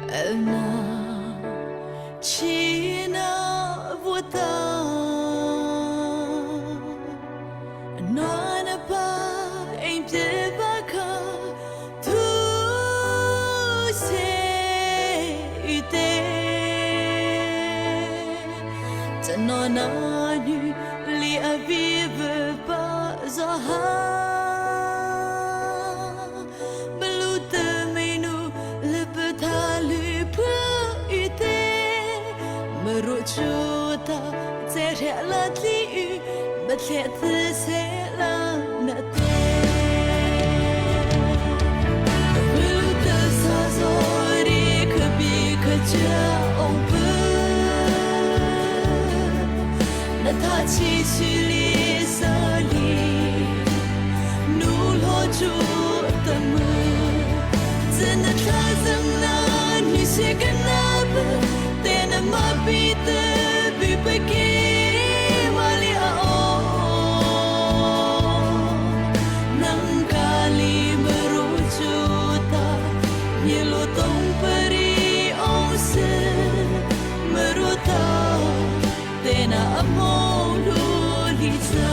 na china vuta nona pa aim pye ba kha thu se ute tanona nu li avive pa za ha Chuta tere la li but let this hela na te will the sazori could be kaja open na ta chi chili sali nu lo chu ta mu zin na ta zam na ni se kana ma bite bi peke mali ao nang kali merujuta yelo tong peri ose meruta tena amolu liza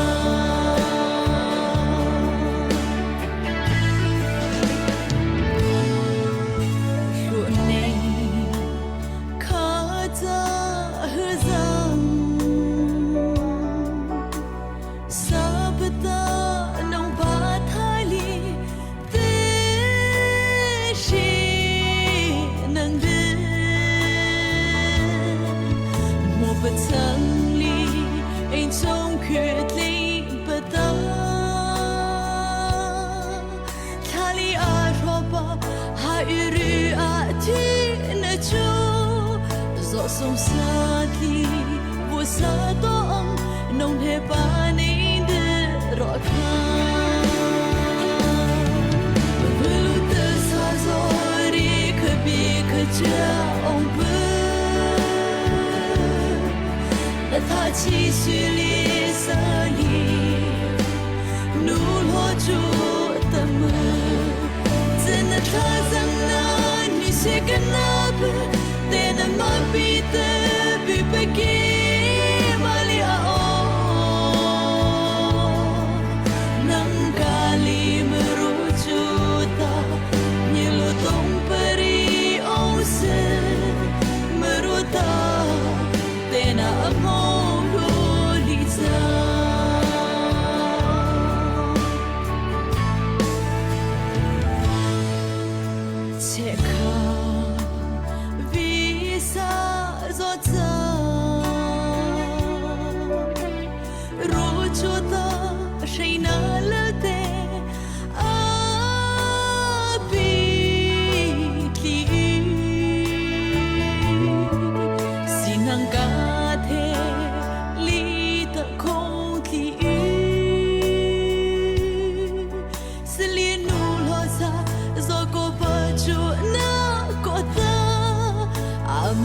sông xa thì vô xa tóm nông hề ba nên đưa rõ khăn vừa lúc từ xa rồi đi khơi bị khơi cha ông bơ đã tha chi suy lý xa lý nụ lo chu tâm mơ dân đã tha rằng na như sẽ gần na bơ tên mà bite bi peke mali ao nang kali merujuta nyelo tong peri ose meruta tena amolu liza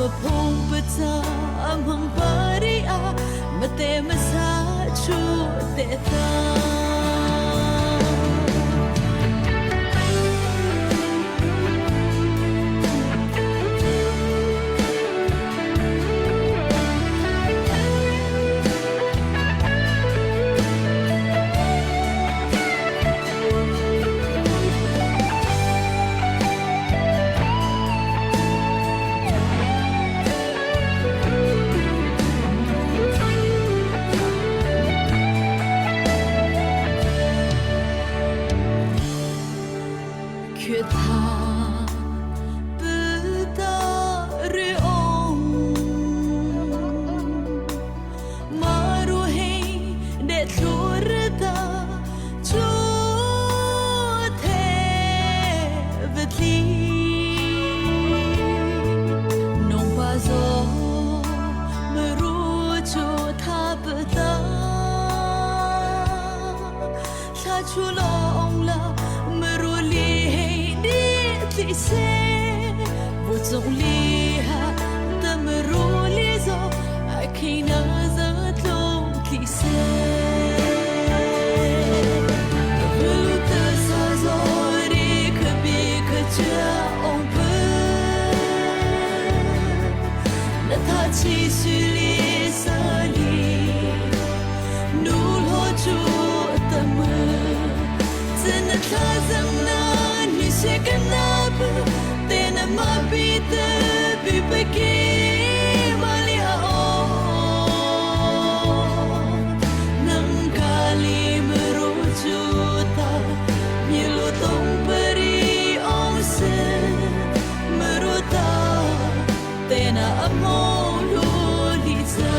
ma phong pata among paria mate masa chu te ta chu long la meruli di peki malia nang kali merujuta milu tong peri ose meruta tena amo lulisa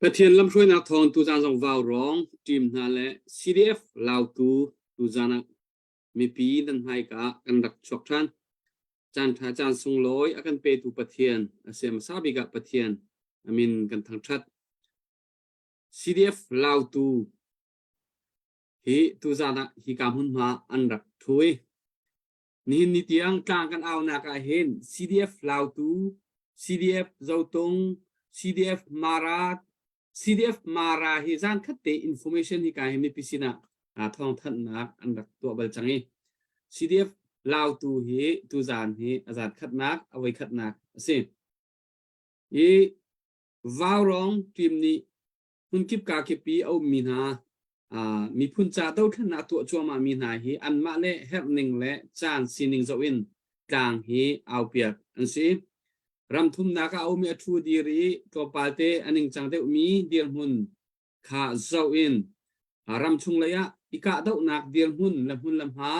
ประเทศลำช่วยนักทอนตูจานส่งวาวร้องทีมนั่นแหละ CDF ลาวตูจานะมีปีนันให้กะกันดักชกทันจานท่าจานส่งลอยอากันเปตูประเทศเสียมซาบิกะประเทศอามินกันทั้งชัด CDF ลาวฮีตูจานะฮีกามุนมาอันดักช่วยนี่นิตยังกลางกันเอานักเห็น CDF ลาวCDF เจ้าตง CDF มาราดCDF มาราฮิจานคัดเต information ที่การเห็นในพิสินะท้องทันนักอันดักตัวเบลจังเอ CDF ลาวตูจานอาจารย์คัดนักเอาไว้คัดนักสิวาวร้องทีมนี้คุณคิดกาคิปีเอามีนามีพุ่นจ่าเต้าขนาดตัวชัวมามีนาอันมาเล่เฮปนิงและจานซีนิงโจวินกลางเอาเปียกอันสิรำทุ่มนักเอามีทูดีรีตัวปาเตอันนิงจังเตมีเดียร์หุนข้าโจวินรำชุงเลยอีกาเต้านักเดียร์หุนลำหุนลำหา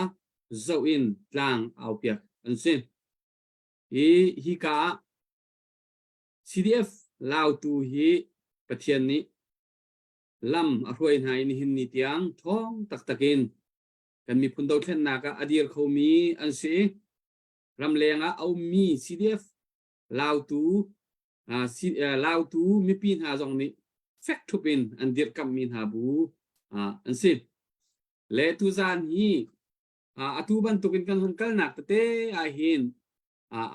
โจวินกลางเอาเปียกอันสิฮิกา CDF ลาวตูประเทศนี้ลำอรวยไหนนี่หินนิตยังท้องตักกินกันมีพุ่นดาวเช่นนักอดีตเขามีอันสิรำแรงเอามี CDF ลาวตูมีปีนหาจงนี้แฟกทุบินอันเดียร์กับมีหาบูอันสิเลตุจานอตูบันตุกินกันหันกันนักเตะหิน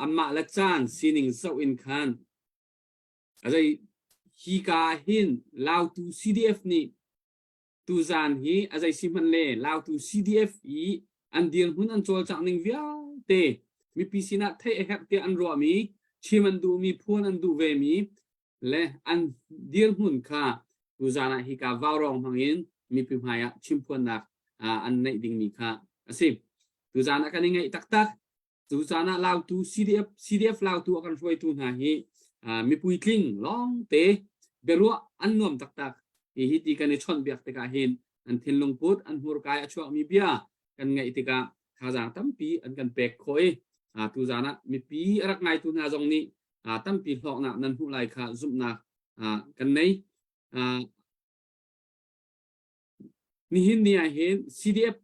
อัมมาละจานซีนิงเซาอินคันอะไรฮีกาหินลาวตู CDF นี่ตูจานอะไรสิมันเล่ลาวตู CDF อันเดียร์หุ่นอันโจลจากหนึ่งวิาเตมีพิสินะเทเอฟเตอันรัวมีชิมันดูมีพูนอันดูเวมีและอันเดียร์หุ่นค่ะตูจานะฮีกาวาวรองพังอินมีพิมายะชิมพูนนักอันในดิ่งมีค่ะสิตูจานะกันยังไงตักตูจานะลาวตู CDF ลาวตูอากันช่วยตูนามีปุยคลิงลองเตะเบรัวอันนวมตักฮิติกันในชนเบียกตะกาเห็นอันทินลงพุดอันหัวกายช่วงมีเบียกันไงติกาข้าจางตั้มปีอันกันเปกคอยตูจานะมีปีรักไงตูนาจงนี้ตั้มปีหลอกนะนันผู้ไล่ข้าซุปนะกันในนี่เห็นเนี่ยเห็น CDF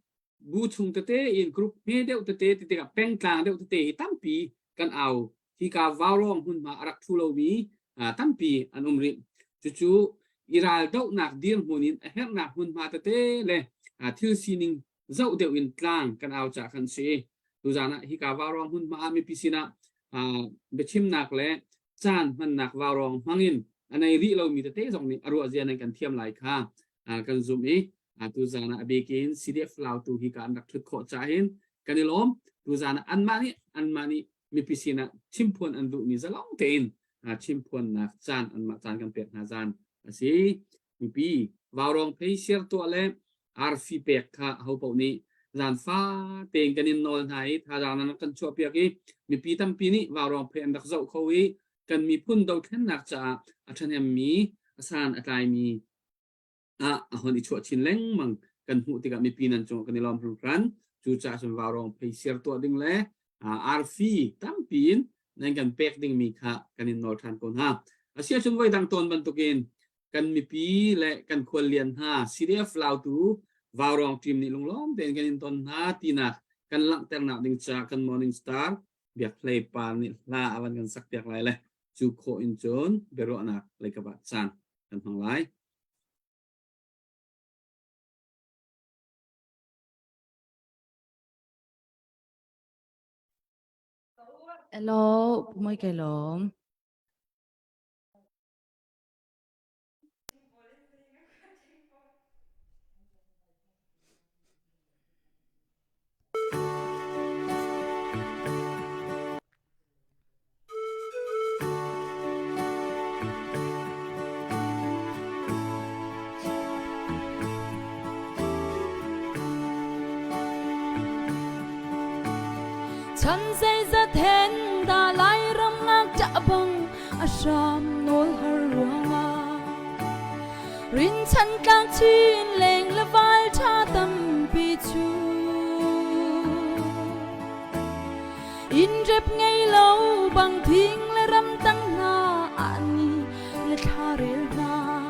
บูชุงเตเตอินกรุ๊ปเฮเดวเตติกาแป้งกลางเดวเตตั้มปีกันเอาที่กาวาวรองหุ่นมารักทุโลมีตั้มปีอันอุมริจู่ๆอิราลเดาหนักเดียร์หุ่นินเฮกหนักหุ่นมาเตเลยทิลซีนิงเจ้าเดวินกลางกันเอาจากคันเซดูจานะที่กาวาวรองหุ่นมามีพิสินะเบชิมหนักและจานมันหนักวาวรองมังอินอันในริเรามีเตสองนี้อรัวเจียในกันเทียมหลายค่ากันซุมดูจานะเบกิน CDF ลาวตูที่การดักทุกข้อใจเห็นกันในล้อมดูจานะอันมานี้มีพิสินะชิมพวนอันดูมีจะลองเต็นชิมพวนนักจานอันมาจานกันเปียกนาจานสิมีปีวาวรองเพย์เชียร์ตัวเล่อาร์ฟีเปียกค่ะเขาบอกนี้จานฟ้าเต็งกันนินนอลไทยถ้าจานนั้นกันชัวเปียกมีปีตั้มปีนี้วาวรองเพย์อันดักเจ้าเขากันมีพุ่นดาวเทนนักจะอาจารย์มีอาจารย์อะไรมีคนที่ชัวชินเล้งมังกันหูติกับมีปีนั้นจงกันในลอมพรุนกันจู่จ่าจนวาวรองเพย์เชียร์ตัวดิ่งเล่อาร์ฟีตั้มปีนนั่นกันเปกดิ่งมีค่ะกันในนอร์ทันคนเสียชนไว้ดังตอนบรรทุกินกันมีปีและกันควรเรียนCDF ลาวตูวาวรองทีมนี้ลงล้อมเดินกันในตอนตีนักกันหลังแต่งหน้าดิ่งจากกันมอร์นิ่งสตาร์เบียกเพลย์ปาร์นี่ลาอวันกันสักเปียกไรเลยจูโคอินโจนเบโรนักเลยกับจานกันทั้งหลาย Hello, muy cái lom. Chân say ra then ta lại ram ngak cha bang asham nol harwanga. Rin chan tlang chin leng la vai cha tam pi chu. In rep ngay lâu bằng thing le ram tang na ani le tharel na.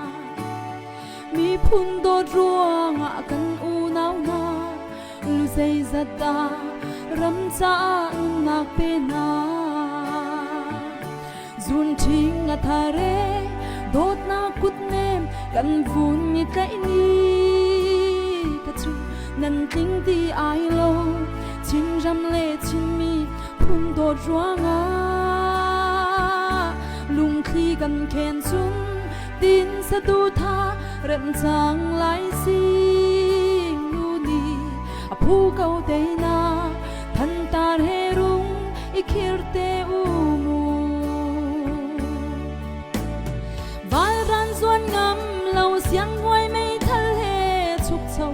Mi phun do ruanga kan u nau na lu say ra ta ram cha nak pe na zun thing nga thare dot na kut nem kan vun ni kai ni ka chu nan ting ti ai lo chin ram le chin mi phun do ruanga lung khi kan khen chun tin sa tu tha rem chang lai sing nu ni a phu kau te na thân ta he rung ikirte umu vai ran zuan ngam lâu xiang ngoi mei thal he chuk chau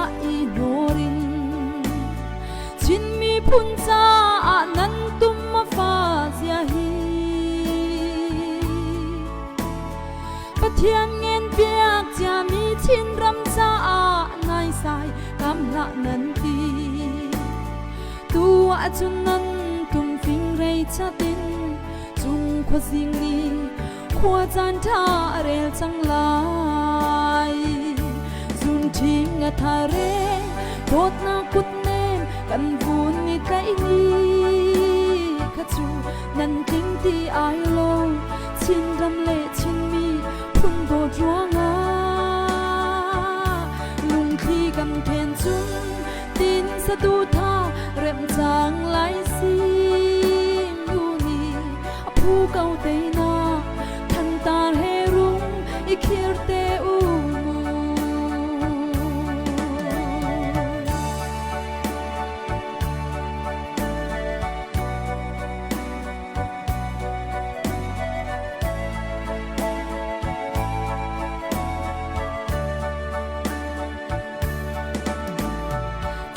a i norin chin mi phun cha a nan tum ma fa zia hi pathian ngen piak cha mi chin ram cha a nai sai kam la nan ti tu a chun nan tum phing rei cha tin chung kho sing ni khua chan tha rel chang lai zun thing a tha re dot na kut nem kan vun ni kai ni kha chu nan ting ti ai lo chin ram le chin mi phun do ruanga lung thi kan then chun tin sa tu tha rem chang lai sing nu ni a phu kau te na than ta he rung ikir te u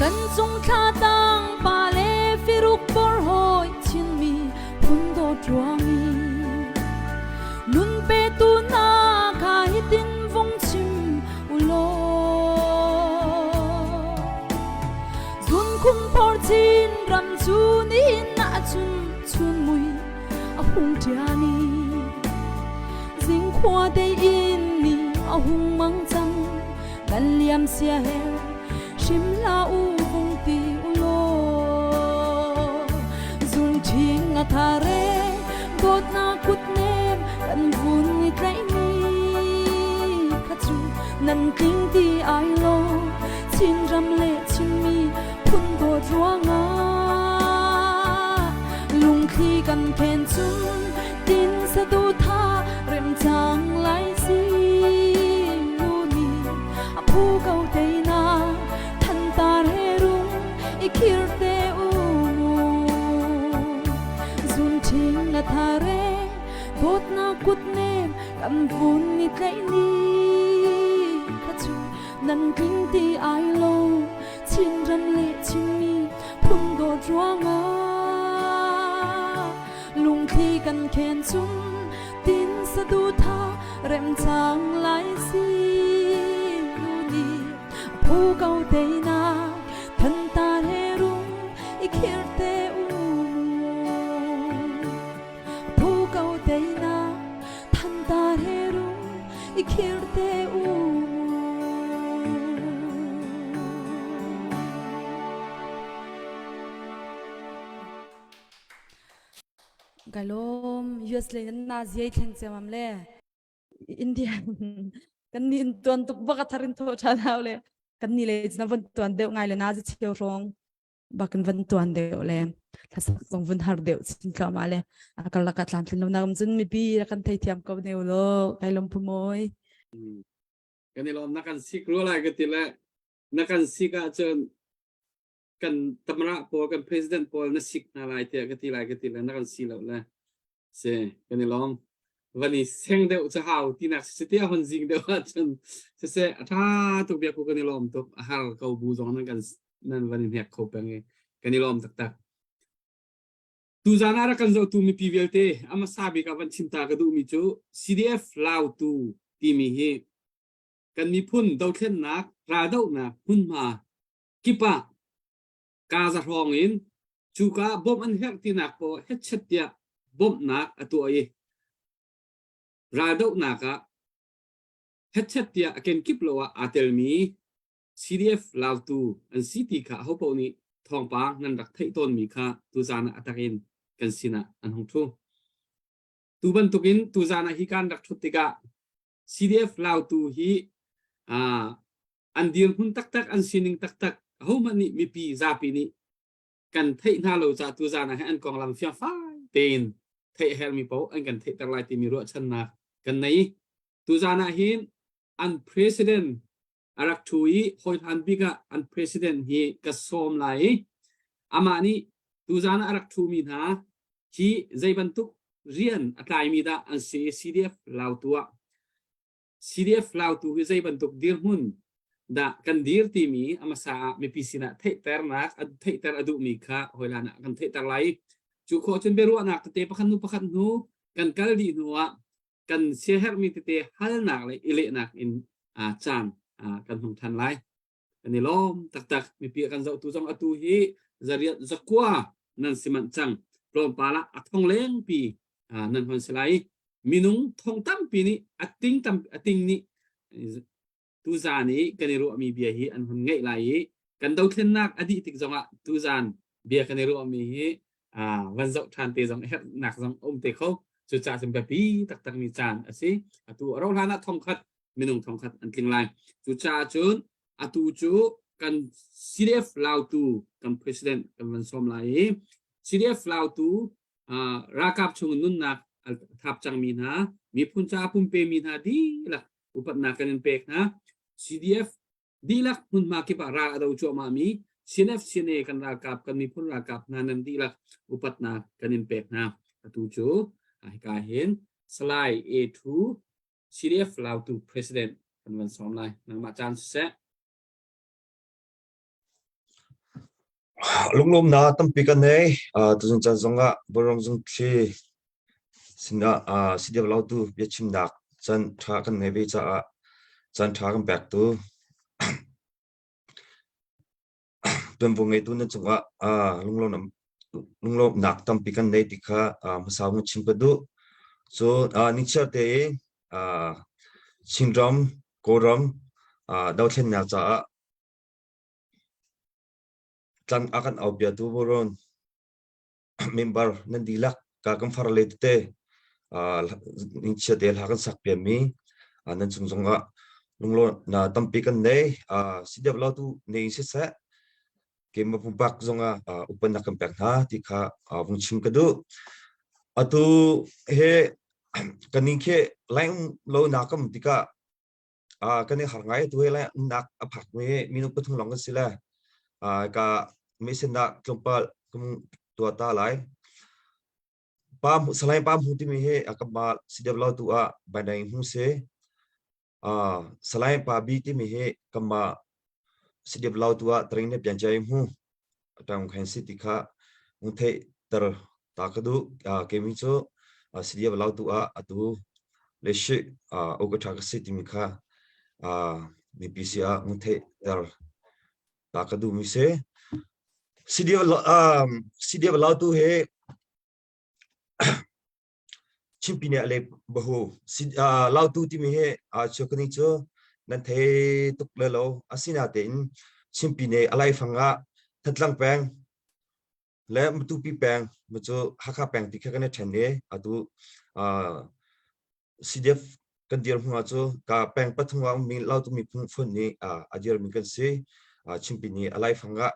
kan chung tha tang pa le firuk bor hoi chin mi phun do truangi nun pe tu na kha hitin vong chim ulo zun khung por chin ram chu ni na chun chun mui a hung tiani zing khwa de in ni a hung mang chang kan liam sia he shim la u vong ti u lo zun thing a thare dot na kut nem kan vun ni kai ni kha chu nan ting ti ai lo chin ram le chin mi phun do ruanga lung khi kan khen chun tin sa du tha rem chang lai si nu ni a phu kau te na ikirte umu zun thing na thare dot na kut nem kan vun ni kai ni kha chu nan ting ti ai lo chin ram le chin mi phun do ruanga lung khi kan khen chun tin sa du tha rem chang lai si nu ni phu kau te na thân ta he rung ikirte umu phu kau te na thân ta he rung ikirte umu galom US le na zai theng chamam le India kan nin ton tuk baka tharin tho cha daw le kan ni le na van tuan deuh ngai le na ji chiu rong bakan van tuan deuh le ถ้าส่งวันหาเดียวสินค้ามาเลยอาลักลันที่น้ำน้ำจนมีปีแล้วกันไทยเทียมกับเนวโลไกลลมพมอยกันนี่ลมนักการสิกรู้อะไรกันทีละนักการสิกอาจจะกันตำราพอกัน president พอนักสิกอะไรเทียกันทีละนักการสิแล้วละเสกันนี่ลมวันนี้เสียงเดียวจะหาวที่นักสิทธิ์คนจริงเดียวจนเสียถ้าตุกเบียกูกันนี่ลมตุกหาเขาบูจงนั่นกันนั่นวันนี้เนี่ยเขาเป็นไงกันนี่ลมตักtu zanara kan zo tu mi PVLT ama sabi ka van chimta ka du mi chu CDF lau tu ti mi hi kan mi phun dau thlen nak ra dau na hun ma kipa ka za rong in chu ka bom an hek ti nak po het chet ya bom nak atu ai ra dau na ka het chet ya ken kip lo wa atel mi CDF lau tu an city ka ho po ni thong pa nan rak thai ton mi kha tu zana atakin kan sina an hong thu tu ban tukin tu zana hi kan rak thutika CDF lau tu hi an dir hun tak an sining tak ho mani mi pi za pi ni kan thai na lo cha tu zana ha an kong lam fia fa ten thai hel mi po an kan thai tak lai ti mi ro chan na kan nei tu zana hin an president arak thui hoi han biga an president hi ka som lai ama ni tu zana arak thu mi na hi zai bantuk rian atlai mi da an se CDF lau tua CDF lau tu hi zai bantuk dir hun da kan dir ti mi ama sa mi pisina thai ter nak ad thai ter adu mi kha hoilana kan thai ter lai chu kho chen beru anak te pakhan nu kan kal di nuwa kan seher mi te hal nak lai ile nak in chan kan hong than lai kan ni lom tak mi pi kan zau tu jong atu hi zariat zakwa nan siman chang prom pala athong leng pi nan hon selai minung thong tam pi ni ating ni tu zan ni kan ro mi bia hi an hon ngai lai kan dau thlen nak adi tik zonga tu zan bia kan ro mi hi van zau than te zong het nak zong te kho chu cha sim pa pi tak mi chan asi atu ro lana thong khat minung thong khat an tling lai chu cha chun atu chu kan CDF lau tu kan president kan van som lai CDF lau tu rakap chung nun nak thap chang mi na mi phun cha pum pe mi na di la upat na kan pek na CDF di lak mun ma ki pa ra do chu ma mi CNF CNA kan rakap kan mi phun rakap na nan di lak upat na kan pek na atu chu ka hen slide A2 CDF lau tu president kan van som lai nang ma chan se lung lom na tampi kan nei tu jong chan zonga borong jong thi sina CDF lau tu be chim nak chan tha kan nei be cha chan tha kan back tu pen bu ngai tu na chunga lung lom nak tampi kan nei tikha masaw ng chim padu so nichar te chingram koram daw thlen na cha tlang akan aubia tu boron member nan dilak ka kam farale te nichar te hakan sakpia mi nan chungjonga lunglo na tampi kan nei CDF lau tu nei se sa ke mapumpak zonga upan na kampak na tikha wung chim kadu atu he kaningke lain lo nakam tika kani harngai tu he la nak aphak me minuk pathung long kan sila ka mesin na klumpal kum tua ta lai pam selain pam huti mi he akaba CDF lau tu bandai hu se selain pa bi ti mi he kama CDF lau tu train ne pian jai hu tang khan si tikha mu the tar ta kadu ke mi cho CDF lau tu atu le shi ogatha ka si ti mi kha BPC mu the tar ta kadu mi se CDF lau tu he chimpine ale bahu lau tu ti mi he chokani cho nan the tuk le lo asina ten chimpine alai fanga thatlang peng le mtu pi peng mcho hakha peng tikha kana thane atu CDF kan dir hunga cho ka peng pathunga mi lau tu mi phun phun ni adir mi kan se chimpine alai fanga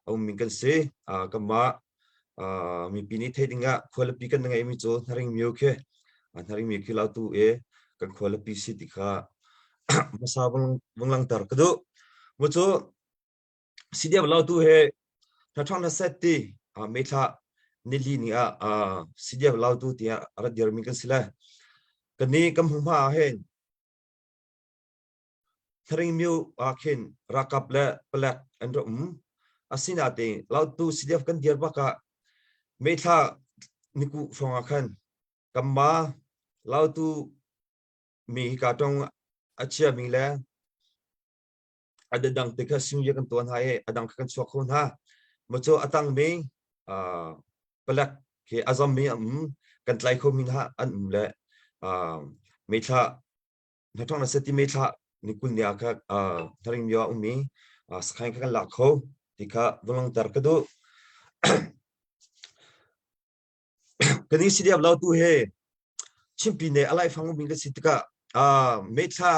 au mi kan se kama mi pini the dinga quality kan ngai mi cho naring miu ke naring mi khilau tu e kan quality si dikha masa bang tar kado mo cho sidia lau tu he na thong na seti metha nili ni sidia lau tu tia ara dir mi kan sila kani kam huma hen naring miu khen rakap la pelak andro asina te lau tu sidia kan dir baka metha niku fonga khan kamma lau tu mi ka tong achia mi la ada dang te ka sim ye kan tuan hai adang kan so khon ha mo cho atang mi pelak ke azam mi kan tlai kho min ha an le metha na thong na seti metha nikul nia ka tharing yo mi skai ka la kho tika volong tar ka do kani sidia lau tu he chimpi ne alai fangu mi ka sitka metha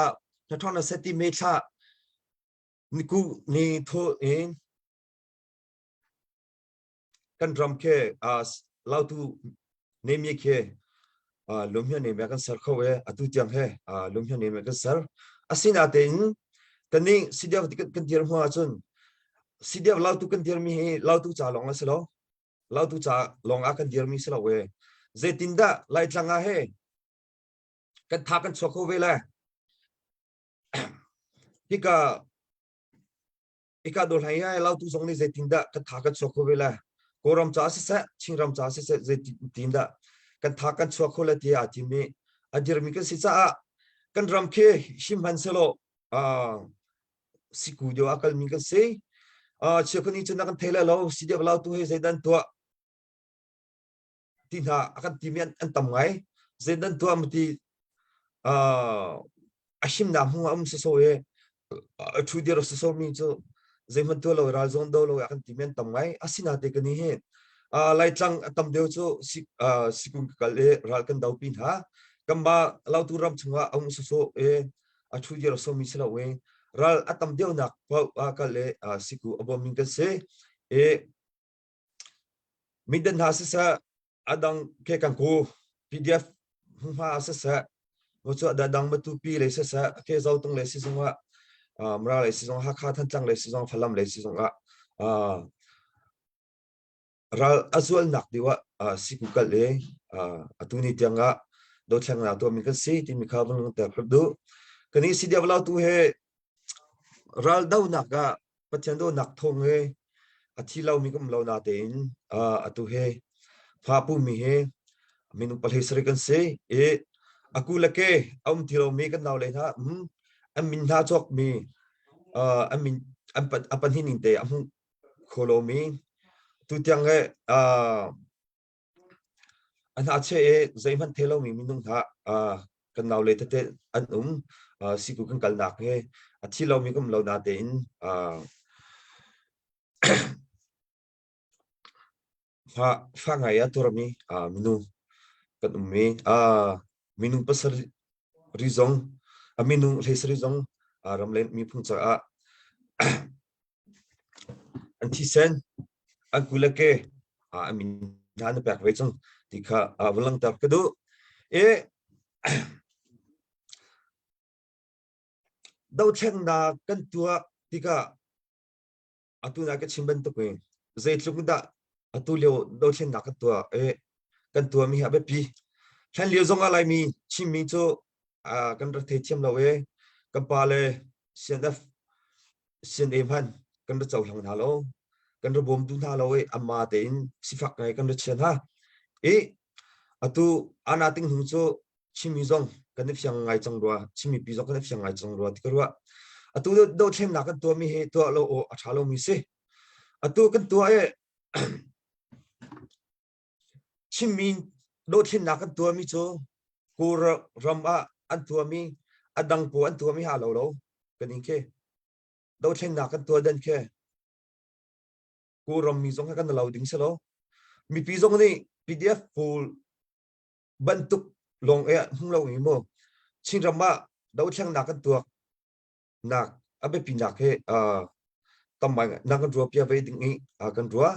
na thong na seti metha niku ni tho in kan drum ke lau tu name ye ke lumhya ne me kan sar kho we atu tiang he lumhya ne me kan sar asina ten kani sidia kan dir hwa chun sidia lau tu kan dir mi he lau tu cha long aslo lau tu cha long a kan dir mi slo we ze tinda lai tlanga he kan tha kan chokho we la ika dol hai lau tu song ni ze tinda kan tha kan chokho we la koram cha se chingram cha se ze tinda kan tha kan chokho la ti a ti mi adir mi kan si cha kan ram ke shim han selo siku jo akal mi kan se chekoni chuna kan thela lo sidia lau tu he ze dan to tin ha akan timian an tam ngai ze dan to amti ashim na hu se so e thu dir so mi cho ze man to lo ral zon do lo akan timian tam ngai asina te kani he lai tlang tam deu cho sikung kal e ral kan dau pin ha kamba lau tu ram chunga so e thu dir so mi sela we ral atam deu nak pa ka le siku aboming ka se e midan ha sa adang ke kan ko pdf ha sa mo cho da dang matu pi le sa ke zau tung le si sungwa mra le si sung ha kha than chang le si sung phalam le si sung ral azul nak diwa siku ka le atuni tianga do thang na to mi kan se ti mi kha bang ta phdu kani si dia blau tu he ral dau nak ga pathian do nak thong he athi lau mi kum lau na te in atu he pha pu mi he minu palhe sri kan se e aku lake thilo mi kan naw le na amin na chok mi amin apan hin te am kholo mi tu tiang he an ha che e zaiman thelo mi minung tha kan naw le te an siku kan kal nak he athi lau mi kum lau na te in fa ngai aturami minu kan me minu pasar rizong minu les rizong ramlen mi phung cha anti sen angulake amin nan pak we chang tikha walang tak kadu e dau theng na kan tua tika atuna ka chimban to kwe zai tlung da atulio do chen na ka tua e kan tua mi ha be pi than liu zong alai mi chim mi cho kan ra the chem lo we kan pa le sen em han kan ra chau hlang na lo kan ra bom tu na lo we amma te in sifak ngai kan ra chen ha e atu ana ting hu cho chim mi zong kan ne fyang ngai chang ro chim mi pi zong kan ne fyang ngai chang ro ti ka ro atu do chen na kan tua mi he to lo o acha lo mi se atu kan tua e chimin do thin na kan tua mi cho ku ram an tua mi adang po an tua mi ha lo kaning ke do thin na kan tua dan ke ku ram mi zong kan lo ding se lo mi pi zong ni pdf full bantuk long e hung lo ni mo chin ram ma do thin na kan tua nak abe pi nak he tamai na kan tua pia ve ding kan tua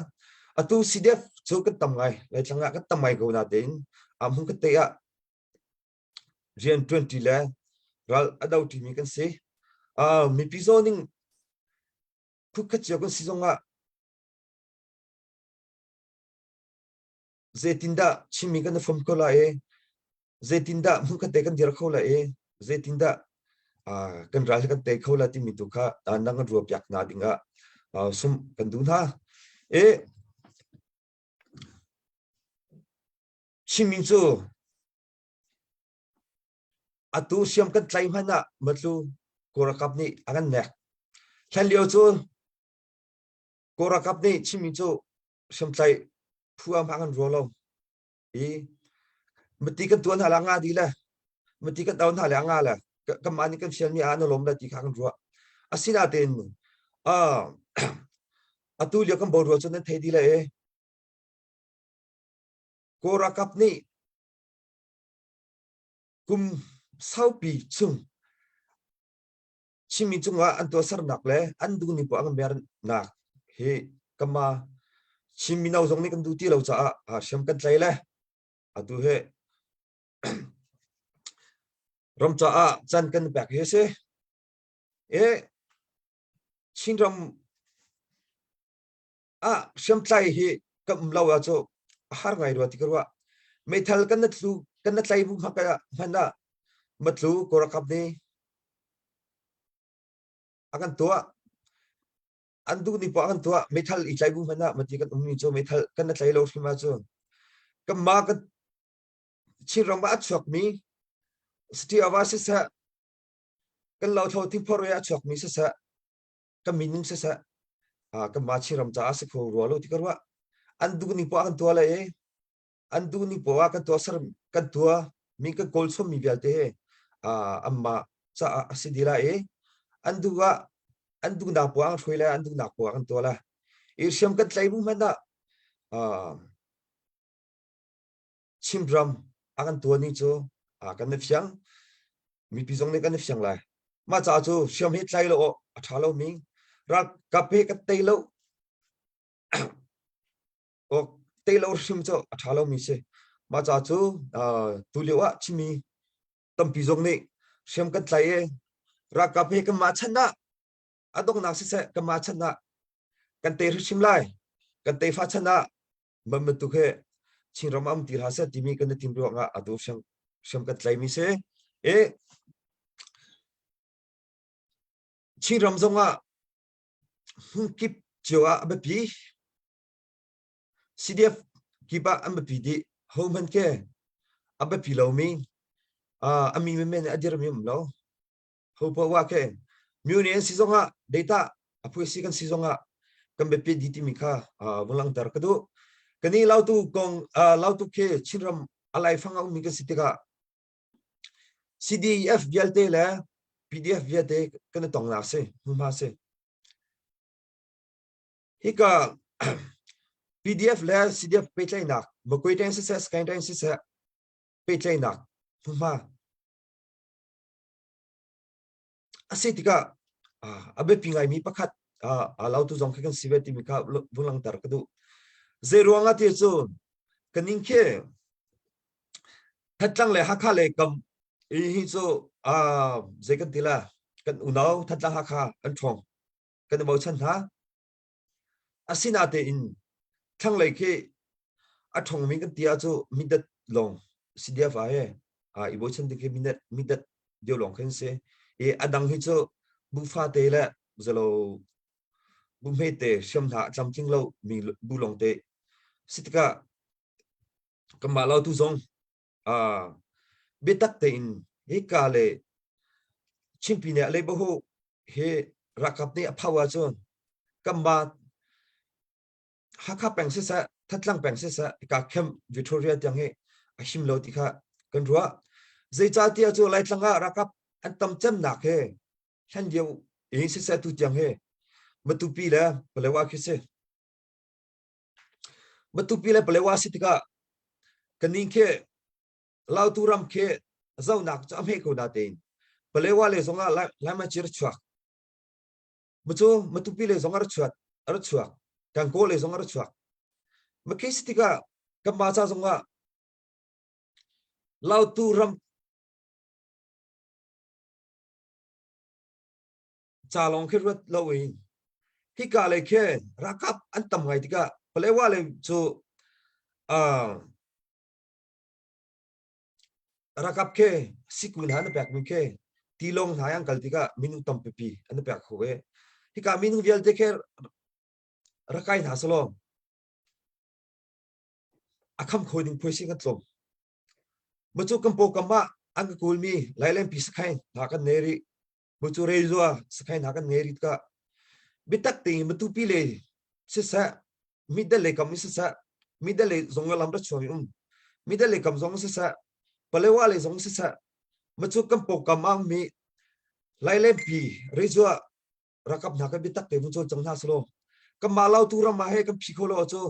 atu CDF chu kan tam ngai le changa kan tam mai ko na tin hung ka te a gen 20 le ral adau ti mi kan se mi pi zoning khu ka chiao kan si zonga zetinda chimi kan fom ko la e zetinda hung ka te kan dir kho la e zetinda kan ral kan te kho la ti mi tu kha nang ru pyak na dinga sum kan du na e chimi chu atu siam kan tlai hana matlu korakap ni angan nek khan leo chu korakap ni chimi chu siam tlai phuam angan rolo e mati kan tuan halanga di la mati kan daun halanga la kamani kan siam ni ano lom la ti khang ro asina ten atu leo kan bor ro chu na thei di la e korakap ni kum sau pi chung chimi chunga an to sar nak le an du ni po ang mer nak he kama chimi nau zong ni kan du ti lo cha a sham kan tlai le atu he rom cha a chan kan bak he se e chin rom a sham tlai he kam lo a cho har ngai ro ti karwa me thal kan na tlu kan na tlai bu ma ka hana matlu korakap ni akan tua andu ni po akan tua metal i tlai bu hana mati kan umni cho metal kan na tlai lo hima cho kama ka chiramba achok mi sti awasi sa kan lo tho ti por ya achok mi sa kan minung sa kama chiram cha ase kho ro lo ti karwa andu ni po akan tua la e andu ni po akan tua sar kan tua mi ka kolso mi bialte he amma cha asidila e andu na po ang thoila andu na po ang tola irsham kan tlai bu manda chimram akan to ni cho kan na fyang mi pizong ne kan na fyang lai ma cha cho sham he tlai lo athalo mi ra kape ka tailo o tailo shim cho athalo mi se ma cha cho tuliwa chimi tam pizong ne sham kan tlai e ra kape ka ma chana adong nak se ka ma chana kan te shim lai kan te fa chana mam tu khe chinramam ti ha sa timi kan tim ro nga adu sham kan tlai mi se e chinram zonga kip chiwa abapi CDF kiba abapi di homan ke abapi lo mi ami men adir mi lo ho po wa ke Munian sizonga data apoi si kan sizonga kan bepe diti mika wulang dar kadu kani lautu kong lautu ke chinram alai fanga mika sitika CDF bialte la PDF bialte kan tong na se huma se hika PDF la CDF petlai nak makoi ten se sky ten se petlai nak huma asitika abe pingai mi pakhat alau tu jong kan sibeti mi ka bulang tar kadu zero anga ti chu kaning ke thatlang le hakha le kam hi chu zekan tila kan unau thatlang hakha an thong kan bo chan ha asina te in thang le ke a thong mi kan tia chu midat long CDF ae ibo chan de ke midat dio long kan se e adang hi chu bu fa te la zalo bu me te sham tha cham ching lo mi bu long te sitka kamalo tu zong betak te in he ka le chimpine le bo ho he rakap ne aphawa chon kamba hakha peng se sa thatlang peng se sa ka khem Victoria tyang he ahim lo ti kha kan ruwa zai cha tia chu lai tlanga rakap an tam cham nak he han dio e se sa tu tyang he matupi la palewa khise matupi la palewa sitika kaning ke lau turam ke zau nak cham he ko da ten palewa le zonga la ma chir chwak mucho matupi le zonga chwat ar chwak kan ko le zonga chwak mà cái gì cả cái mà cha giống à lao tu ram cha long khi rất lâu in khi cả lại khi rakap anh tầm ngày thì cả phải qua lại cho à rakap khi sikun hắn bẹt mình khi tilong hai ang kalti ka minu tam pepi anh bẹt khoe khi cả minu vial te khi rakai na salo akham khoi ding phoisi kan tlom machu kampo kama ang kulmi lailem pi sakai na kan neri machu reizwa sakai na kan neri ka bitak te matu pi le se sa midale kam se sa midale zonga lam ra choi midale kam zong se sa palewa le zong se sa machu kampo kamang mi lailem pi reizwa rakap na ka bitak te machu chang na slo kamalau tu ram ma he kam phikolo cho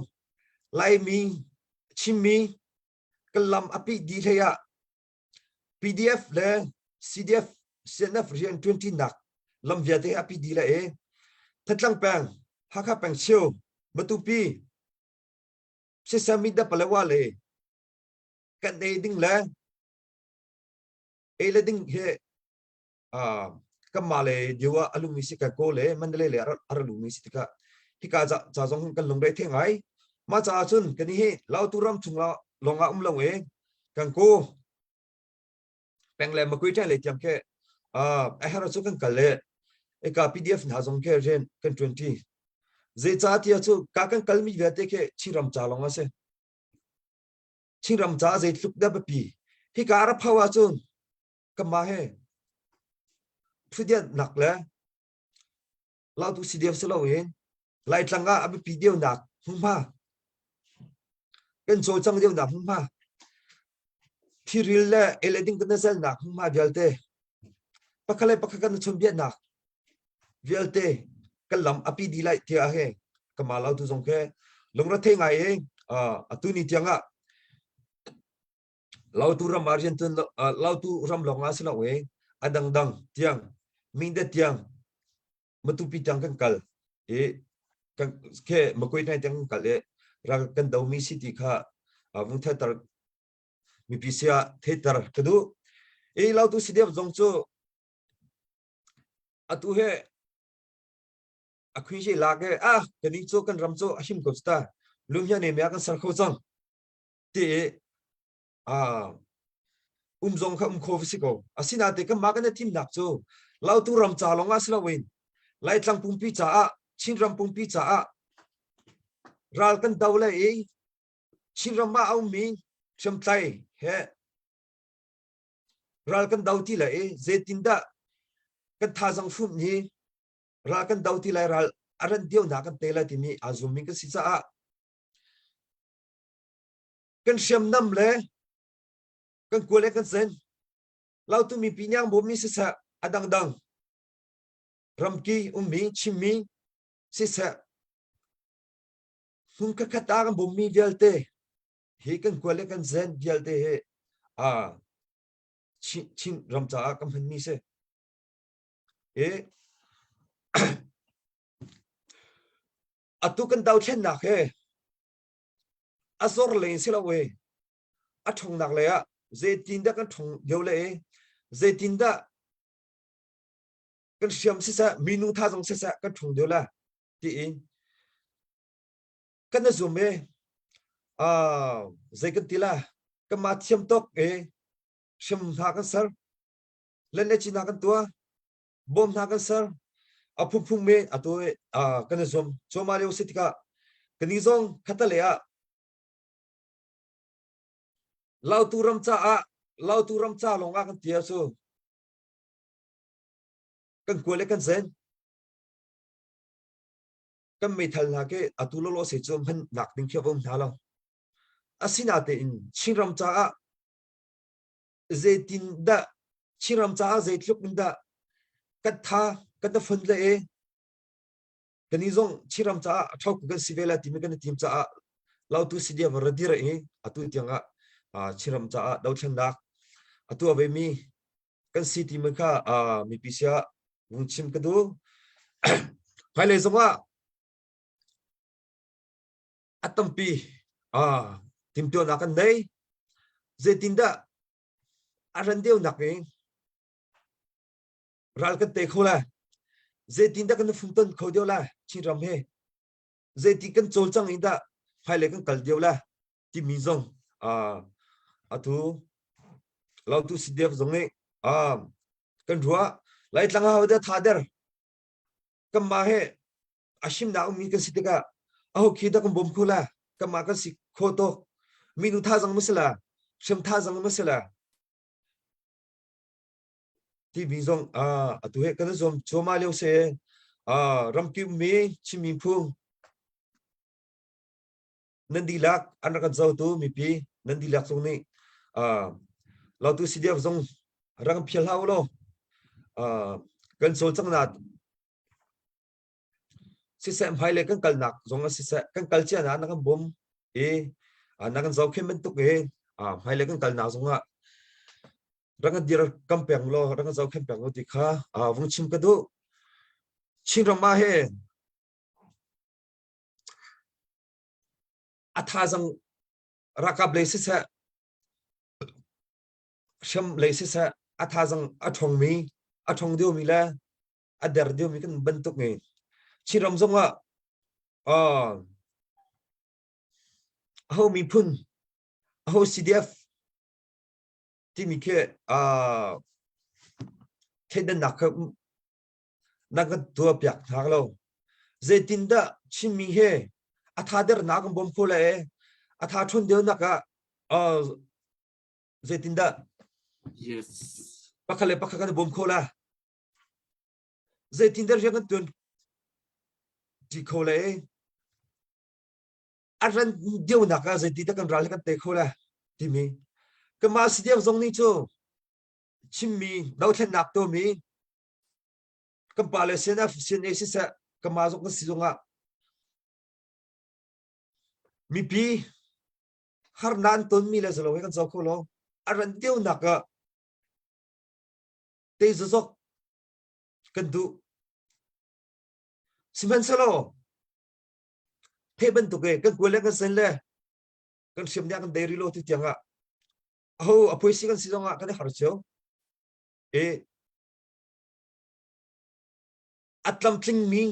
lai mi chimmi kalam api di thaya PDF le CDF CNF rian 20 nak lam viate api di la e thatlang pang hakha pang chiu matupi se samida palawa le kan de ding la e le ding he kamale diwa alumi sika ko le mandale le aralumi sika hika cha jong kan long dai thengai ma cha chun kani he lau turam chungla longa long e kan ko pengle ma kui cha le tiam ke a hara chu kan kale e ka PDF na jong ke ren kan 20 ze cha tia chu ka kan kalmi vate ke chiram cha longa se chiram cha ze tluk da pi hi ka ra phawa chun ka ma he thudia nak le lau tu CDF se lo wen lai tlanga abi video nak huma kan so chang deu nak huma thiril le eleding kan sel nak huma vialte pakale pakakan chum bia nak vialte kalam api dilai tia he kamalau tu jong ke longra the ngai e atuni tianga lau tu ram argentine lau tu ram longa sila we adang dang tiang mingde tiang matupi tiang kan kal e kan ke makoi nai tiang kal e ra kan dau mi city kha vung theater mi pisia theater kadu e lau tu sidep jong chu atu he akhui je lage kani chu kan ram chu ahim ko sta lumya ne mya kan sar kho chang ti zong kha kho fisiko asina te ka magana tim nak chu lau tu ram cha longa sla win lai tlang pum pi cha chin ram pum pi cha ral kan dawla e chin ram ma au mi cham tai he ral kan dawti la e zetinda kan tha jang phum ni ral kan dawti la ral aran dio na kan tela ti mi azumi ka si cha kan shem nam le kan kule kan sen lau tu mi pinyang bom ni sa adang dang ramki ummi chimmi sisa hun ka khata kan bom mi vialte hi kan kule kan sen vialte he chin ram cha kam han ni se e atu kan dau chen nak he azor le sila we athong nak le zetin da kan thong deu le zetin da kan siam sisa minu tha jong sisa kan thong deu la ti in kan zoom e zai kan tila kan ma thiam tok e shim tha kan sar len le china kan tua bom tha kan sar phung phung me atoy kan zoom choma leo sitika kan ni jong khata le lau tu ram cha longa kan tia so kan kule kan zen kan me thal na ke atulo lo se chom han nak ding khia bom thala asina te in chiram cha zetin da chiram cha zeitluk da kat tha kat fun le e kani zong chiram cha thok kan sivela ti me kan tim cha lau tu sidia varadira e atu tianga chiram cha dau chen dak atu ave mi kan city me kha mi pisia wung chim kadu phai le zonga atampi tim tu nak kan nei zetinda aran deu nak ni ral kan te khola zetinda kan funton kho deu la chiram he zeti kan chol chang inda phai kan kal deu la ti mi zong atu lau tu sidef zong ni kan ruwa lai tlang ha da thader kam ma he ashim na mi kan sitika aho khida kan bom khola kam ma kan sik kho to minu tha jang masala shem tha jang masala ti mi zong atu he kan zom choma leu se ram ki mi chimi phung nandilak anakan zau tu mi pi nandilak zong ni lau tu sidef zong rang phial hau lo kan sol chang na si sem phai le kan kal nak zong si se kan kal chia na kan bom na kan zau khem ben tuk phai le kan kal na zong rang dir kam peng lo rang zau khem peng lo ti kha vung chim ka du ching ram ma he atha jang rakab le si se sham le si se atha jang athong deu mi la adar deu mi kan ben tuk nge chiram zong ho mi phun ho CDF ti mi ke den nak tua pyak thak lo zetinda chimi he athader nak bom khola atha thun deu naka zetinda yes pakhale pakhakan bom khola zetinda jangan tun di khola aran deu naka zetinda kan ral kan te khola ti mi kama CDF zong ni chu chimmi dau thlen nak to mi kam pale sena sin esi sa kama zong si zonga mi pi har nan ton mi le zalo kan zau kholo aran deu naka te zok kan du simen salo theben tu ke kan kwele kan sen le kan sim nya kan deri lo ti tianga apoi si kan si zonga kan har cheu atlam tling mi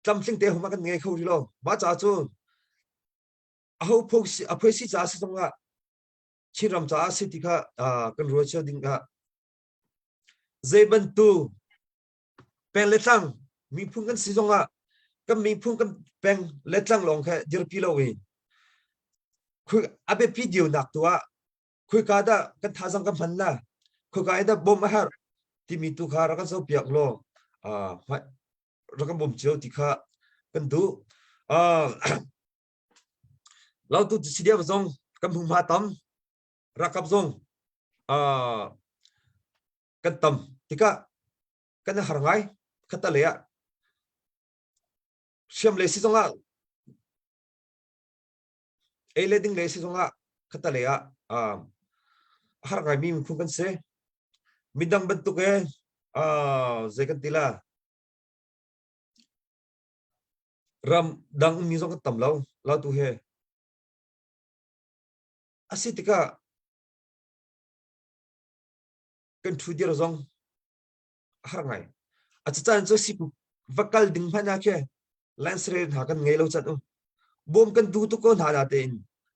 tlam tling te huma kan nge khau ri lo ba cha chu phok si apoi si cha si zonga chiram cha si ti kha kan ro che ding ga zeban tu pen letang mi phung kan si zonga kan mi phung kan pen letang long kha dir pi lo wi khu abe video nak tua khu ka da kan tha jang kan phan na khu ka da bom har ti mi tu kha ra kan so piak lo ra kan bom cheu ti kha kan du lau tu si dia zong kan hum ma tam ra kap zong kan tam ti ka kan har ngai khata le ya siam le si zonga ele ding le si zonga khata le ya har ngai mi khu kan se midang bentuk zekan tila ram dang ni zong tam lau tu he asitika kan thu dir zong har ngai achan cho si vakal ding phana ke lansre ha kan ngei lo chat bom kan du tu ko na na ten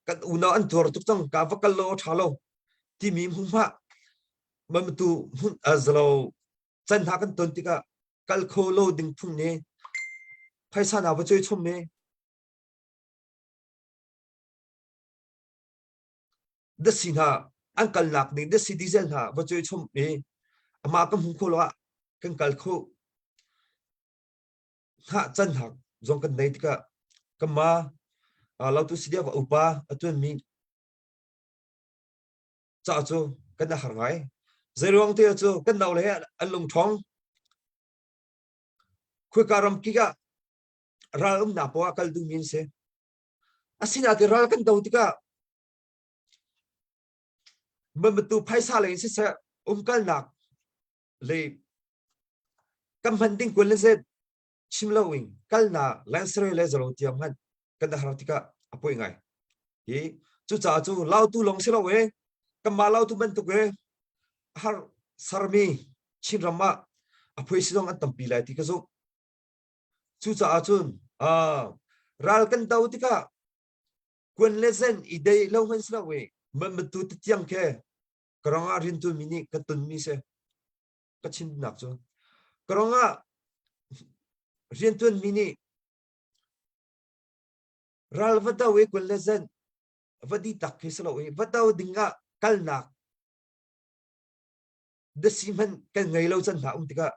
kan una an thor tu chang ka vakal lo thalo ti mi hum pha mam tu hun azlo chan ha kan ton tika kal kho lo ding phung ne phaisa na ba choi chom me the sina an kal nak ni the citizen ha ba choi chom me ama kam hum kho lo kan kal kho ha chan ha zong kan nei tika kama lau tu sidia wa upa atun mi cha chu kan har ngai zerong te chu kan nau le an lung thong khu karam ki ga ra na po kal du min se asina te ra kan dau tika tu phaisa le se sa kal nak le kam handing kun le se chimlowing kal na lansre le zalo tiam han kan da hartika apoi ngai hi chu cha chu lau tu long silo we kama lau tu ban tu we har sarmi chin rama apoi sidong an tampi lai ti ka zo chu cha chun ral kan tau tika kun lesen idei lo han silo we man tu ti tiang ke karanga rin tu mini ka tun mi se ka chin nak chu karanga rin tu mini ral vata we kun lesen vadi tak ke silo we vatau dinga kal nak de siman kan ngai lo chan na tika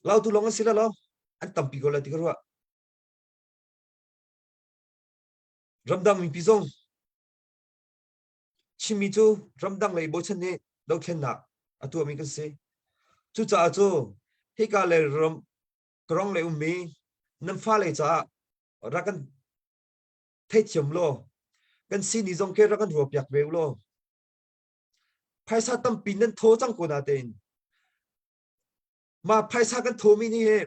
lau tu long sila lo an tampi ko la tikarwa ramdang mi pizong chimi chu ramdang lei bo chen ne lo khen na atu mi kan se chu cha chu he ka le ram krong le ummi nam fa le cha ra kan thai chim lo kan si ni jong ke ra kan ro pyak ve lo phaisa tampi nan tho chang ko na ten ma phaisa kan tho mi ni he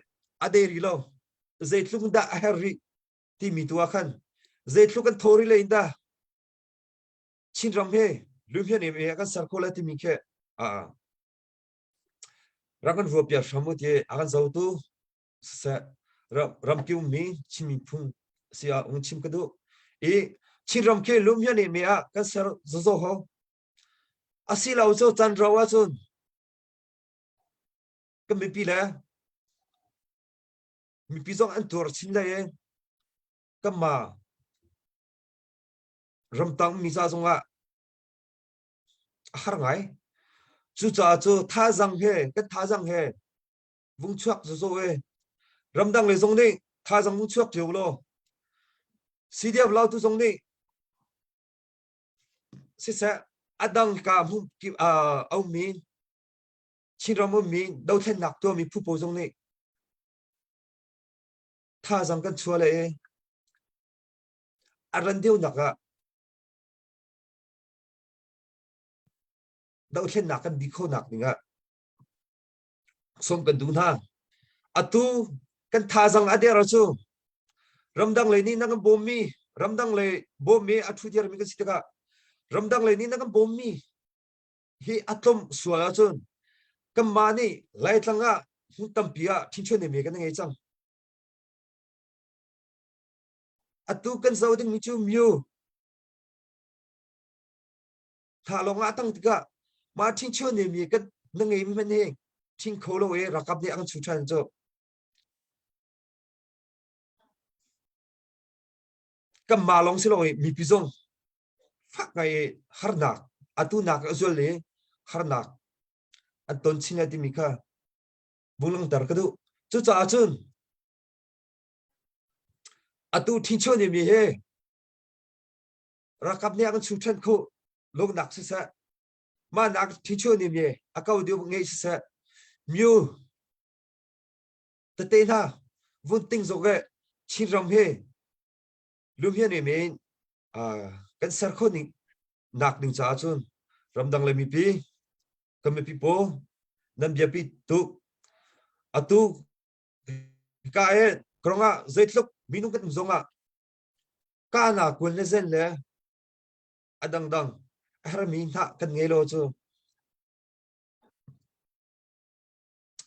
ade ri lo zeitlung da herri ti mi tu khan zeitlung kan thori le inda chin ram he lum he ne me kan sar ko la ti mi khe rakan ro pya shamu ti akan zau tu sa ram ki mi chimi phung sia ung chim ka du e chin ram ke lum he ne me a kan sar zo zo ho asila uzo chan rawa chun kan mi pi la mi pi zong an tur chin la ye kan ma ram tang mi sa zonga har ngai chu cha chu tha jang he kan tha jang he vung chuak zo zo we ram dang le zong ni tha jang vung chuak jo lo cdf lau tu zong ni si sa adang ka mu ki au mi chin ram mi dau then nak to mi phu po zong ni tha jang kan chua le aran deu naka dau then nak kan dikho nak ninga som kan du na atu kan tha jang ade ra chu ramdang le ni nang bom mi ramdang le bom mi athu dir mi kan sitaka ramdang le ni nang bom mi hi atom suala chun kam mani lai tlanga hu tampia thinchwe ne me kan ngai chang atu kan zauding mi chu myu tha longa tang tika ma thinchwe ne me kan ngai mi man he thing kholo we rakap ni ang chu than cho kam ma long silo mi pizong phak ngai harnak atu nak azol le harnak anton china ti mika bulang dar kadu chu cha chun atu thincho ne mi he rakap ni ang chu than kho log nak sa ma nak thincho ne mi akau dio ngai sa myu ta te na vun ting zo ge chin ram he lum he ne me kan sar kho ni nak ning cha chun ramdang le mi pi kam mi pi po nam bia pi tu atu ka e kronga zeitluk minung kan zonga ka na kun le zen le adang dang har mi na kan ngelo chu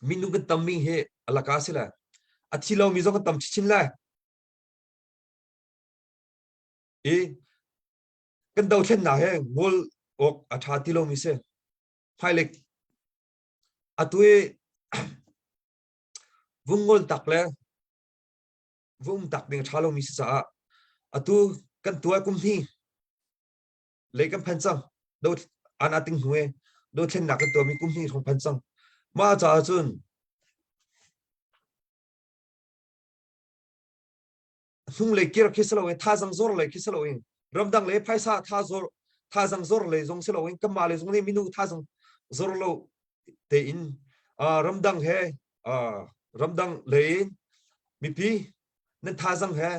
minung kan tammi he alaka sila athilo mi zong tam chin la e kan dau then na he ngol ok atha tilo mi se phailek atue vungol takle vum tak ding thalo mi sa atu kan tua kum thi le kan phansang do anating huwe do then na kan to mi kum thi thong phansang ma cha chun sung le kir khisalo we tha jang zor le khisalo we ramdang le phaisa tha jang zor le jong selo we kam ma le jong ni minu tha jang zor lo te in ramdang he ramdang le mi pi nên tha jang he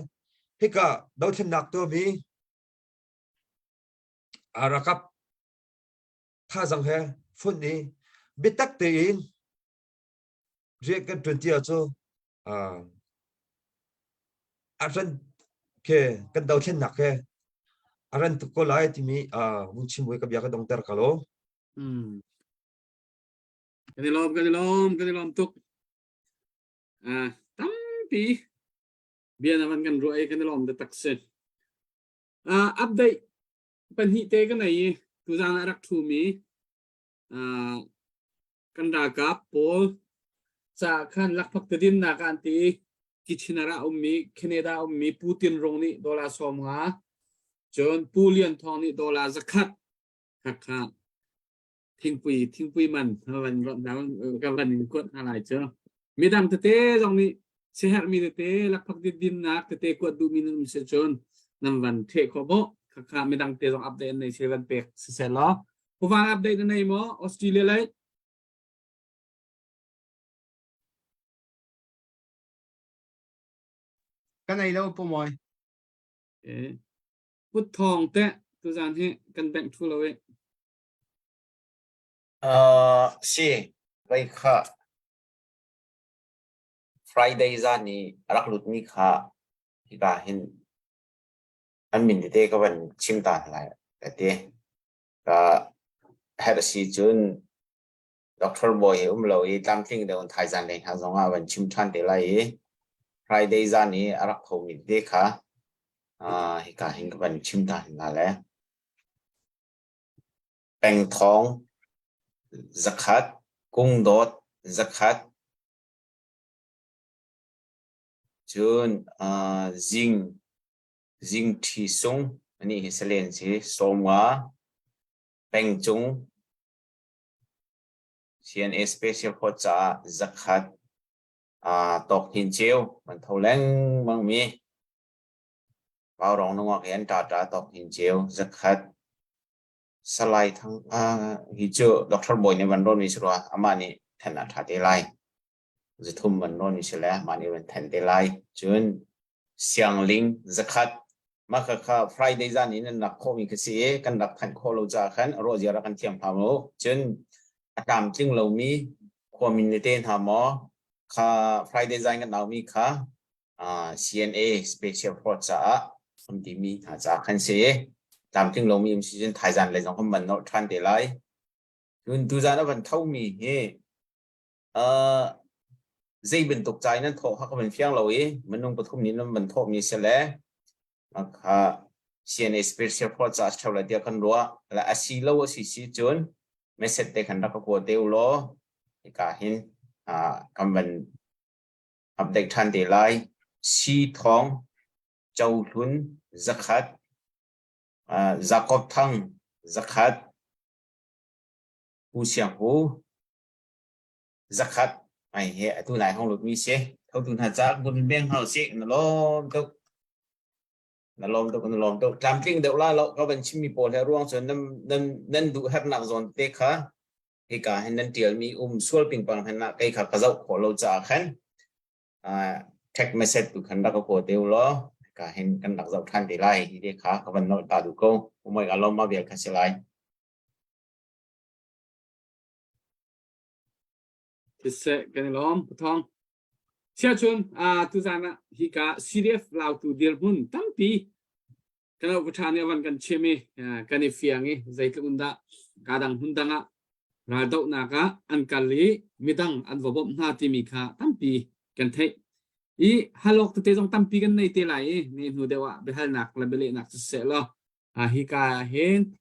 he ka dau then nak to mi rakap tha jang he phun ni bitak te in je ka 20 cho aran ke kan daw chen nak ke aran to ko lai ti mi mun chim boy ka bia ka dong ter kalo kanilom tuk tampi biar naman kan ruai kanilom de taksen update panhi te kan ai tu jang arak thu mi kan raga pol sa khan lak phak din na kan ti kichinara ummi Canada ummi Putin rong ni dola som nga chon pulian thong ni dola zakat kha thing pui manวันกับวันกดอะไรเจ้ามีดำเตะตรงนี้เสียมีเตะลักพักดินนักเตะกดดูมีนเสียจนนำวันเทคโบข้ามีดังเตะตรงอัปเดตในเซเว่นเป็กเสร็จแล้วผู้ฟังอัปเดตในหมอออสเตรเลียเลยcái này đâu po moi พุททองเตะตัวจานให้กันแบ่งทุเลเว si vai kha Friday za ni rak lut mi kha hi ka hin an min te ka ban chim ta lai te ka had si chun Dr. Boy lo I tam thing de on thai zan le ha zonga ban chim than te lai Friday za ni rak tho mi te kha hi ka hin ka ban chim ta la le peng thong zakat cung đốt zakat chun zing thi sung ani hisalen si somwa peng chung CNA special khocha zakat tok hin chiu man tholeng mang mi bao rong nong hian ta tok hin chiu zakat salai thang hi chu Dr. Boy ne ban ron mi sura amani thana tha te lai zithum ban ron mi sela mani ban than te lai chun siangling zakat makha Friday zan in nak kho mi kesi kan dak than kho lo cha khan ro jara kan thiam pham lo chun atam ting lo mi community ha mo kha Friday zan kan naw mi kha CNA special force cha umti mi ha cha khan se tam ting lo mi season thai zan le jong kham ban no than te lai yun tu za na ban thau mi he zai bin tok chai nan tho ha ka ban fiang lo e manung pathum ni nam ban tho mi se le kha CNA special force cha thawla dia kan ro la asi lo si chun message te khan ra ko te lo ka hin kam ban update than te lai si thong chau thun zakat Jacob Thang zakat hu xiang hu zakat ai he tu lại không được mi se thâu tu hạt giác bun beng hao se nó lom to tam kinh đậu la lo có bên chim mi po theo ruang rồi nên đủ hết nặng rồi tê khá thì cả hình nên tiền mi suol ping pong hình nặng cây khá cả dậu khổ lâu trả khăn text message tu khăn đã có cổ tiêu lo cả hình căn đặc dậu than để lại thì khá có phần nội ta đủ câu mọi cả lom mà việc khá sẽ lại thì sẽ cái lom thong sia chun tu zana hi ka CDF lao tu dir hun tampi kana uthane wan kan cheme kani fiangi zaitunda kadang hundanga radau naka ankali midang anvobom na ti mi kha tampi kan thei I halok te jong tampi kan nei te lai ni nu dewa be hal nak la bele nak se lo hi ka hen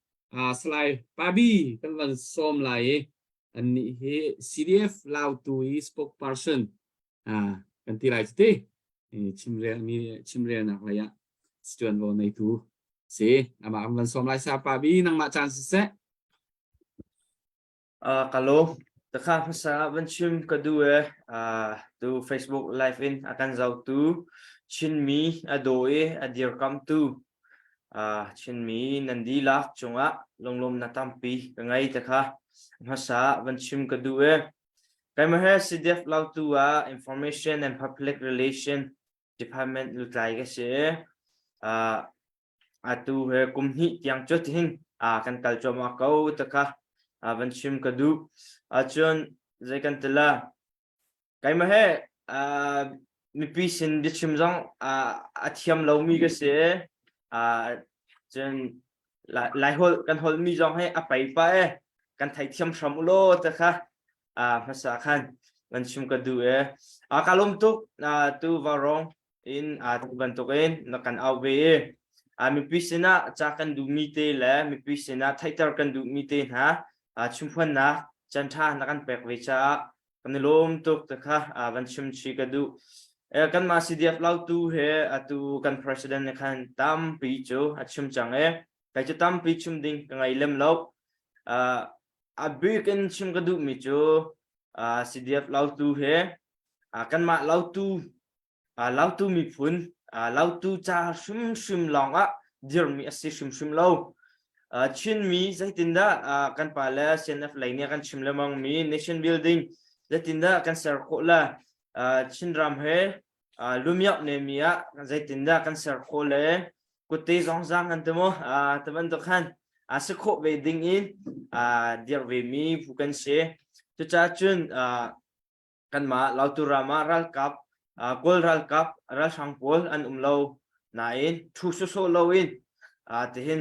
slide pabi kan wan som lai ani he CDF lao tu spokesperson kan ti lai te chimre nak la ya stuan lo nei tu se ama am wan som lai sa pabi nang ma chan se kalau tekah masa bencum kedua tu Facebook live in akan zau tu chin mi adoe adir kam tu chin mi nandila chunga longlom natampi ngai tekah masa bencum kedua kami CDF lau tu Information and Public Relation Department lutai ke se atu he kumhi tiang choting kan kalcoma kau tekah bencum kedua chun zaikan telah kai mahe mi pi sin di chim zong a thiam lo mi ka se chen lai hol mi zong he a pai pa kan thai thiam sham lo ta kha phasa khan kan chim ka du kalom tu tu varong in tu ban to ken na kan au ve mi pi sina cha kan du mi te la mi pi sina thai tar kan du mi te ha chim phan na chan tha na kan pek ve cha kan lom tu ta kha ban chim chi ka du kan ma CDF lau tu he tu kan president kan tam pi chu chim chang kai chu tam pi chum ding ngai lem lo bi kan chim ka du mi chu CDF lau tu he kan ma lau tu mi phun lau tu cha shum long dir mi asi shum lo chin mi zaitinda kan pa la CNF lai ne kan chim lemang mi nation building zaitinda kan ser ko la chin ram he lumiak ne mia zaitinda kan ser ko le kutte zong zang an temo taban to khan asikho ve ding in dir ve mi bukan se tu cha chun kan ma lau tu rama ral kap gol ral kap ral sangpol an umlo na in thu so lo in tehin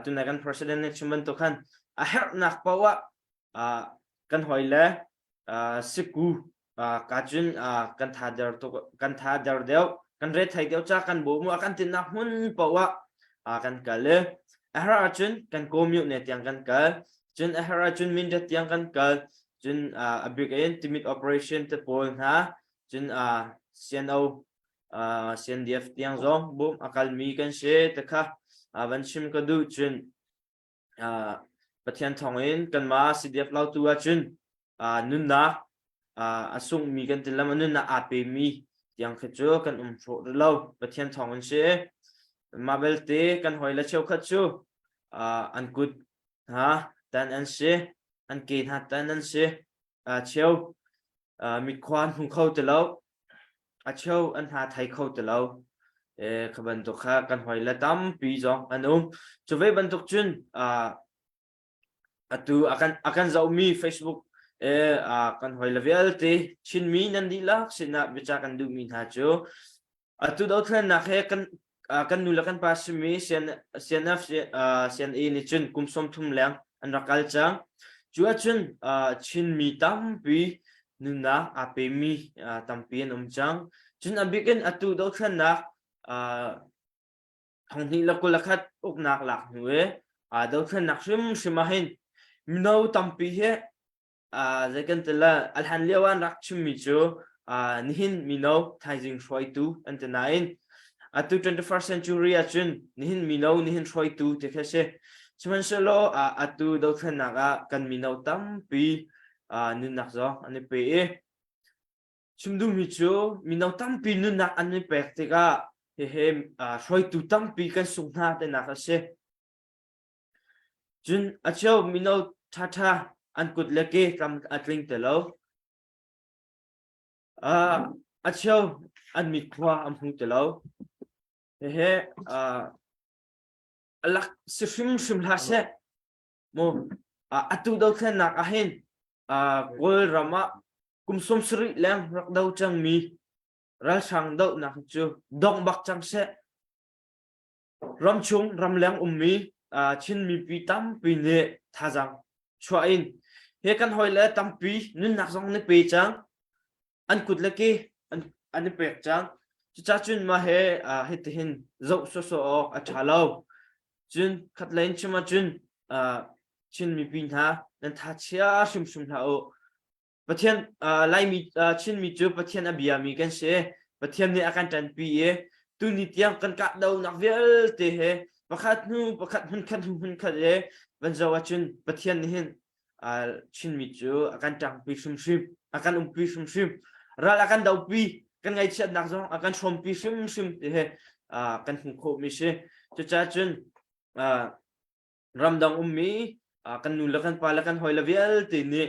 tu na kan president ne chimban to khan her nak pawa kan hoile siku kachun kan tha dar deu kan re thai deu cha kan bo mu kan tin na hun pawa kan kale ahra chun kan commute ne tiang kan kal chun ahra chun min de tiang kan kal chun abik timid operation te pol ha chun CNO CNDF tiang zong bom akal mi kan se te kha ban chim ka du chun pathian thongin kan ma CDF lau tu chun nun na asung mi kan tilam nun na ape mi tiang khacho kan tho lo pathian thongin se mabel te kan hoila cheu khacho an kut ha tan an se an ke ha tan an se cheu mi kwan hung khau te lo cheu an ha thai khau te lo khaban to kha kan hoila tam pi zong anum chove ban tok chun atu akan zau mi Facebook kan hoila velte chin mi nan di lak sina bicha kan du mi ha cho atu do thlen na khe kan nula kan pas mi CNF CNA ni chun kumsom thum lang an rakal chang chua chun chin mi tam pi nuna ape mi tam pi an chang chun abiken atu do thlen na thong ni lakulakat uk nak lak nuwe do thlen nak shimahin no tam pi he zakan tela alhan lewan rak chumi cho nihin mino thaijing shoi tu antanain atu 21st century achun nihin mino nihin shoi tu te khase chuman selo atu do thana ga kan mino tam pi nun nak zo ani pe chumdu mi cho mino tam pi nun nak ani pe te ga he shoi tu tam pi kan sungna te na khase chun acho mino tha an kut leke kam atling te lo acho an mi khwa am hung te lo he alak shim la se mo atu do khan nak ahin gol rama kumsom sri lang rak dau chang mi ral sang dau nak chu dong bak chang se ram chung ram lang mi chin mi pi tam pi ne thajang chua in he kan hoile tampi nun nak zong ne pe chang an kut leke an pe chang cha chun ma he he tin zo so a thalo chun khatlain chuma chun chin mi pin ha nan tha chia shum la o pathian lai mi chin mi chu pathian abia mi kan se pathian ne akan tan pi tu ni tiang kan ka dau nak vel te he pakhat hun khat le ban zawa chun pathian ni hin chin mi chu akan tang pi shum akan pi shum ral akan dau pi kan ngai chat nak zong akan shom pi shum te he kan hung kho mi se cha chun ramdang mi kan nu la kan pa la kan hoila vel te ni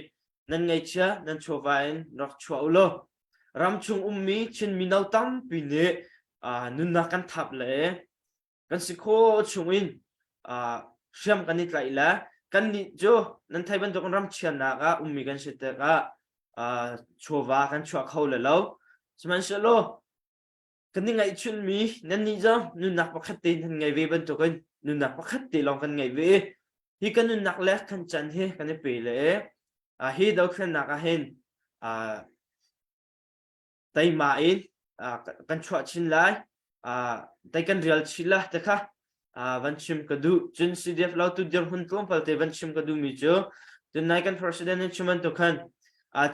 nan ngai cha nan chowain rak chwaulo ram chung mi chin mi nau tam pi ne nun na kan thap le kan sikho chungin sham kan ni tlaila kan ni jo nan thai ban ram chian na ga mi kan site ga chowa kan chwa khau le lo chman se lo kan ni ngai chun mi nan ni jong nu nak pakhat tin han ngai ve ban to kan nu nak pakhat ti long kan ngai ve hi kan nu nak le kan chan he kan ni pe le hi do khan nak a hen tai ma in kan chua chin lai tai kan real chila ta kha van chim ka du chun CDF lau tu dir hun tlom pal te van chim ka du mi jo tun nai kan president ni chuman to khan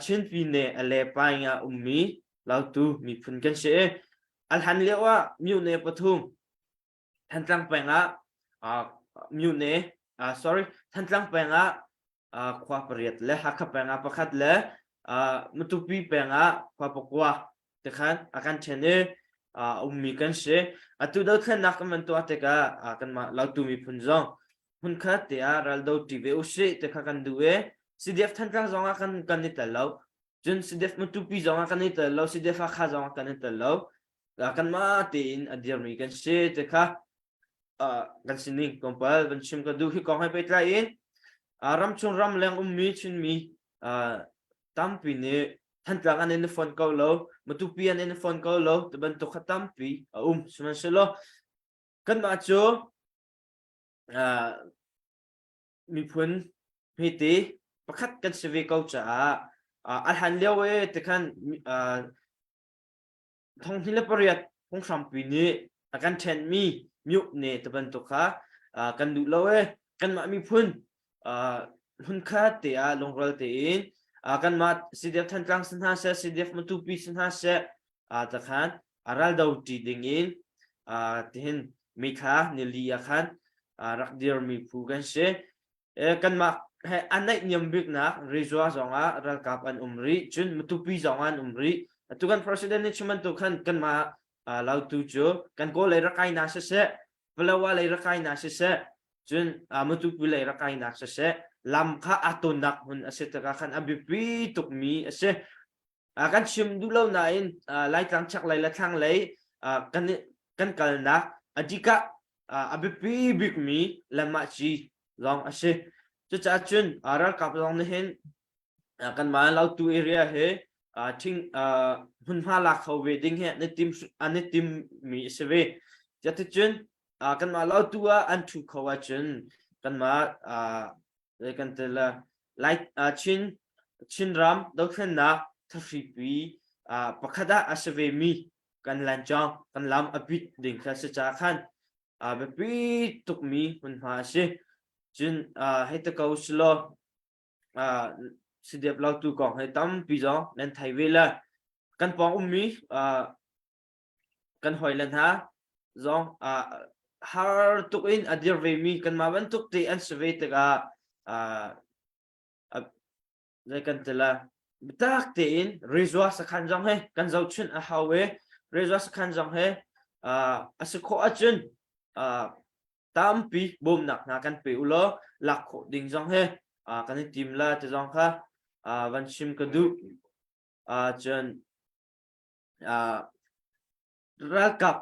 chin pi ne ale pa nga ummi lau tu mi phun kan se al han lewa miu ne pathum than tlang pa nga miu ne sorry than tlang pa nga khwa pariat le ha kha pa nga pakhat le mutupi pa nga khwa pakwa te khan akan chene ummi kan se atu do khan nak man to te ka kan ma lau tu mi phun jong hun kha te ral do ti ve o se te kha kan du e CDF than tlang zonga kan ni ta lau jun CDF mutupi zonga kan ni ta lau CDF kha zonga kan ni ta lau kan ma tin adir mi kan se te kha kan sining kompal ban chim ka du hi kong hai pe tla in ram chung ram leng ummi chin mi tam pi ne than tlang an in phone call lo mutupi an in phone call lo te ban to khatam pi suman se lo kan ma cho mi phun mi ti pakhat kan se ve kau cha al han lewe te khan thong thile pariat khong sam pi ni akan chen mi miu ne te ban to kha kan du lowe kan ma mi phun hun kha te longrol te in kan ma CDF than tlang san ha se CDF mutupi san ha se ta khan aral dau ti ding in tin mi kha ni li khan rak dir mi phu kan se kan ma he anai niam bik na rizwa zonga ral kap an umri chun mutupi zonga an umri tu kan president ni chuman tu kan ma lau tu jo kan ko le rakai na se pelawa le rakai na se chun mutupi le rakai na se lam kha atunak hun ase ta khan abipi tuk mi ase kan chim du lo na in lai tang chak lai la thang lai kan kal na adika abipi bik mi lama chi long ase chu cha chun aral kap long ne hen kan ma lau tu area he thing hun ha la khaw wedding he ne tim mi se ve cha tu chun kan ma lau tu an thu khawa chun kan ma le kan te la light chin ram do khan na thri pi pakhada asve mi kan lan chang kan lam abit ding kha se cha khan be pi tuk mi hun ha se chun he ta kau slo CDF lau tu kong he tam pi zo len thai ve la kan pong ummi kan hoi lan ha zong har tuk in adir ve mi kan ma ban tuk te an sve te ga le kan te la tak te in rizwa sa khan jong he kan zau chun a hawe rizwa sa khan jong he asiko achun tam pi bom nak na kan pe ulo lak kho ding jong he kan tim la te jong kha van chim ka du chen ral kap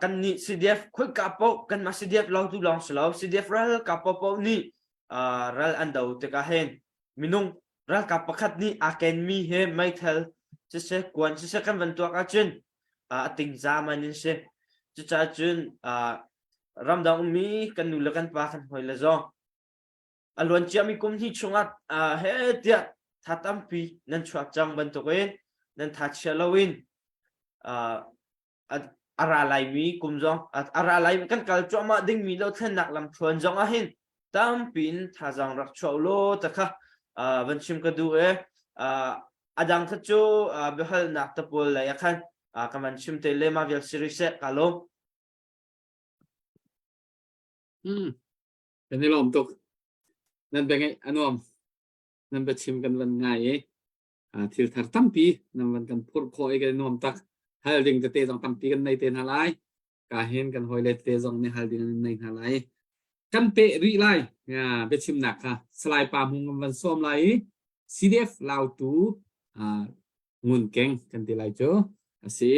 kan ni CDF khoi ka po kan ma CDF lau tu long slow CDF ral ka po ni ral an dau te ka hen minung ral ka pakhat ni aken mi he mai thal se kwan se kan van tu ka chen ting za manin se cha chun ram dang mi kan nu la kan pa kan hoi la zo alwan chia mi kum hi chungat he tia thatam pi nan chhuak chang ban to ke nan that chalawin ara lai mi kum jong ara lai kan kal choma ding mi lo than nak lam thon jong a hin tam pin tha jang rak cholo ta kha van chim ka du e adang kha chu behal nak ta pol la ya khan kaman chim te le ma vil series kalo kan ni lom tuk nan bengai anom nan be chim kan van ngai thil thar tampi nan van kan phur khoi kan nom tak hal ding te jong tampi kan nei ten halai ka hen kan hoi le te jong ne hal ding nei halai kan pe ri lai be chim nak ha slai pa hung van som lai CDF lau tu ngun keng kan ti lai cho asi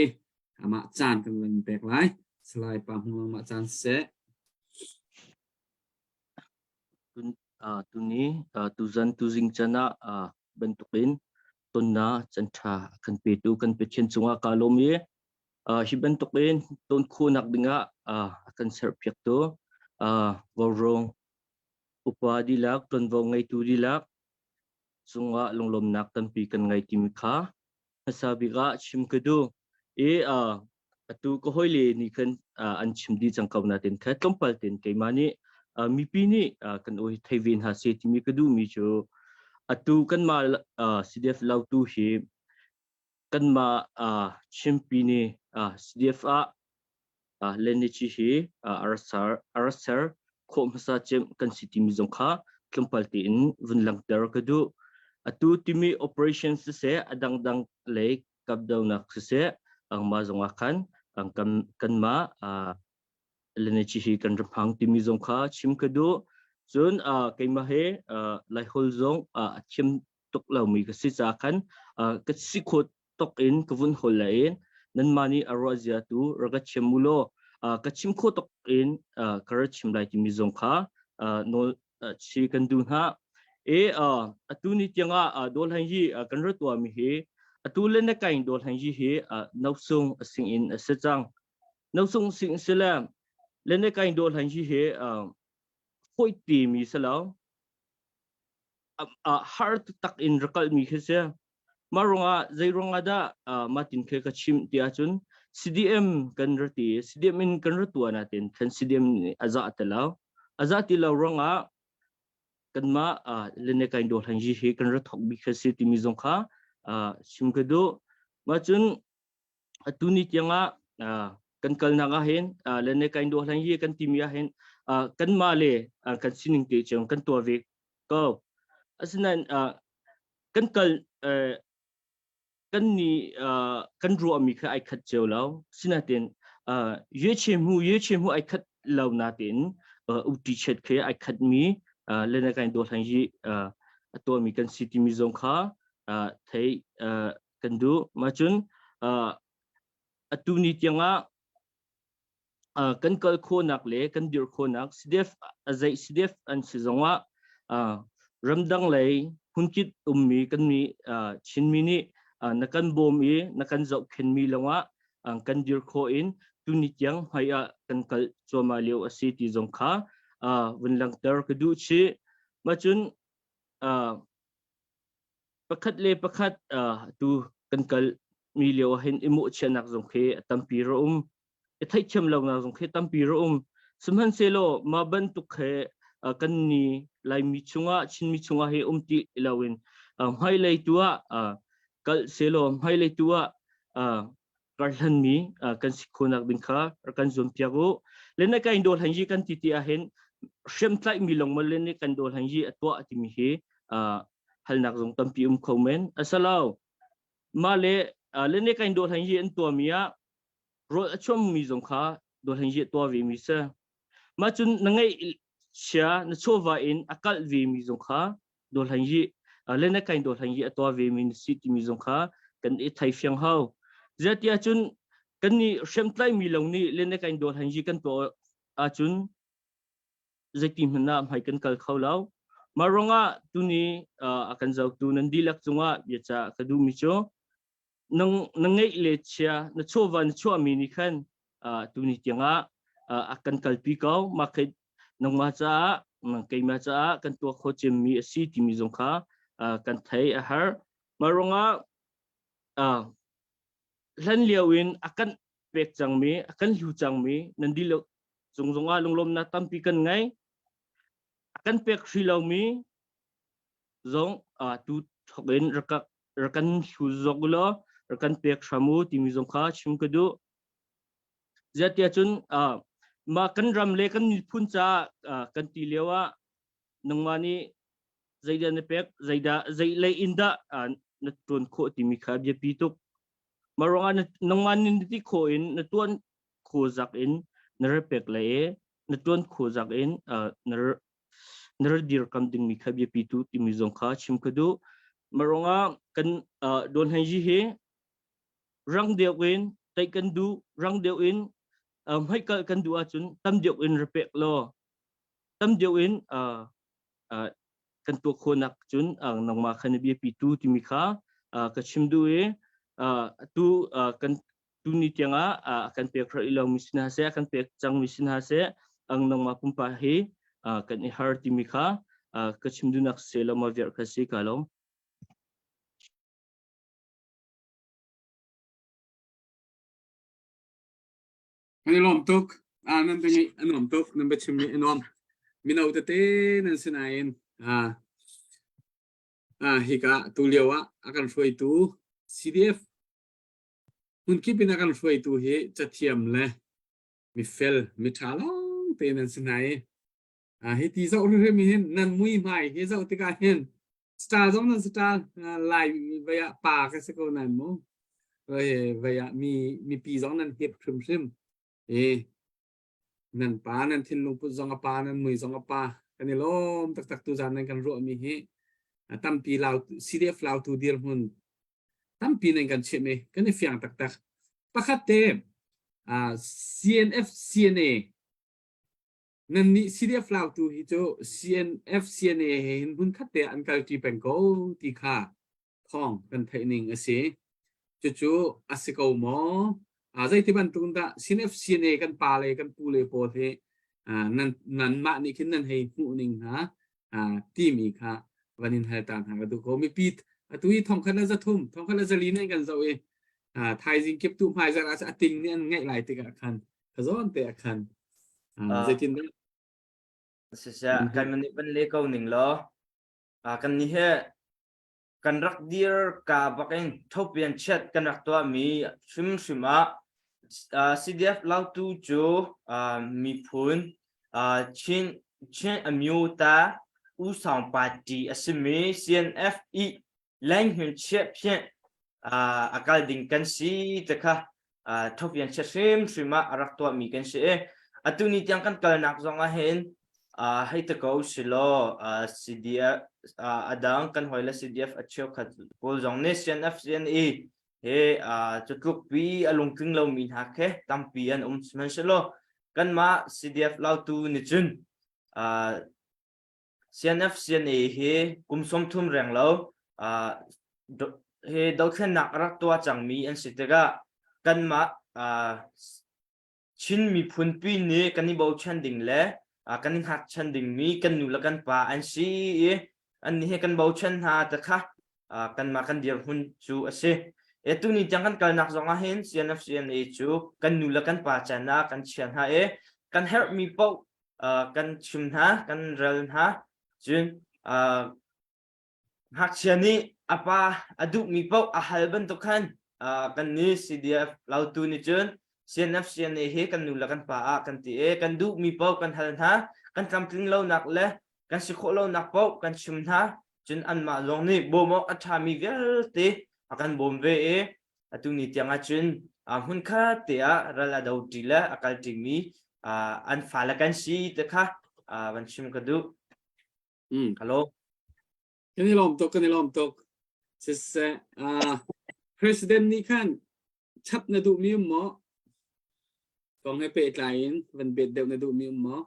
ama chan kan van pek lai slai pa hung ma chan se tu ni tu zan tu jing chana bentukin tunna chantha kan pe tu kan pe chen chunga kalomi hiban tokin ton kunak dinga akan serpiak tu warong upa dilak ton vong ngai tu dilak sunga longlom nak tampi kan ngai timikha sabi ga chim kedu atu ko hoile ni kan an chimdi changkaw natin kha tlompal tin kay mani mi pini kan oi thaivin ha se timi kedu mi chu atu kan ma CDF lau tu hi kan ma chimpini CDF leni chi hi arasar khom sa chem kan city mi zongkha tlompal tin vunlang ter kedu atu timi operations se adang dang le kapdaw nak se ang mazongakan ang kan ma lene chi hi kan raphang timi zongkha chim kedu chun kay mahe lai hol zong chim tok law mi ka si cha kan ka si khot tok in kavun hol lain nan mani arazia tu raga chemulo ka chim kho tok in kar chim lai timi zongkha no chi kan du ha atu ni tianga dol han yi kan ra tua mi he atu le na kain dol han yi he nausung sing in asachang nausung sing selam le na kain dol han yi he khoi ti mi salaw heart tak in rakal mi khese maronga zaironga da matin khe ka chim ti achun CDM kan rati CDM in kan ratua natin kan CDM aza atalaw aza tilaw ronga kanma lene kain dol han ji he kan ra thok bi khasi ti mi zongkha simkedo machun atuni tianga kan kalna ga hen lene kain dol han ji kan timia hen kan male kan sining te chang kan to ve ko asnan kan kal kan ni kan ru ami kha ai khat chewlaw sinaten ye chemu ai khat law natin uti chet khe ai khat mi lena kain dol han ji ato mi kan city mi zongkha thei kan du machun atuni tianga kan kal khonak le kan dir khonak CDF azai CDF an sizonga ramdang lei hunkit ummi kan mi chinmi ni nakan bom e nakan zau khen mi lawa kan dir kho in tuni tiang haya kan kal choma leo asi ti zongkha vunlang ter kedu chi machun pakhat le pakhat tu kan kal mi leo hin imu chenak zongkhe tampi ro thai chem law na zongkhe tampi ro sumhan selo ma ban tu khe kan ni lai mi chunga chin mi chunga he ti lawin hai lai tua kal selo hai lai tua karhan mi kan sikhonak bingkha kan zum piago lena kain dol hanji kan titi a hen shem tlai mi long malen ni kan dol hanji atwa atimi he halnak zong tampi khomen asalaw male lene kain dol hanji an to mia ro achom mi zong kha dol hanji to vi mi sa ma chun nangai sia na chowa in akal vi mi zong kha dol hanji lene kain dol hanji atwa vi mi city mi zong kha kan e thai fyang hau zatia chun kan ni shem tlai mi long ni lene kain dol hanji kan to a chun zaitim na mai kan kal khawlaw maronga tuni akan zau tu nandilak chunga yacha kadu mi cho nangai le chia na chowan cho mi ni khan tuni tianga akan kalpi kaw market nangma cha keima cha kan to kho chem mi si ti mi zongkha kan thai a har maronga hlan liawin akan pek chang mi akan hiu chang mi nandilak zonga longlom na tampi kan ngai akan pek hrilaw mi zong tu thokin rakan hiu zoglo rakan pek shamu ti mi zongkha chimkadu zatia chun ma kan ram le kan phun cha kan ti lewa nangmani zaida ne pek zaida zai le inda na ton kho ti mi kha bia pituk maronga nangmani ti kho in na ton kho zak in na repek le na ton kho zak in nar dir kam ding mi kha bia pitu ti mi zongkha chimkadu maronga kan don hanji he rang dewin tai kan du rang dewin hai kan du achun tam dewin repek lo tam dewin kan tu khonak chun ang nangma khan bia pitu ti mi kha ka chimdu e tu kan tu ni tianga akan pek ra ilaw misin hase akan pek chang misin hase ang nang mapumpa hi kan I har ti mikha kachimdunak sela ma ver kasi kalom Ani lom tuk nan tangi anom tuk nan bachim ni anom minaw tate nan sinayin hika tuliawa akan shoi tu CDF hun kipin akan shoi tu he chathiam le mi fel mi thalong te nan sinai he ti zau re mi hen nan mui mai he zau tika hen star zong nan star lai vaya pa ka se ko nan mo vaya mi pi zong nan hep khrim khrim nan pa nan thin lung pu zong pa nan mui zong pa kan lom tak tak tu zan nan kan ro mi he tam pi lao CDF lao tu dir hun tam pi nan kan che me kan fiang tak tak pakhat te CNF CNA nan ni CDF lao tu hi cho CNF CNA hin hun khat te an kal ti pen ko ti kha thong kan thai ning ase chu asiko mo zai ti ban tung da CNF CNA kan pa le kan pu le po the nan ma ni kin nan hei hu ning ha ti mi kha vanin hai tan ha du ko mi pit atui thong khan za thum thong khan za li nei kan zo e thai jing kep tu mai za ra ting ni an ngai lai te ka khan ka zon te khan zai tin da sa kan mani ban le ko ning lo kan ni he kan rak dir ka bakin thopian chat kan rak to mi shima CDF lao tu jo mi phun chen amyota u sang party asimi CNF I lang hun che phen akal ding kan si takha thopian chat shima rak to mi kan se atuni tiang kan kal nak zong a hen hay ta ko silo CDF adang kan hoila CDF acheu khat pol zong ne CNF CNE he chutluk pi alung king lo min ha khe tampi an man silo kan ma CDF lao tu ni chun CNF CNE he kumsom thum reng lo he do khen nak rak to chang mi an sitega kan ma chin mi phun pi ni kan ni bo chan ding le kan ni hat chan ding mi kan nu la kan pa an si an ni he kan bo chan ha ta kha kan ma kan dir hun chu ase tu ni chang kan kal nak zonga hen CNF CNA chu kan nu la kan pa chana kan chian ha kan help mi po kan chum ha kan rel ha chun hak chiani apa adu mi po a halban to kan kan ni CDF lau tu ni chun CNF CNA he kan nu la kan pa kan ti kan du mi po kan hal ha kan kam tling lo nak le kan si kho lo nak po kan chum ha chun an ma long ni bo mo atha mi vel te akan bombe atu ni tiang chun hun kha te rala dau tila akal timi an falakan si te kha ban chim ka du hello kan lom tok sis president ni kan chap na du mi mo kong hai pe tlain van bet deu na du mi mo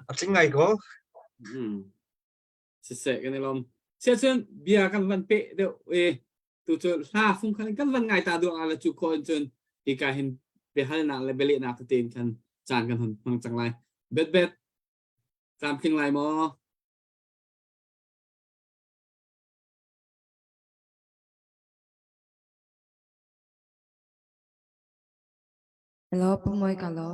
Ating ngai ko sẽ cái lom sẽ chân bia kan van pe deu tu chu la phung kan van ngai ta du ala chu ko chân thì ka hin pe hal na le bele na tin kan chan kan hon chang lai bet tam king lai mo Hello pumoy ka lo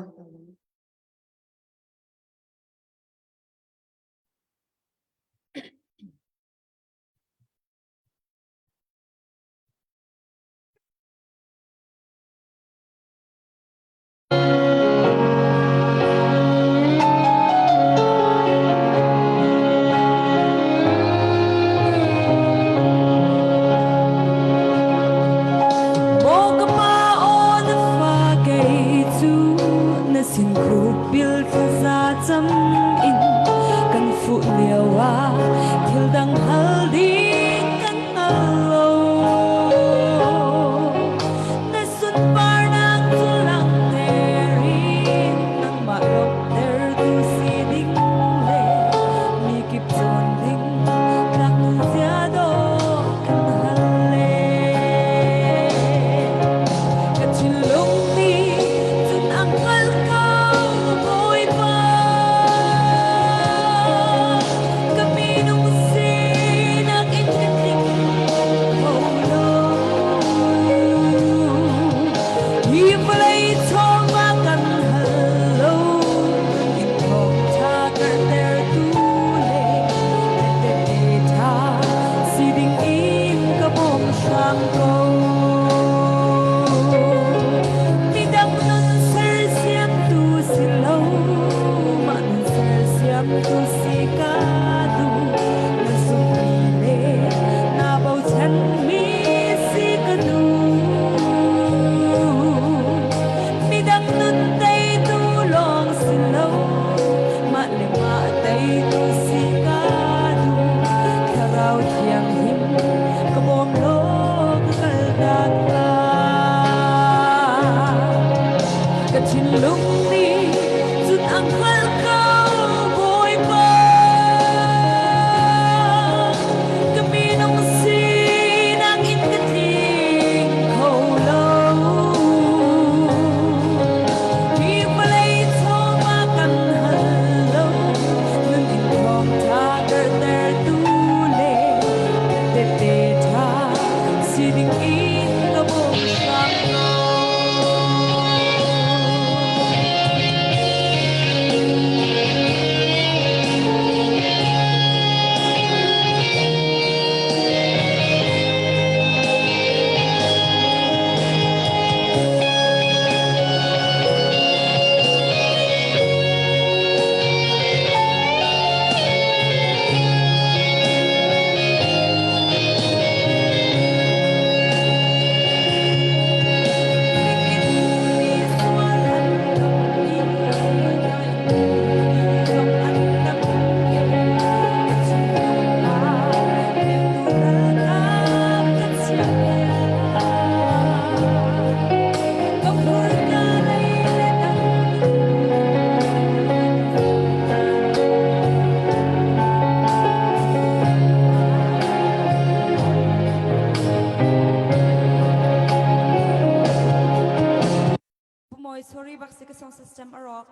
sorry bak se ka song system arok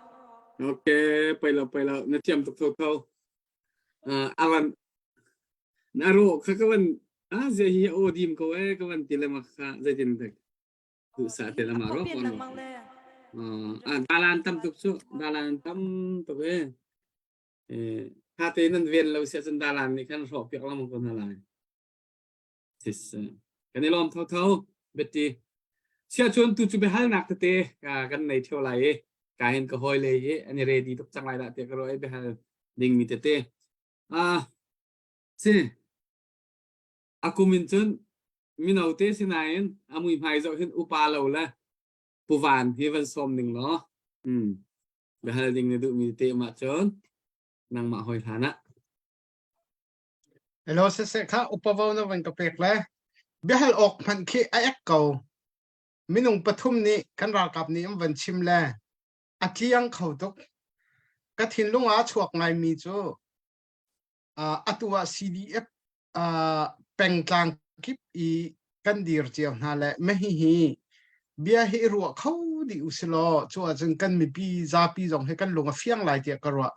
Okay,ไปแล้วนะเทียมตุกเขาawan naro kakawan ze hi odim ko kawan tilama kha zatin tak tu sa tilama ro pin kon lang mang le dalan tam tuk su dalan tam to ha te nan ven lo sia san dalan ni kan ro pek lam kon dalan sis kan lom thau beti sia chon tu chu be hal nak te ka kan nei theu lai ka hen ko hoi le ye ani ready tuk chang lai da te ko ro be hal ding mi te si aku minchun minaute sinain amui phai zo hin upa lo la puwan hi van som ning lo be hal ding ne du mi te ma chon nang ma hoi thana hello se kha upavaw na van ka pek le behal ok phan khi aek ko minung pathum ni kan ra kap ni am van chim le atliang khau tok ka thin lunga chuak ngai mi chu atua CDF pengtlang kip I kan dir chiam na le me hi bia hi ru khau di uslo chu ajun kan mi pi za pi jong he kan lunga fiang lai tia karwa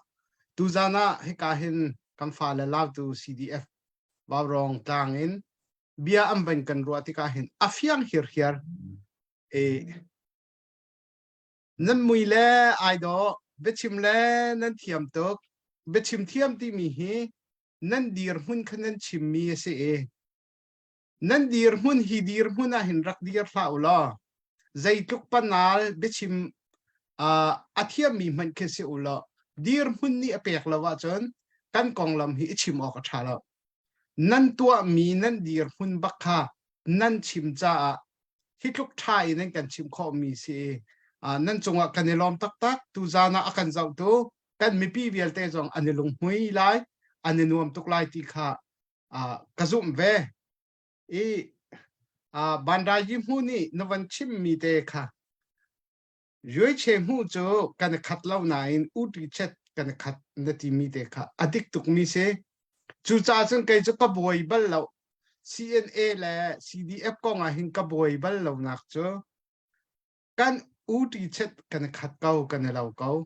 tu zana he ka hin kan fa le law tu CDF ba rong tang in bia am ban kan ru ti ka hin afiang hir nan mui le ai do bechim le nan thiam tok bechim thiam ti mi hi nan dir hun khanan chim mi se nan dir hun hi dir hun a hin rak dir fa ula zaituk panal bechim athiam mi man ke se ula dir hun ni apek lawa chon kan konglam hi chim ok thala nan tua mi nan dir hun bakha nan chim cha hitluk thai nan kan chim kho mi se nan chunga kanilom tak tak tu zana akan zau tu kan mi pi vial te jong anilung hui lai anenuam tuklai ti kha kazum ve bandai ji mu ni novan chim mi te kha yoi che mu jo kan khat lau na in uti chet kan khat nati mi te kha adik tuk mi se chu cha chung kai chu ka boi bal lau CNA la CDF ko nga hin ka boi bal lau nak cho kan uti chet kan khat kau kan lau kau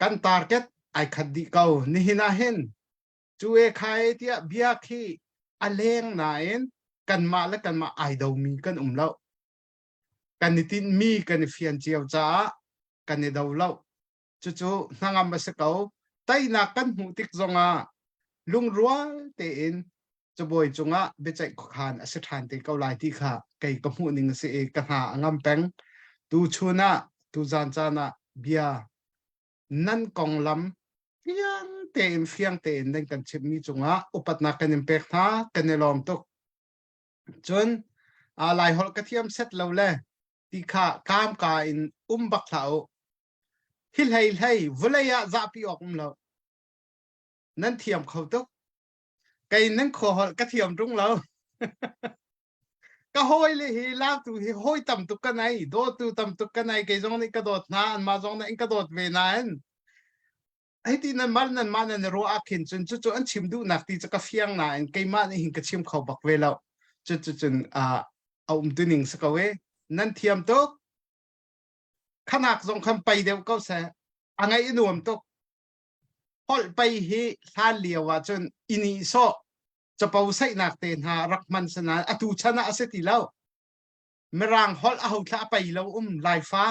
kan target ai khad di kau ni hina hen chu e khai tia bia khi aleng na en kan ma la kan ma ai do mi kan lo kan ni tin mi kan fian chiao cha kan ni do lo chu nangam ba se kau tai na kan mu tik zonga lung rual te in chu boi chunga be chai khan ase than te kau lai ti kha kai ka mu ning se e ka ha angam peng tu chuna tu zan cha na bia nan kong lam fiang te in kan chim mi chunga upat na kan impact tha kan lom tok chun lai hol ka thiam set lo le ti kha kam ka in bak thao hil hei vulaya za pi ok lo nan thiam khau tok kai nan kho hol ka thiam rung lo ka hoi le hi la tu hi hoi tam tu ka nai do tu tam tu ka nai ke jong ni ka dot na an ma jong na in ka dot ve na en ai ti nan man nan ro akin chu an chim du nak ti ka fiang na en ke ma ni hin ka chim khau bak ve lo chu tu ning sa ka we nan thiam tok khanak jong kham pai deu ko sa angai inuam tok hol pai hi thal liawa chun ini so chapau sai nak te na rakman sana atu chana aseti lo merang hol a ho thla pai lo lai fa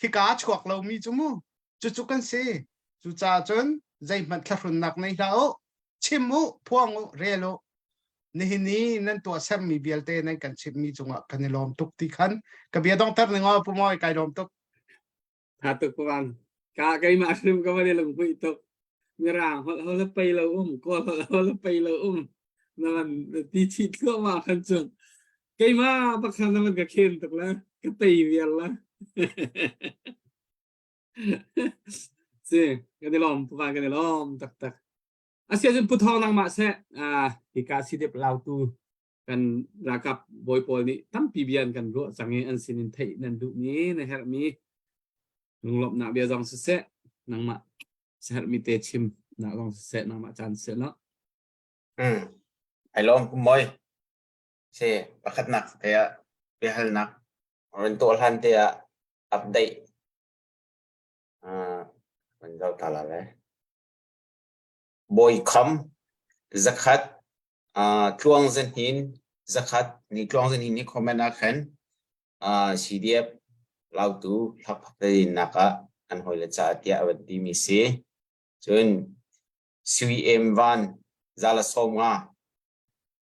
hi ka chhuak lo mi chu mu chu kan se chu cha chun zai man thlun nak nei lao chimu phuang relo nihini nan to sam mi belte nan kan chim mi chunga kanilom tuk ti khan ka bia dong tar ngo pu moi kai dom tuk tha tuk puan ka kai ma sim ka ma le lung hui tok mirang hol pai lo ko hol pai lo nan ti chi ko ma khan chung kai ma pa khan man ka khen tok la ka tai vial la si kanilom puan kanilom tak asia jun puthong nang ma se hi ka si dep lau tu kan rakap boy pol ni tam pi bian kan ro sange an sinin thei nan du ni na her mi nung lop na bia jong se nang ma se her mi te chim na jong se nang ma chan se no ai lom moi se pakhat nak te be hal nak ren to han te update mình đâu ta là đấy boy come zakhat chuang zen hin zakhat ni chuang zen hin ni comment akan CDF lau tu thap thei naka an hoi la cha tia avanti mi se chun CM van zala somnga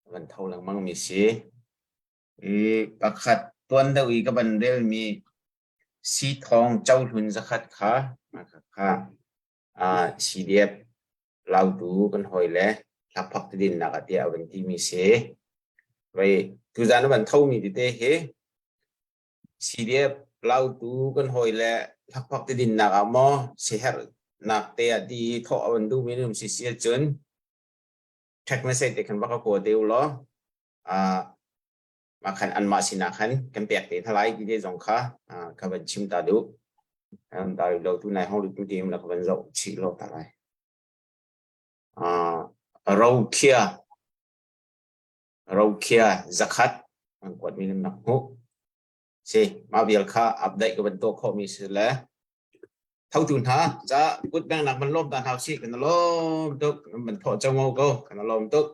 van thau lang mang mi se pakhat tuan da ui ka ban del mi si thong chau hun zakhat kha CDF lau tu kan hoi le thap phak din naka tia avanti mi se vậy tu ra nó ban thau mi ti te he CDF lau tu kan hoi le thak phak te din nak amo seher nak te di tho awan du minum si sia chun text message te kan baka ko deu lo ma khan an ma sina khan kan pek te thalai ki de jong kha ka ban chim ta du ta lo tu nai hong lu tu tim la ka ban zo chi lo ta lai rau kia zakhat an kwat minum nak hu si ma bial kha update ka ban to kho mi se la thau tun ha cha put bang nak man lom tan hau si kan lom tuk man tho chang ngau ko kan lom tuk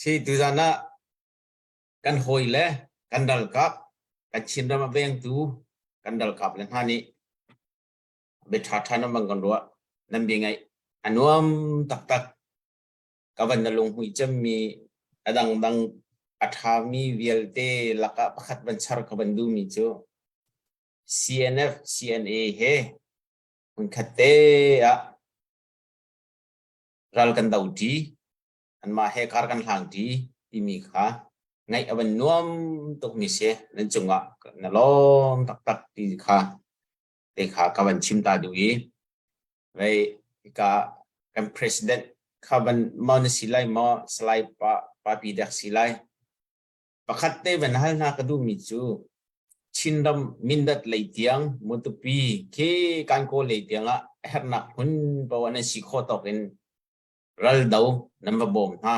si tu jana kan hoi le kan dal kap kan chin ra ma beng tu kan dal kap le hani be tha tha na mang kan ro nam bi ngai anuam tak tak ka ban na lung hui cham mi adang dang athami vialte laka pakhat ban char ka ban du mi chu CNF CNA he un khate a ral kan dau ti an ma he kar kan hlang ti ti mi kha ngai aban nuam tok mi se nan chunga na lom tak tak ti kha te kha ka ban chim ta du yi vậy ka kan president kha ban mon silai mo slai pa pi dak silai pakhat te ban hal na ka du mi chu chindam mindat leitiang mutupi ke kan ko leitiang a herna hun bawana si kho token ral dau number bom ha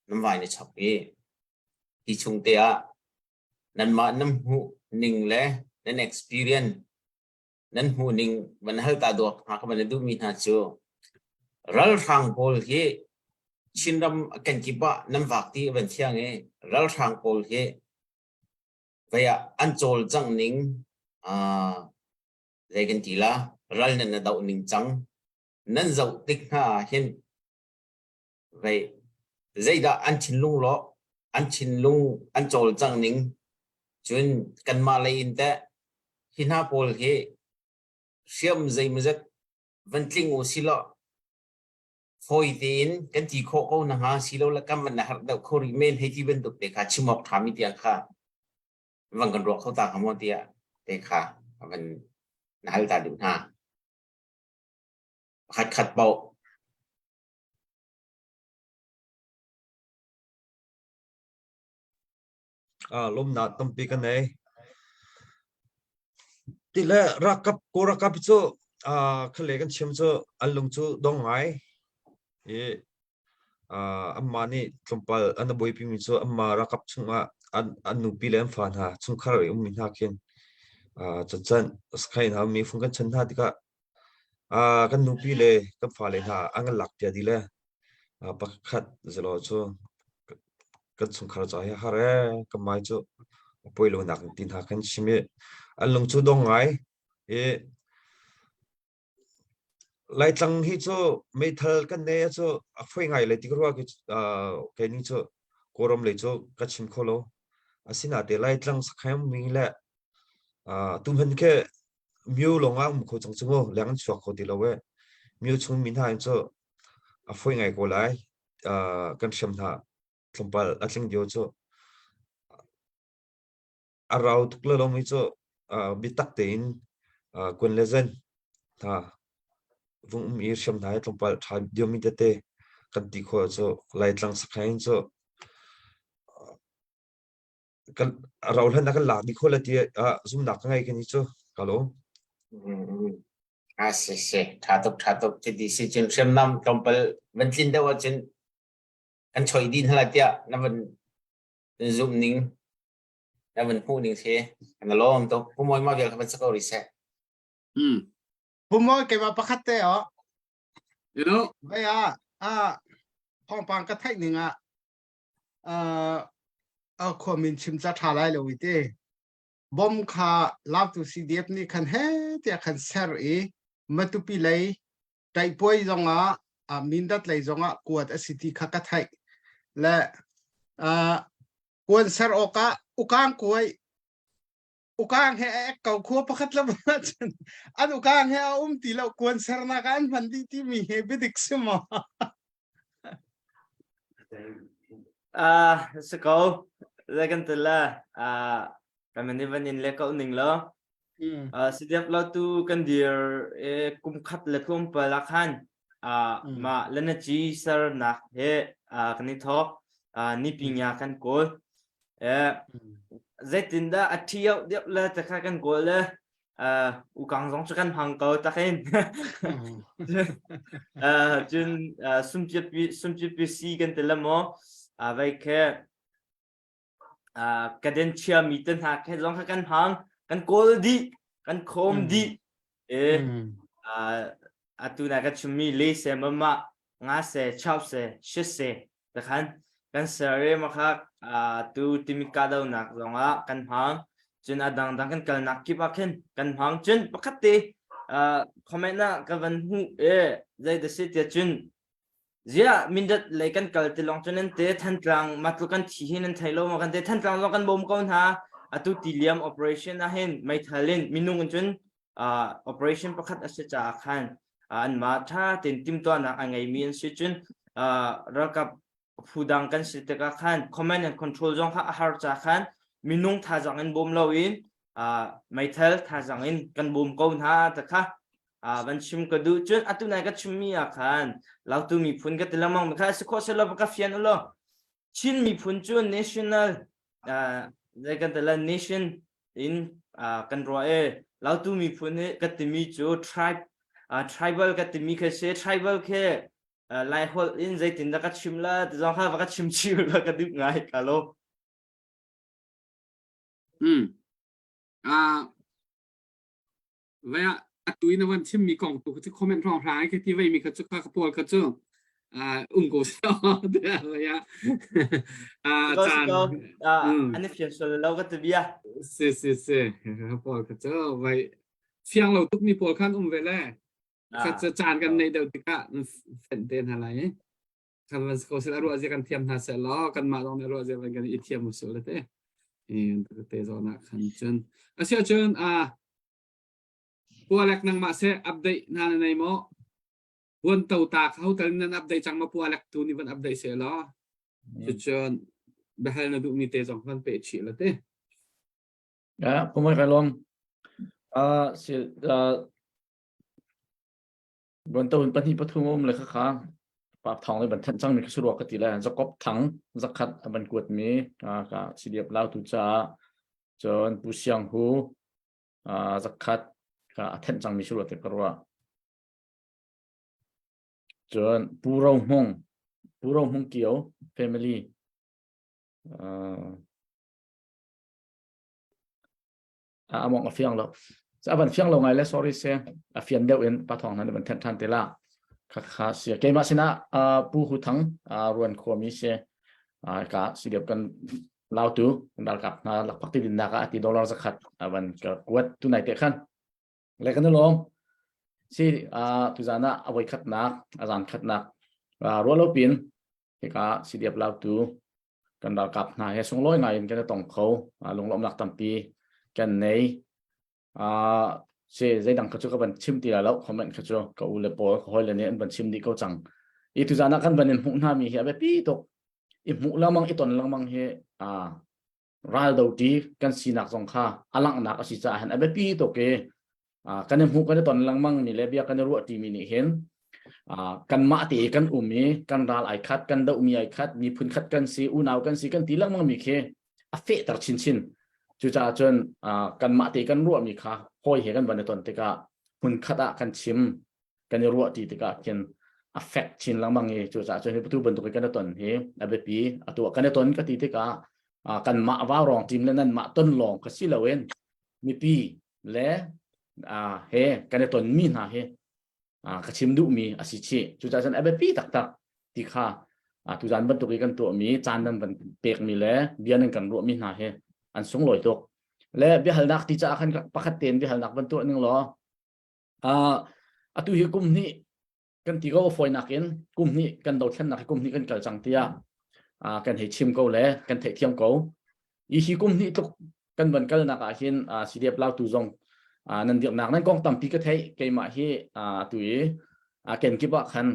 nam vai ne chapi ki chungte a nan ma nam hu ning le nan experience nan hu ning ban hal ta do ha ka ban du mi na chu ral thang pol he chindam kan ki ba nam wak ti ban thiang e ral thang pol he vậy anh chol chẳng nín đây cái gì là ral nên là đậu nín chẳng nên dậu tích ha hiện vậy dây đã anh chín lung lọ anh chín lung anh chol chẳng nín chuyên cần mà lấy in thế khi na pol he xiêm dây mà rất vẫn linh ô xí lọ phôi tiền cái gì khó câu na ha xí lọ là cam mình là hạt đậu khô remain hay chỉ bên tục để cả chim học thảm đi tiếng kha vâng còn ruộng không ta không tia để khá mình nãy ta được ha khát khát bộ lom na tâm pi kan nei ti le rakap ko rakap chu khale kan chem chu alung chu dong ngai e amma ni tumpal an boi pi mi chu amma rakap chunga an nu pi lem fan ha chung khar min ha ken chan skai na mi phung kan chan ha tika kan nu pi le kan fa le ha ang lak tia di le pakhat zelo chu kan chung khar cha ha re kan mai chu poi lo nak tin ha kan chime an long chu dong ngai e lai tlang hi chu mai thal kan ne chu a phoi ngai le tikruwa ki ke ni chu korom le chu ka chim kholo asina te lai tlang sakham mi la tum han ke miu longa mu kho chang chungo lang chwa kho ti lowe miu chung min ha chu a phoi ngai ko lai kan sham tha tlumpal atling dio chu arau tukla lo mi chu bitak te in kun lezen tha vung mi sham thai tlumpal tha dio mi te kan ti kho chu lai tlang sakhain chu kan raul han kan la di khola ti zum nak ngai kan chu kalo se thà tục thì đi si chân xem năm trong bờ vẫn tin đâu chân kan choi din hala tia na van zoom ning แล้วมันพูดหนึ่งทีกันล้อมตัวผู้มวยมาเดียวกับมันสกอร์รีเซ็ต ผมว่าแกมาประคัตเตะอ๋อ you know ไม่ห้องปังกระไทยหนึ่งความมินชิมจะทาไรเลยวิเตบอมค่ะลาวตุซีเดียบนี่คันเฮเตียคันเซอร์มาตุปีเลยใจป่วยจงมินดัดเลยจงกวดสิทธิขกระไทยและกวนเซอร์อุกางกวยอุกางเฮเก่าขัวประคัตละบ้านอันอุกางเฮตีแล้วกวนเซอร์นักอันมันดีที่มีเฮบิดิกซิมา Seko lekan tela kami ni vanin lekau ning lo setiap lo tu kan dir kum khat le kum palakhan ma lena chi sar nak he kani thok ni pinya kan kol zaitinda athiau dep la ta kha kan kol le ukang zong kan hang kau ta khen chun sumchip pi si kan tela mo vậy ke cadencia miten ha ke long kan hang kan kol di kan khom di atu na ka chumi le se mama nga se chap se shi se ta kan sare ma kha tu timika daw nak zonga kan hang chun adang dang kan kal nak ki pa kan hang chun pakati comment na ka van hu zai de sit ya chun zia mindat leikan kalti long chunen te thantrang matlukan thihin thailo ma kan te thantrang long kan bom kaun ha atu tiliam operation a hen mai thalin minung chun operation pakhat ase cha khan an ma tha tin tim to na angai min si chun rakap phudang kan siteka khan command and control jong ha har cha khan minung tha jang en bom lawin mai thal tha jang in kan bom kaun ha ta khaวันชิมก็ดูจนอัตุนายก็ชิมมีอาคารเราตัวมีพุนก็ติละมั่งนะคะสกอตเซลล์ก็เฟียนอุลชินมีพุนจน national ในกันแต่ละ nation in กันรัวเราตัวมีพุนก็ติมีจู tribal ก็ติมีแค่เช่ tribal แค่ไลฟ์ฮอลอินใจตินก็ชิมละแต่จงข้าก็ชิมแล้วก็ดูง่ายกันโลเวียตุยนวันชิมมีกล่องตัวที่คอมเมนต์รองท้ายแค่ที่ไว้มีกระจุกกระปวดกระจุกโกสเดี๋ยวเลยอาจารย์อันนี้เพียงส่วนเราก็จะเบียเซ่กระปวดกระจุกไว้เฟียงเราทุกมีปวดขั้นเวล่กระจานกันในเดือดติกะเป็นเต้นอะไรคำว่าโกสรัวจะกันเทียมหาเสล้อกันมาตรงในรัวจะเป็นกันอีเทียมมุสลิมเตะจอนักขันจนเสียจนพวกเล็กนังมาเสอัปเดตนั่นในโมวันเต่าตาเขาแต่นั้นอัปเดตจังมาพวกเล็กตัวนี้วันอัปเดตเสร็จแล้วจนเบลล์นดูมีเตะสองพันเปจฉีแล้วเต้ผมไม่เคยลองสิวันเต่าปัญหาปฐุมเลยค่ะปากทองเลยบันทันจังมีกระสุนกติแล้วจะกบถังจะขัดบันกวดมีกับสิเดียบเล่าตุจ่าจนผู้เชียงหูจะขัดก็เท่นจังมีชุดเต็มกระว่าจนปูเราหงเกี่ยว family มองกับเฟียงเราจะบันเฟียงเราไงแล้ว sorry เสียเฟียงเดียวเองปะทองนั้นบันทันเตล่าค่ะเสียเกมมาสินะปูหูทั้งรวนขวมีเสียก็สิเดียบกันเล่าตัวดัลกับหลักพักที่ดินนักที่ดอลลาร์สักขัดบันก็กวดตัวไหนเตะขันเลยกันนั่นลงสิตุจานะเอาไว้ขัดนักอาจารย์ขัดนักรัวเราปีนเอกสิเดียบเล่าตัวกันดัลกับเฮส่งร้อยไงกันจะต้องเขาลงล้อมหลักตั้มปีกันในเช่ใจดังขจุกบันชิมตีแล้วคอมเมนต์ขจุกก็อุเลโปก็หอยเลยเนี่ยบันชิมดีก็จังอีตุจานะกันบันเนี่ยหุ่นหน้ามีเหี้ยแบบปีตกอีหมู่ละมังอีตอนละมังเหี้ยรัลดาวดีกันสีนักสงข้าอลังนักอสิจ่าเห็นแบบปีตกกันเนี่ยหมู่กันเนี่ยตอนละมังมีเลเบียกันเนี่ยรัวตีมีนี่เห็นกันมาตีกันมีกันรัลไอคัดกันดาวมีไอคัดมีพื้นคัดกันสีอุณาวกันสีกันตีละมังมีเหี้ยเฟะตัดชินจุจ่าจนกันมาตีกันรัวมีค่ะห้อยเห็นกันวันในตอนที่ก็หุ่นขัดกันชิมกันรัวตีที่ก็เกิน affect ชินลังบางจุจ่าจนที่ประตูบรรทุกกันในตอนเฮ้อเบปีตัวกันในตอนก็ตีที่ก็ กันมาว่ารองทีมเล่นนั้นมาต้นลองก็สิละเว้นมีปีและเฮกันต้นมีนะเฮก็ชิมดูมีอาศิชิจุดจันเอเบปีตักที่ข้าทุจานบรรทุกกันตัวมีจานนั้นเป็นเปกมีแล้วเบียนกันรวมมีนะเฮอันสงลอยตกและเบียหัลนักที่จะอาคันปักเตียนเบียหัลนักบรรทุกนึงหรอตุหิกุมนี้กันที่ก็ฟอยนักเองกุมนี้กันดาวเช่นนักกุมนี้กันเกิดจังเตียกันให้ชิมเขาแล้วกันเทียมเขาอีหิกุมนี้ตุกกันบรรกันนักอาเห็นสิเดียบเล่าตุจงนั่นเดียบนักนั้นกองตั้มปีก็เทเกมาเฮตุยเกณฑ์กิบว่าคัน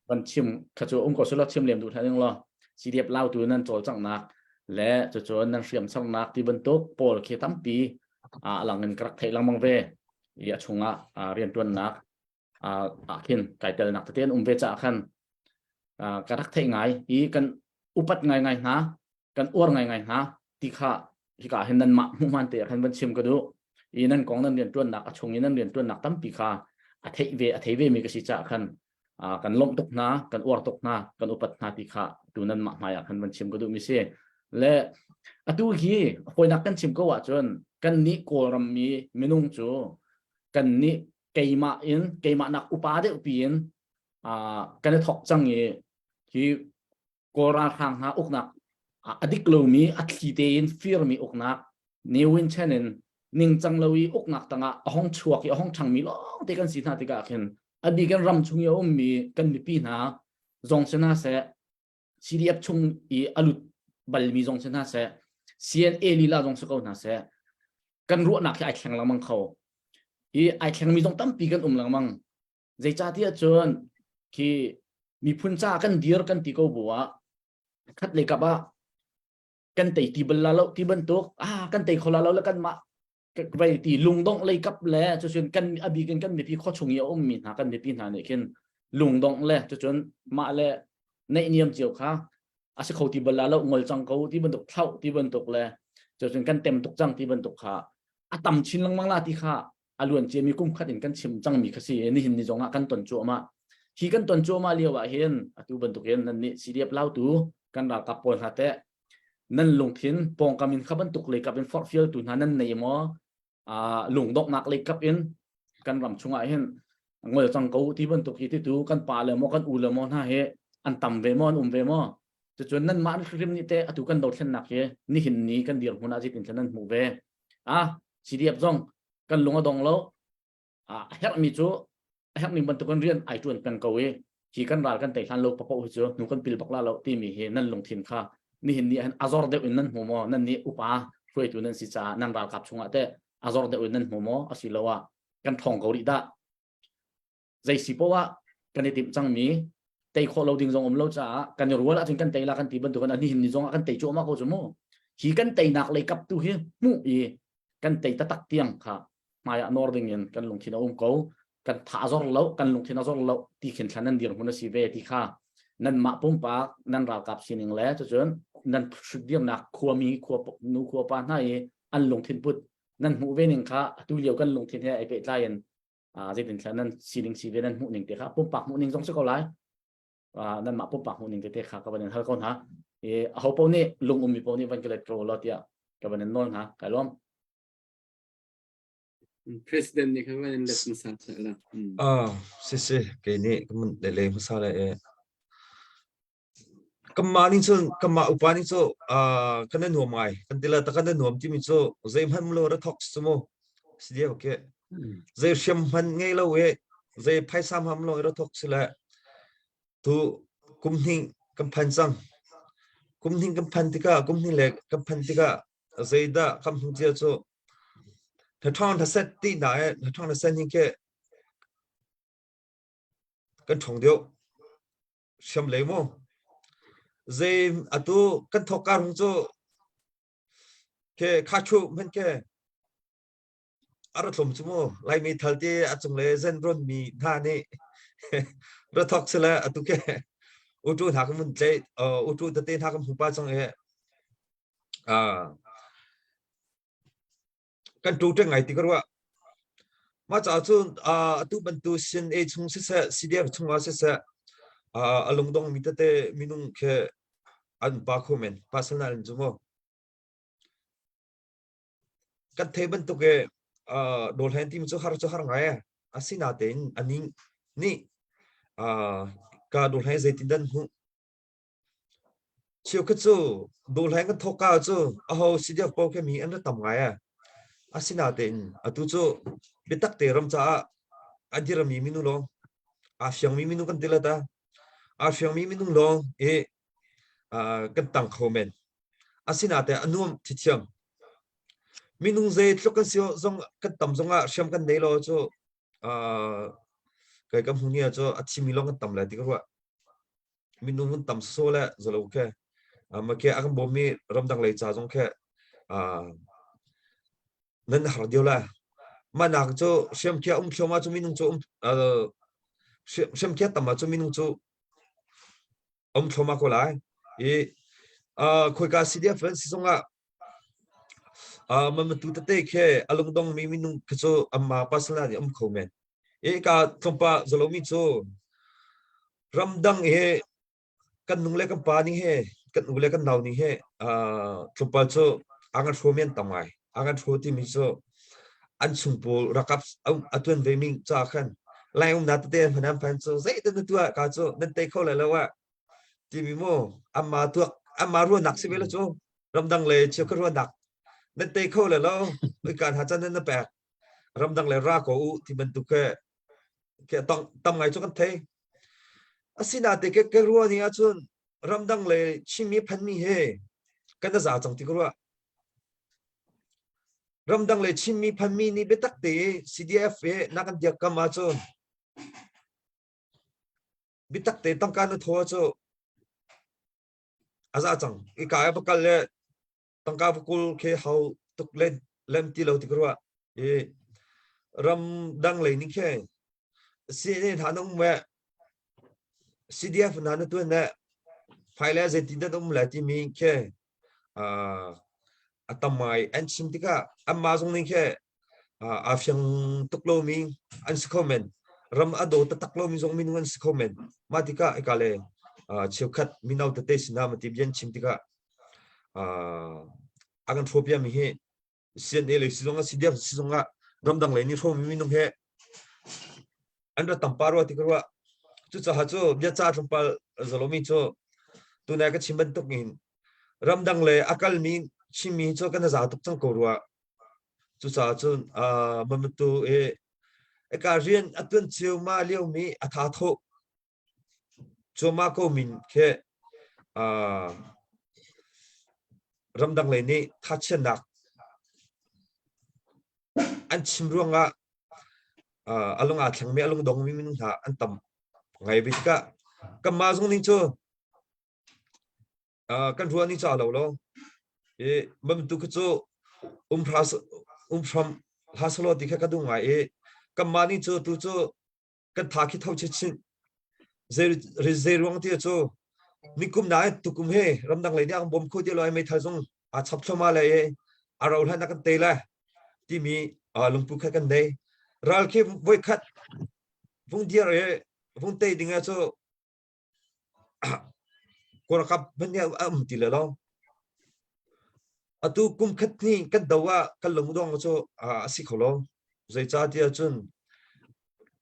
วันชิมขจรองค์กรสุรชิมเหลี่ยมดูท่านนึงหรอสิเดียบเล่าตัวนั้นโจลจังนักและจะโจลนั้นเสียมจังนักที่บรรทุกโปลเคตั้มปีหลังเงินกระเทยหลังมังเวอย่าชงเรียนตัวนักขึ้นไก่เตลนักเตียนเวจคันกระทักเทงไงอีกันอุปัตไงนะกันอ้วนไงนะที่ข้าเห็นนั่นมามุ่งมันเตะคันบันชิมก็ดูอีนั่นของนั่นเรียนตัวนักชงอีนั่นเรียนตัวนักตั้มปีข้าเทเวมีกสิจ่าคันกันล้มตกนากันอ้วนตกนากันอุปัตนาที่ข้าดูนั่นมาหมายคันบันชิมก็ดูมิเซ่และตัวที่คอยนักกันชิมก็ว่าจนกันนี้โกรมมีมินุ่งจูกันนี้เกยมานักอุปาเดอุปีนกันถกจังเงที่โกราทางหาอุกนักอดีกลูมีอัตลีเดนฟิร์มีอุกนักเนวินเชนนนิ่งจังเลวีอุกนักตั้งห้องชัวกี่ห้องช่างมีล้อเด็กันสินาติกาเข็นอดีกันรำชุงยอมมีกันมีปีนาจงชนะเสซีดีเอฟชุงอีอลุดบัลมีจงชนะเสCNA ลีลาจงสกุลนาเสกันรู้นักที่ไอแข่งละมังเขาไอแข่งมีตรงตั้มปีกันละมังใจจ่าที่จนที่มีพุ่นจ่ากันเดียร์กันที่เขาบัวคัดเลยกับว่ากันเตะที่บัลลาแล้วที่บรรทุกกันเตะคนละแล้วกันมาไปที่ลุงดงเลยกับแล้วจนกันอบีกันมีพี่ข้อชงเยอะมีหากันมีพี่หาเนี่ยเช่นลุงดงเลยจนมาเลยในเนียมเจียวค่ะอาศัยเขาที่บัลลาแล้วงอลจังเขาที่บรรทุกเท่าที่บรรทุกเลยจนกันเต็มตุกจังที่บรรทุกค่ะต่ำชินลังมังลาที่ค่ะอล้วนเจมีกุ้มขัดเห็นกันชิมจังมีขสีนี่เห็นนี่จงกันตนจัวมาที่กันตนจัวมาเรียกว่าเห็นตัวบรรทุกเห็นนั่นนี่สีเดียบเล่าตัวกันรักกับปนหาเตะนั่นลงทิ้นปองกามินขับบรรทุกเลยกับเป็นฟอร์ฟิลตัวนั้นในมอหลงดอกนักเลยกับเอ็นกันรำชงเห็นงอจังเขาที่บรรทุกที่ตัวกันป่าเลยมอกันอูเลยมอหน้าเฮอันต่ำเวมอนเวมอจนนั้นมาคริมนี่เตะตัวกันโดดเช่นนักเฮนี่เห็นนี้กันเดียวหัวหน้าจิตเป็นเช่นนั้นหมู่เวสีเดียบจงกันลงดองแล้วเฮกมีจูเฮกมีบรรทุกกันเรียนไอจวนเป็นเกวีขี่กันรากันแต่ทันโลกปะปะจูนุกันปิลปักลาแล้วที่มีเฮนั่นลงทิ้งค่ะนี่เห็นนี่อันazorเดวินนั่นหัวมอนั่นนี่อุปาช่วยตัวนั้นสิจ้านั่นรากับชงอ่ะแต่azorเดวินนั่นหัวมออสิลาวะกันทองเกาหลีดะใจสิเพราะว่ากันในติมจังมีแต่ขอเราดึงจงเราจ้ากันรู้ว่าถึงกันแต่ละกันตีบรรทุกกันอันนี้เห็นนี่จงกันแต่โจมากเขาจะมั่วขี่กันแต่หนักเลยกับตัวเฮมู่กันแต่ตักเตียงค่ะมายานอร์ดิงเงินกันลงที่น้องเขากันท่าจอร์แล้วกันลงที่น้าจอร์แล้วที่เขียนฉันนั่นเดียร์คนนั้นสิเวที่ค่ะนั่นมาปุ่มปากนั่นราวกับสิ่งหนึ่งแล้วจนนั่นสุดเดียมหนักครัวมีครัวนูครัวปานให้อันลงทิ้งพุทธนั่นหูเวนึงค่ะตัวเดียวกันลงทิ้งให้ไอเป็ดไล่ยันจะเป็นฉันนั่นสิ่งหนึ่งสิเวนั่นหูหนึ่งเตะค่ะปุ่มปากหูหนึ่งต้องสกัดไล่นั่นมาปุ่มปากหูหนึ่งเตะค่ะกับวันนั้นเท่ากันฮะเขาปุ่มนี้ลงมีปุ่มนี้วันเกิดโกรธเดียกับวันนั้นนอนฮะไก่ล้อมPresiden ni kan vara en lätt insats eller. Sisi kini kaman lele masalah kemarin so kema upani so kana nuamai kan tila ta kana nuam timi so zai man lo ra thok sumo sidia okay zai sham man ngai lo we zai phai sam ham lo ra thok sila tu kumning kampan sang kumning kampan tika kumning le kampan tika zai da kam hung soถ้าท่องถ้าเซตตีไหนถ้าท่องถ้าเซตนี่แค่กันท่องเดียวชมเลยมั้งเจอตัวกันทอกการของโจแค่ข้าชูมันแค่อารมณ์สมชั่วโมงไล่มีทัลที่อาจงเลยเส้นร้อนมีท่านี่เราทอกเสร็จแล้วตัวแค่อุจุหากันมันใจอุจุตัดเต้นหากันหุบป้าจังกันดูจังไงที่ก็ว่ามาจากส่วนตัวบรรทุกเส้นชงเสร็จสีเดียวชงว่าเสร็จอารมณ์ตรงมีแต่มีนุ่งแค่ an pa comment personal jumo kan theben to ke dol hen tim chu har ngai asina ten aning ni ka dol hen zaitin dan hu chiu ka chu dol hen ka thoka chu a ho sidia po ke mi an tam ngai asina ten atu chu bitak te ram cha adira mi minu lo a fyang mi minu kan tilata a fyang mi minu lo kan tang comment asina te anum thichiam minung zai tlok kan sio zong kan tam zonga sham kan nei lo chu kai kam hunia chu achi mi long kan tam la ti ka minung hun tam so la zalo ke ma ke akam bomi ram dang lei cha jong ke nan har dio la manak chu sham ke thoma chu minung chu sham ke tam ma chu minung chu thoma ko lai khoi ka cdf si zongaมันตุตเตะแค่อารมณ์ต้องมีนุ่งกระโจมาปัสนาเนี่ยเขาเมนกาทงปะจะลมีโจรำดังกันนุ่งเล็กกันปานี่กันนุ่งเล็กกันดาวนี่ทงปะโจอังกันโฟเมนตั้งไงอังกันโฟที่มีโจอันสุ่มปูรักอัตวนเวมิงจ้าขันไล่นัดเตะพนันพันโจเจ้าตัวกาโจนั่นเตะเขาเลยแล้วว่าที่มีโมอัมมารัวหนักสิเวลโจรำดังเลยเชื่อกันรัวหนักนั่นเตะเข้าเลยแล้วในการหาจันนั่นแปลกรำดังเลยรากกูที่มันตุกแค่ต้องไงจุกันเทอาศินาเตะแค่รัวนี่อาจุนรำดังเลยชิมีพันมีเฮกันจะจ่าจังที่รัวรำดังเลยชิมีพันมีนี่เบตักเตะ CDF นักการเดียกมาจุนเบตักเตะต้องการทัวร์จุอาจารย์จังอีกายประกันเลยตั้งกาบกุลเคเขาตุกเล่นที่เราติกรัวรำดังเลยนี่แค่สิ่งที่ท่านต้องแม่ CDF นั้นตัวเนี่ยไฟล์แล้วจะติดตั้งเลยที่มีแค่ตั้งไม้อันชิมติกาอันมาตรงนี้แค่อาฟยังตุกโลมีอันสกอมเมนรำอโดตตักโลมีตรงมีอันสกอมเมนมาติกาไอ้กาเลยเชี่ยวขัดมีนาวเตสินามาติบยันชิมติกาagan phobia mi he sian ele sidonga sidia sidonga ramdang le ni tho mi nung he andra tamparwa tikarwa chu cha ha chu bia cha thumpal zalomi chu tu na ka chimban tok in ramdang le akal mi chimi chu kana za tok chang korwa chu cha chu mamtu ka rian atun chiu ma liu mi atha tho chu ma ko min khe ramdang le ni thachen nak an chimruanga alunga thangme alung dong mi minung tha an tam ngai bitka kama jong ning chu kan ruan ni cha lo bam tu ku chu from haslo dikha ka dung ngai kama ni chu tu chu kan tha ki thau che chin zerwang ti chu nikum na tukum he ramdang le yang bom khodi loi mai thajong chap thoma le arau hana kan tela ti mi lungpu kha kan dei ral ke voi khat vung dia vung te dinga cho ko kap banya ti le lo atu kum khat ni kan dawa kan lung dong cho si kholo zai cha ti chun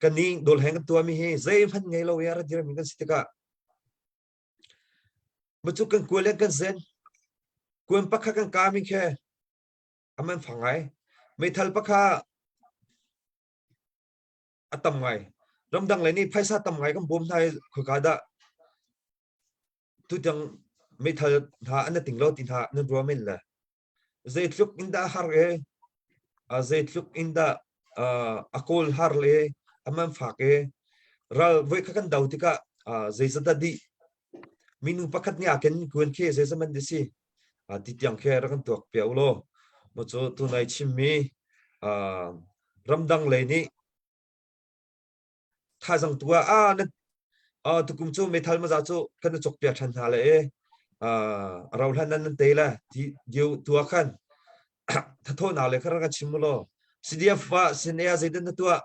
kan ni dol hang tu mi he zai phan ngai lo ya ra dir mi kan sitika macam kan kuliah kan zen, kuliah pakha kan kami ke, aman fangai, metal pakha atam ngai, ramdang le ni paisa atam ngai kan bom thai khukada, tu jang metal tha anda tinglo tin tha nan ruamin la, zaitluk inda har zaitluk inda akol har le, aman fake, ral voi kan dautika zaizada di minung pakat ni aken kuan ke se zaman desi titiang ke rakan tuak piau lo mo chu tu nai chimmi ramdang le ni tha jang tua na tukum chu metal ma za chu kan chok pia than tha le raul han nan te la ti diu tua khan tha tho na le khara ka chimlo cdf fa sinia zaidan tua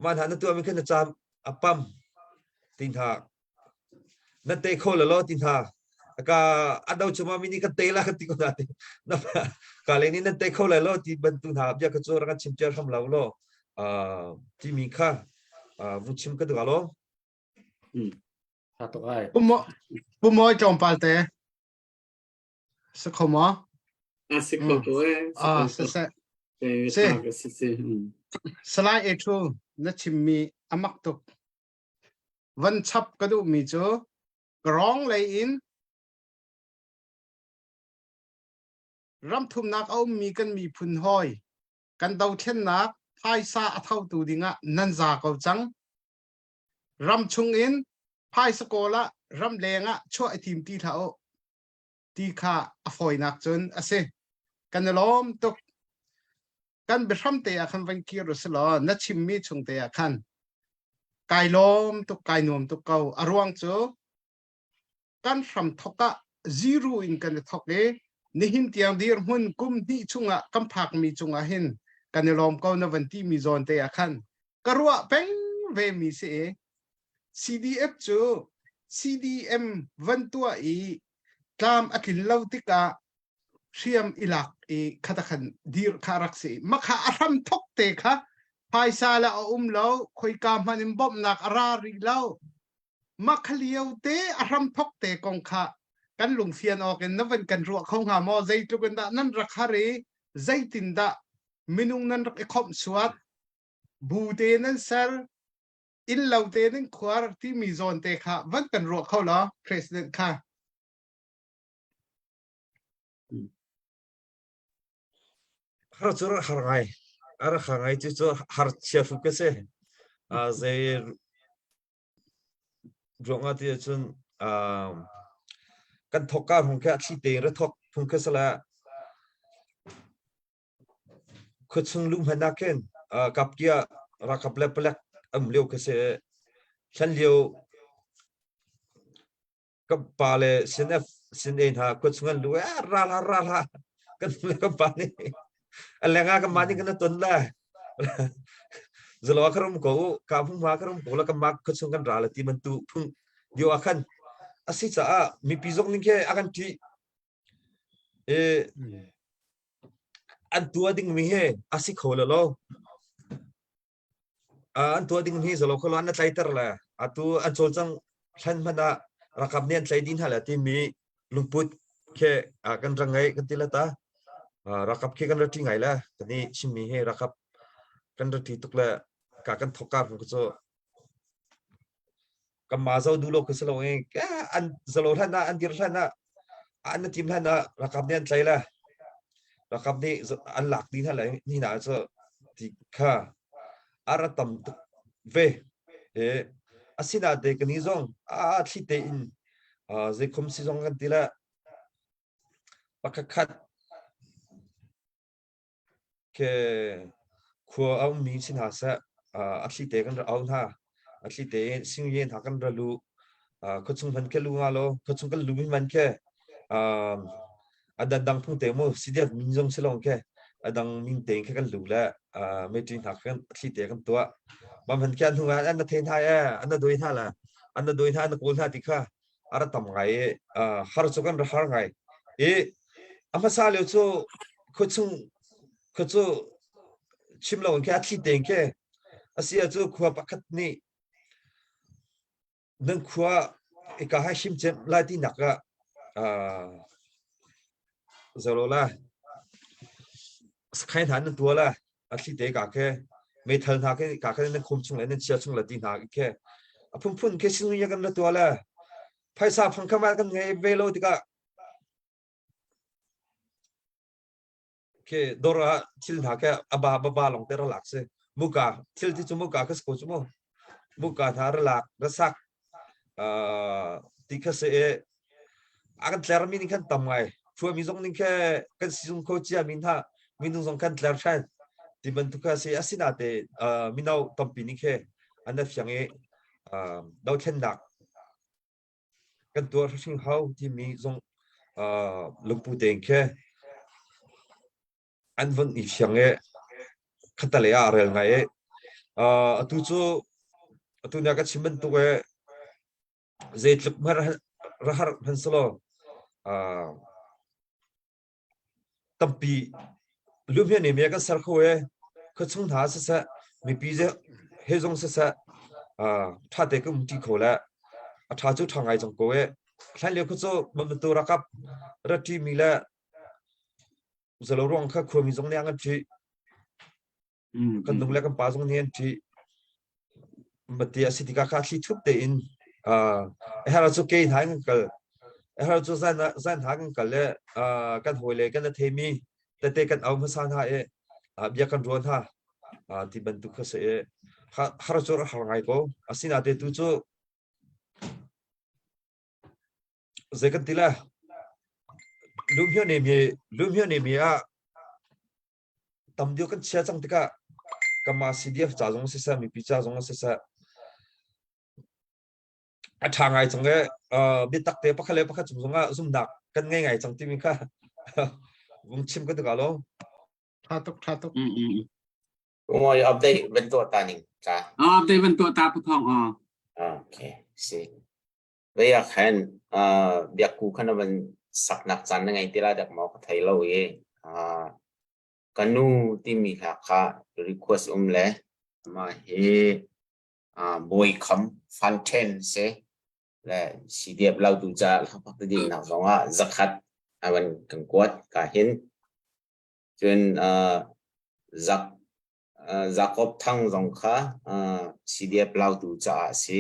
man han tua mi kan cham apam tin thaนั่นเตะเขาเลยล้อตินทา ka adaw cuma mini kan tela kan tiko natin na kali ni nan teko lalo ti bantu na abya ka chora kan chimcher ham lo ti mika vuchim ka dalo satu kai Pumoy trong palte. Sa komo. Salai etu na chimmi amak tuk. Van chap kadu mi cho grong lay in. Ram thum nak au mi kan mi phun hoi. Kan dau chen nak phai sa athau tu dinga nan za kau chang. Ram chung in phai skola ram lenga cho atim ti thao. Ti kha afoi nak chun ase. Kan lom tuk kan bram te akhan van ki ro selo na chimmi chung te akhan. Kai lom tuk kai nom tuk kau arwang cho kan from thoka zero in kan thok le nihin tiang dir hun kum ni chunga kam phak mi chunga hin kan lom ko na van ti mi zon te akhan karwa peng ve mi se CDF chu CDM van tua I tam akil lautika siam ilak I khatakhan dir kharak se makha aram thok te kha paisa la lo khoi kam hanim bom nak arari lo makhaliau te aram thok te kong kha kan lung fian ok en navan kan ru khong ha mo zai tu kan da nan rakhare zai tin da minung nan rak khom suat bu te nan sar in lau te nan khwar ti mi zon te kha van kan ru kho lo president kha har chura har ngai ti cho har chef ke se zai ronga ti chun kan thoka hong kha chi te ra thok hong kha sala khuchung lum hana ken kap kia ra kap le plek am leo ke se chan leo kap pa le sinef sin en ha khuchungan lu ra kan le kap pa ni alenga ka mani kan ton la zalo karum ko ka phung ma karum ko la ka mak khuchungan ra la ti man tu phung dio akhan asi cha mi pizok ning ke akan ti an tua ding mi he asi khola lo an tua ding mi zalo kholo an tlaitar la atu an cholchang than mana rakap nen tlai din hala ti mi lungput ke akan rangai kan tilata rakap ke kan rati ngai la tani chimi he rakap kan rati tukla ka kan thokar ko so kamazau dulo kuselo an zalo thana an dir thana an tim thana rakap nen tlaila rakap ni an lak din hala ni na so tikha aratam ve asina de kani zong thite in ze khom si zong kan tila pakakhat ke khua au mi sin ha sa athite kan au na athite sing yen ha kan ralu khochung han ke lu nga lo khochung kan lu man ke adang phung te mo sidia min jong selong ke adang min te ke kan lu la meeting ha kan athite kan tua bam han kyan hunga an na thein ha an na doi tha la an na doi tha na kol tha tikha ara tam ngai har chokan ra har ngai ama sa le cho khochung chimlo ke athite ke asia chu khua pakhat ni nang khua ka ha shim chem la ti naka zalola khai than tua la athite ka ke me thal na ke ka ke na khom chung la na chia chung la ti na ke apun phun ke sinu ya kan la tua la phaisa phang khama kan ngai velo ti ka ke dora til na ke aba long te ra lak se muka til ti chu muka ka sko chu mo muka thar lak rasak tikha se akan tler min kan tamai chu mi zong ning ke kan sung ko chia min ha min zong kan tler chan ti ban tu ka se asina te minau tampi ni ke anda fyang e dau chen dak kan tur sing hau ti mi zong lungpu teng ke an vang i fyang e khatale a rel ngai tu chu tu na ka chimban tu ke zaitluk mar rahar hanslo tampi lumia ne me ka sar khoe kho chung tha sa mi pi je he jong sa tha te kum ti khola tha chu thangai jong ko e khan le khu cho mam tu rakap rati mila zalo rong kha khomi jong ne ang chi kan dong le kan pa jong ne chi matia sitika kha thi thup te in hera chu ke thang kal hera chu zan thang kal le kan hole kan the mi te kan au ma san ha e bia kan ron ha ti ban tu kha se e hara chu ra ngai ko asina te tu chu zekan tila lumhyo ne mi a tam dio kan chia chang tika kama CDF cha jong se sa mi pi cha jong se sa thangai chang ge bi tak te pakhale pakha chung zonga zum dak kan ngai chang ti mi kha vung chim ka ta lo Tha tuk Ngồi update bên tua ta nè cha update bên tua ta pu thong ok see bây giờ khen việc cũ khăn bên sắp nạp chăn ngay tí là được mau thấy lâu ye kanu timi khá request lẽ mà he boy come fountain se là CDF lâu tu cha là bắt đầu đi nào giống zakat bên cần quát cả hiến chuyên Jacob thăng dòng khá CDF lâu tu cha se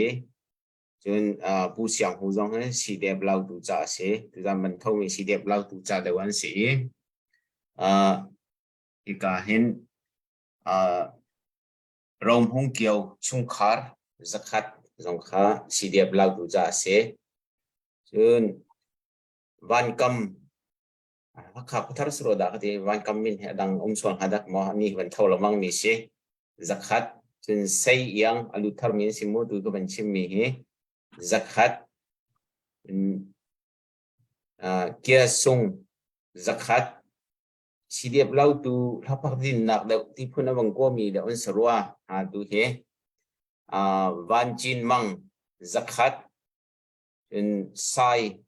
chuyên bu xiang hu dòng ấy CDF lâu tu cha se từ ra mình thông về CDF lâu tu cha đều ăn se thì cả hiến Rome Hong Kiều Chung Khar Zakat dòng khá CDF lâu tu cha se chuyên Van Kam khá có thar sro da cái Van Kam min hệ đang xuân hadak mo ni vẫn thâu lòng mi se Zakat chuyên say yang alu thar min si mo tu có bên chim mi he Zakat kia sung Zakat CDF lâu tu lapak din nak da ti phuna bang ko mi da on sarwa tu he Van Chin Mang Zakat in sai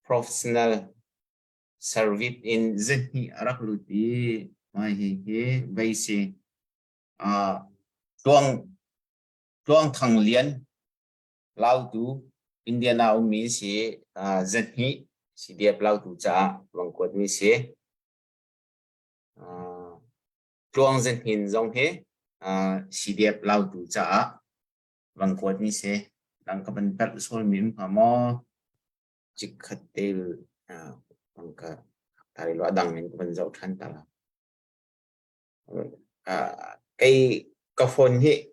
professional service in zhi arakluti mai he baisi tuang thang lian lao tu Indiana mi si zhi CDF lao tu cha bang ko mi si tuang zhen hin zong he CDF lao tu cha bang ko mi si đang có bên cạnh số miếng mà mò chỉ khát tiêu bằng cả tại loại đằng mình cũng giàu thân ta là cái phone hi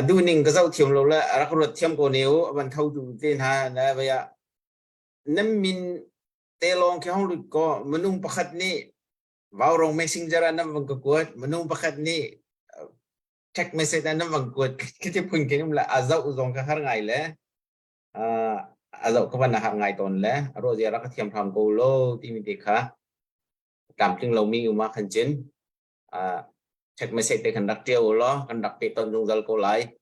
đu ninh cái giàu thiam lâu là các luật thiam cổ nếu bạn thâu đủ tiền ha là bây giờ năm min tê long cái hông được có mình bắt khát ni vào rong messenger năm bằng cái quật mình bắt khát ni check message anh bằng quật cái tiếp phun cái là dậu dòng cái hàng ngày lẽ dậu các bạn là hàng ngày tuần lẽ rồi giờ các thiam tham cô lô thì mình khá cảm chứng lâu mi mà khẩn chiến check message để khẩn đặc tiêu lo khẩn đặc biệt tuần dùng giờ cô lại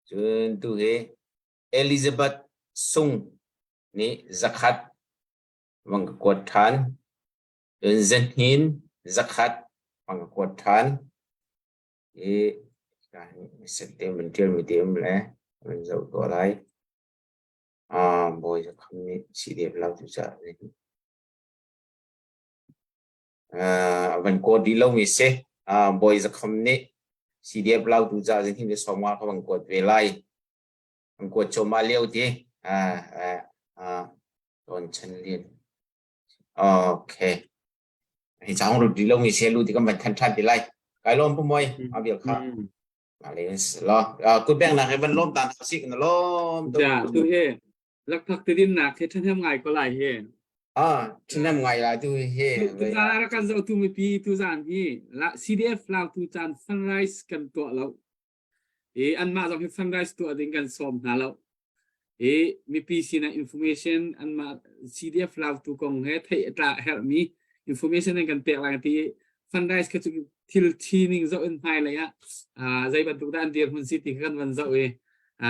chứ tu thế Elizabeth Sung ni Zakat bằng quật than dân hiến Zakat bằng quật than thì sẽ tìm mình chơi mình tìm lẽ mình dẫu có lại bồi không chỉ đẹp lâu chú sợ vẫn có đi lâu mình sẽ bồi không nè chỉ đẹp lâu chú sợ thì để xong qua bằng quật về lại bằng quật cho mà liêu thì còn chân liền ok thì cháu được đi lâu mình sẽ luôn thì các bạn thân thân thì lại cái lom po moy việc khác Malaysia lo cứ bèn là cái bên lom tàn xịn nó lom dạ tu he lắc thắc tự tin nạc thế thân ngày có lại he trên năm ngày là tu he tu ra ra kan dậu tu mi pi tu giàn hi là CDF lao tu chan fundraise kan to lo an ma dòng cái fundraise to ading kan som na lo mi pi sina information an ma CDF lao tu kong he thei tra help me information kan pek lang ti fundraise cái til teaming dậu in hai này dây bật tụ đan tiền hun city kan van dậu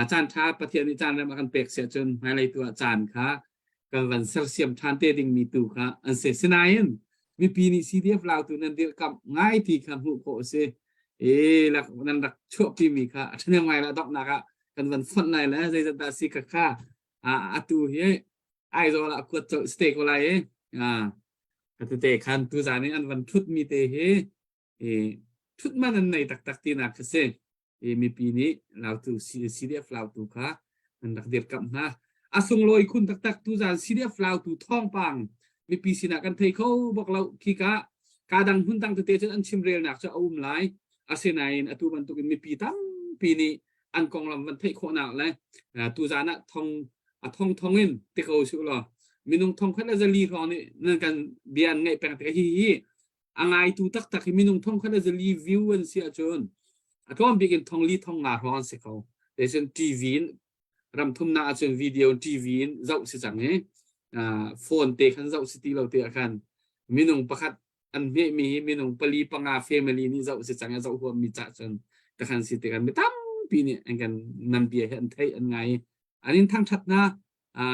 chan tha pathian ni chan ma kan pek se chun hai lai tu chan kha กันวันเสาร์เสียมทานเตดิงมีตูค่ะอันเสสนายนมีปีนี้ CDF ลาวตัวนั้นเดียวกับง่ายที่คำหูโคเสหลักนั้นหลักชั่วปีมีค่ะทั้งยังไงละดอกนักกันวันฝันไหนแล้วใจจะตัดสิกค่ะอาตูเฮ้ไอโซละกดสเต็กอะไรกันตัวเตะคันตัวจานี้อันวันทุดมีเตะเฮทุดมันในตักตีนักเสมีปีนี้เราตัว CDF ลาวตัวค่ะนั่นหลักเดียวกับนะอาสงลอยคุณตักตัวจาน CDF ลาวตัวท้องปังมีปีสินะกันเทเขาบอกเราขี้กะการดังหุ่นตั้งตัวเตะจนอันชิมเรียลหนักจะเอาไลอาเซนายนตัวมันตัวมีปีตั้มปีนี้อันกองลำวันเทโคหนักเลยตัวจานะทองเงินเตะเขาสุดหรอมีนุ่งทองแค่ละจะรีรอนี่นั่นกันเบียนไงเป็นแต่ฮีอังไงตัวตักมีนุ่งทองแค่ละจะรีวิวอันเสียจนก็มันเป็นทองรีทองงาร้อนเสียเขาแต่ฉันทีวีรำทุ่มหน้าจนวิดีโอทีวีเจ้าสิจังโฟนเตะขันเจ้าสติเราเตะกันมีนุ่งประคัดอันมีนุ่งปลีปังอาเฟมิลีนี่เจ้าสิจังเจ้าหัวมีจัดจนแต่ขันสิเตะกันไม่ตั้มปีนี้อันกันนันเบียเห็นไทยอันไงอันนี้ทั้งชัดนะ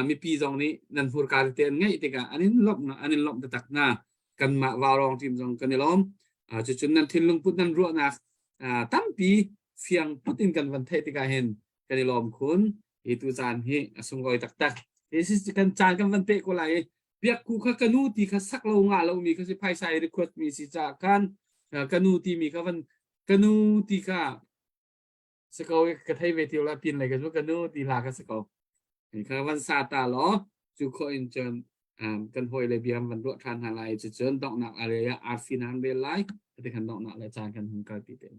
มีปีจองนี้นันฟูการเตะอันไงเตะกันอันนี้ลบนะอันนี้ลบแต่ตักนะกันมาวารองทีมจองกันนี่ล้อมจุดนั้นทิ้งลงพุทธนั้นรัวนะตั้มปีเฟียงพุทธินกันวันไทยเตะกันเห็นกันนี่ล้อมคุณitu jaan hi asungoi tak isi kan jaan kan van pe ko lai biak ku kha kanu ti kha sak lo nga lo mi kha si phai sai request mi si cha kan kanu ti mi kha van kanu ti kha sakau ka thai ve tiu la pin lai ka su kanu ti la ka sakau ni kha van sa ta lo chu kho in chen kan hoi le biam van ro than ha lai chu chen dok nak area art finan ve lai ti kan dok nak la jaan kan hung ka ti te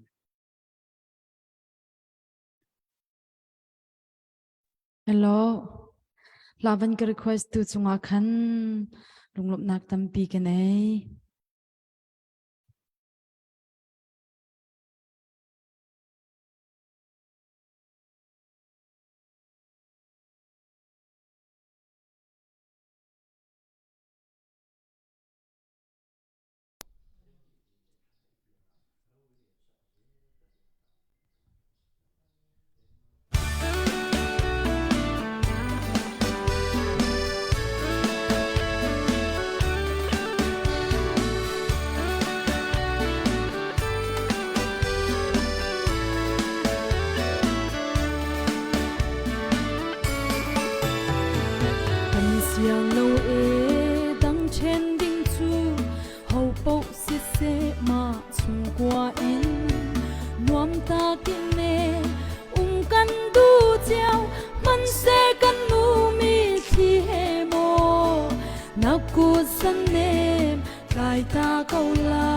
Hello, lawan ka request tu chunga khan lunglop nak tampi ke nei. Yang lâu đăng trên đỉnh chu hậu bốc xịt xê mà chung qua in nuam ta kinh nè căn du chiao man xe căn nu mi khi hè mô na cu san nè cài ta câu la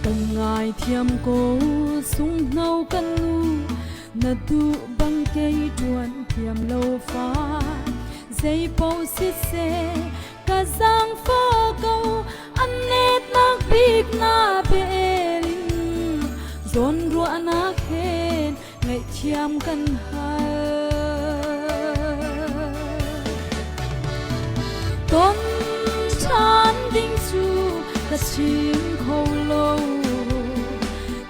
từng ngày thiam cô sung nâu căn nu na du băng cây chuan thiam lâu pha dây bao xịt xe cả giang phố câu anh nét nắc big na belin zon rua na khen ngày thiam căn hai tôn chan ding chu cả chim khâu lâu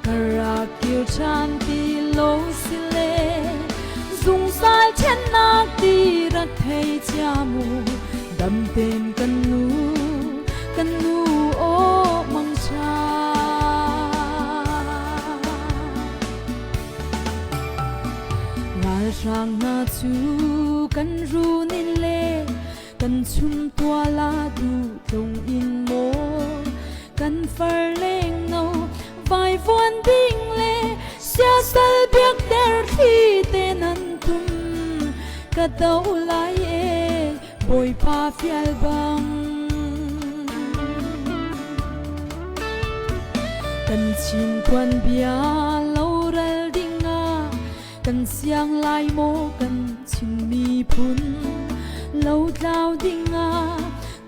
cả kiêu chan ti lâu dùng sai trên nát đi ra thấy cha mù đâm tên căn nu ô măng cha ngài sang na chu căn ru nín lệ căn chum tua la du dong in mô căn phar leng nâu vai vuan ding lệ xa sal biak der khi tên an tum ka tau lai e boy pa fial bang kan chin kwan bia lo ral dinga kan siang lai mo kan chin mi phun lo dao dinga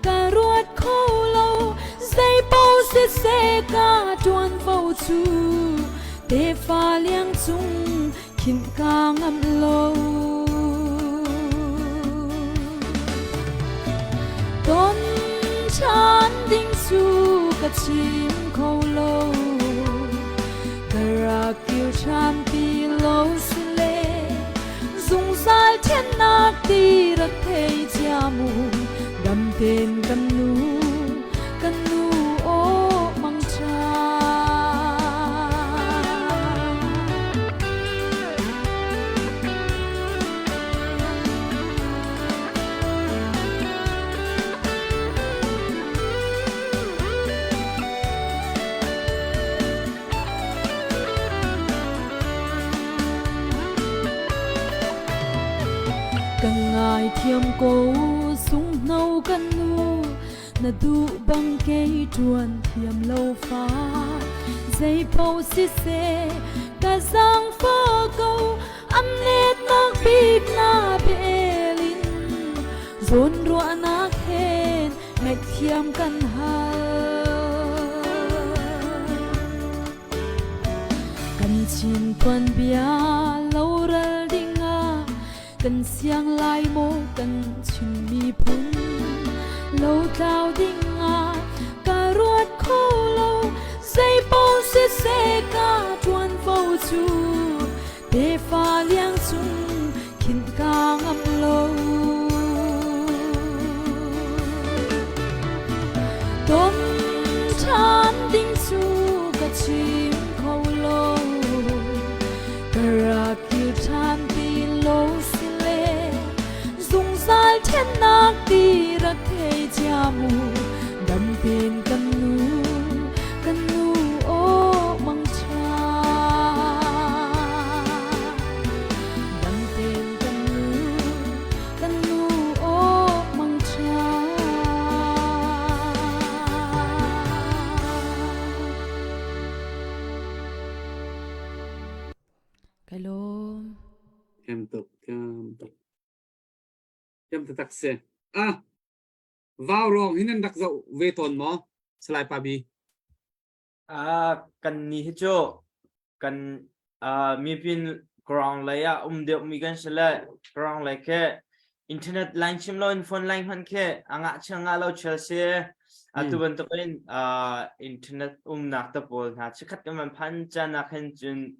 ka ruat kho lo dây bao se ka tuan vô chu te pha liang chung khin ka ngam lo tôn chan ding chu ka chim khâu lo kara kiu chan pi lo sile thiên nạc ti rắc thầy cha mù đầm tên căn nu ô mang cha càng ngài thiêm cô sung nâu căn nu na du băng cây chuồn thiêm lâu phá dây bao xí xê cả giang phơ câu ăn nét nạc bịp na bê linh dồn rụa nạc hên ngạch thiêm căn hà căn chín tuần bia lâu rel đinh à căn siang lai mô căn chín mi phun lâu tao đinh à cả ruột khô lâu dây bao xế xế cả chuan vô chu để pha liang chung khiến ca ngâm lâu tôm chan đinh chu cả chim khâu lâu cả ra kiêu chan ti lâu xí lê dùng dal thiên nạc ti rắc thầy cha mù đầm tên căn nu ô mang cha đầm tên căn nu ô mang cha cái lô kem tục tak se vào rong hinan dak dậu về tồn mò slide pa bi kan ni hicho kan mi pin ground laya deu mi gan sala ground like ke internet line chim lo phone line han ke anga changa lo chelse atu ban to ken internet nak ta pol na chikhat ka man phan cha na khan chun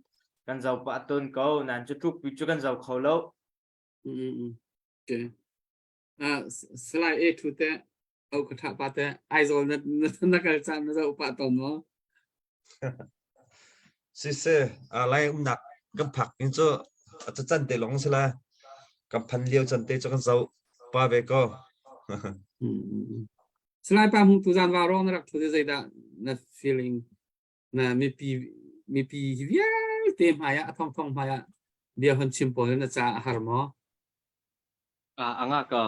kan zau pa ton ko nan chu tuk pi chu kan zau kho lo okay slide a to te au ka tha pa te aizol na ka chan na zau pa ton mo Sise lai nak gam phak in cho cha chan te long sala gam phan liao chan te cho kan zau pa ve ko slide pa hung tu jan vào rong na rak thu zai da na feeling na mi pi via te maya thong maya dia han simple na cha har mo anga ka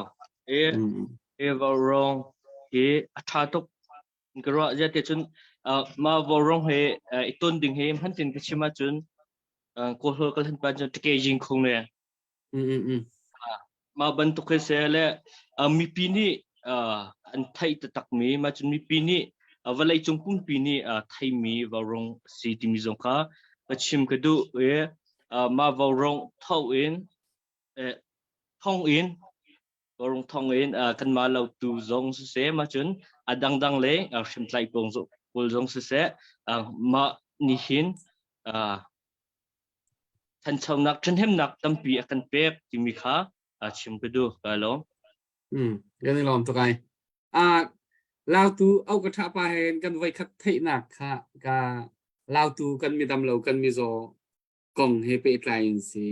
e vào rong he atha tok gro ja te chun ma vào rong he iton ding he han tin kachima chun ko hol kal han pa chun ke jing khong ne ma ban to ke se le mi pi ni an thai ta tak mi ma chun mi pi ni valai chung pum pi ni thai mi vào rong si ti mi zong kha pachim ka du e ma vào rong thau in thong in rong thong in kan ma lo tu zong se ma chun adang le shim tlai pong zo pol zong se ma ni hin than chau nak chen hem nak tampi akan pek ti mi kha chim ka du ka lo gan ni lom to kai lao tu au ka tha pa hen kan vai khat thei nak kha ka lao tu kan mi dam lo kan mi zo kong he pe tlai si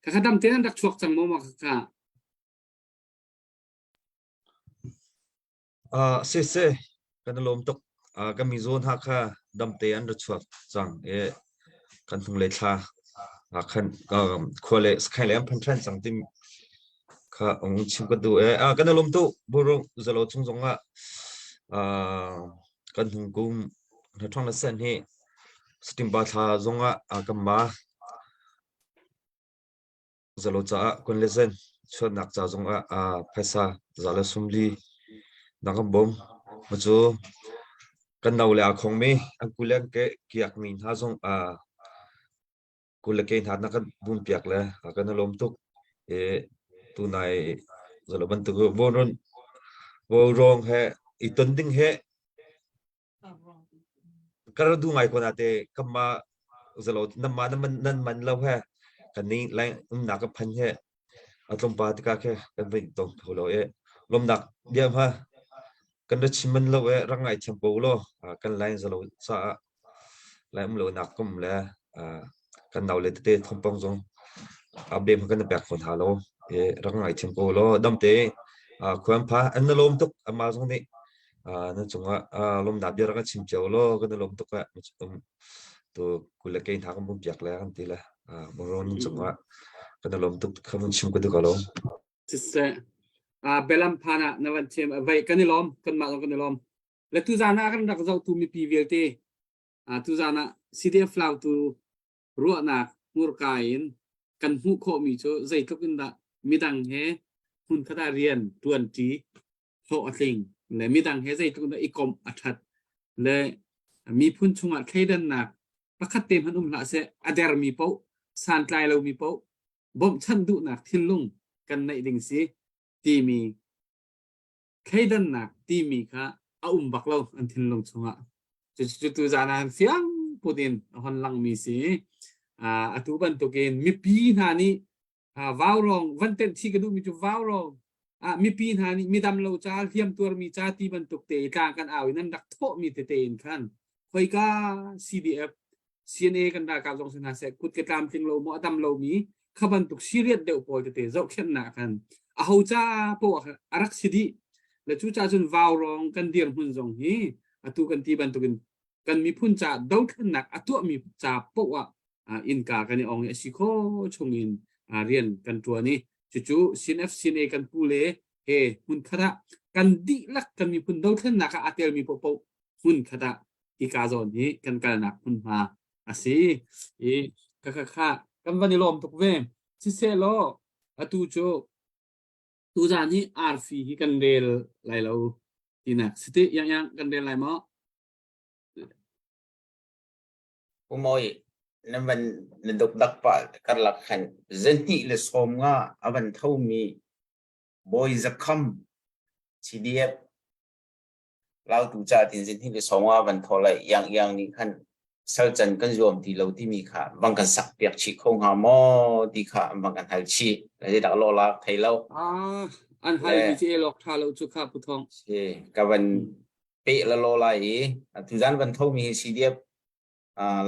ka khadam te dak chuak chang mo ma ka Sise kan lom tok kan mi zon ha kha dam te an ro chuak chang e kan thung le tha khan khole skai lem phan tran chang tim kha ong chim ka du e kan lom tu buru zalo chung zonga kan hung kum na thong na sen he stim ba tha zonga kam ma zalo cha kon lezen chon nak cha zonga phaisa zala sumli nakam bom machu kan nau la khong mi angkulang ke kiak min ha zong kulake hat na kan bum piak le kan lom tuk e tu nai zalo ban tu boron bo rong he iton ding he kar du ngai ko na te kama zalo nan man lo he kan ni lai na ka phan he atlom pa tika ke kan vei tong tholo e lom dak dia ma kan da chiman lo e rangai tempo lo kan line zalo sa lai lo nak kum le kan naw le te thompong jong abe ma kan pek phon halo e rangai tempo lo dam te khuam pha an lom tuk ama jong ni na chunga lom da bia ra chim cheu lo kan lom tuk ka to kula ke thang bum piak le kan ti la moron chunga kan lom tuk khamun chim ko ka lo sister belam phana nawan chem vai kanilom kan ma kanilom le tu zana kan dak zau tu mi pvl te tu zana cdf flau tu ruwa na mur kain kan hu kho mi cho zai tok in da midang he hun khada rian tuan ti ho atling le midang he zai tok da ikom athat le mi phun chunga thaidan na pakhat tem hanum la se ader mi pau san tlai lo mi pau bom chan du na thin lung kan nai ding si ti mi khaidan na ti mi kha bak lo an thin lung chunga chu tu zana fiang putin hon lang mi si atu ban to gen mi pi na ni vaw rong van ten thi ka du mi chu vaw rong mi pi na ni mi dam lo cha thiam tur mi cha ti ban tuk te ka kan awi nan dak tho mi te te in khan khoi ka cdf cna kan da ka jong sina se kut ke tam ting lo mo atam lo mi khaban tuk serious de pol te zau khem na khan ho cha po arak sidi le chu cha chun vaw rong kan dir hun jong hi atu kan ti ban tukin kan mi phun cha dau khan nak atu mi cha po wa in ka kan ni ong si kho chungin rian kan tua ni chu cnf cna kan pu le he hun khara kan di lak kan mi phun dau khan nak atel mi po po hun khada i ka zon hi kan kal nak hun ma asi e ka kan van ni lom tok ve si se lo atu chu tu zan hi arfi hi kan del lai lo tinak siti yang kan del lai mo umoi naman nandok dakpa karlakhan zenti le som nga aban thau mi boy zakham cdf lau tu cha tin zenti le som nga ban tholai yang ni khan sal chan kan zom ti lo ti mi kha bang kan sak piak chi khong ha mo ti kha bang kan hal chi le dak lo la thai lo an hai mi che lok tha lo chu kha pu thong ka ban pe la lo lai tu zan ban thau mi cdf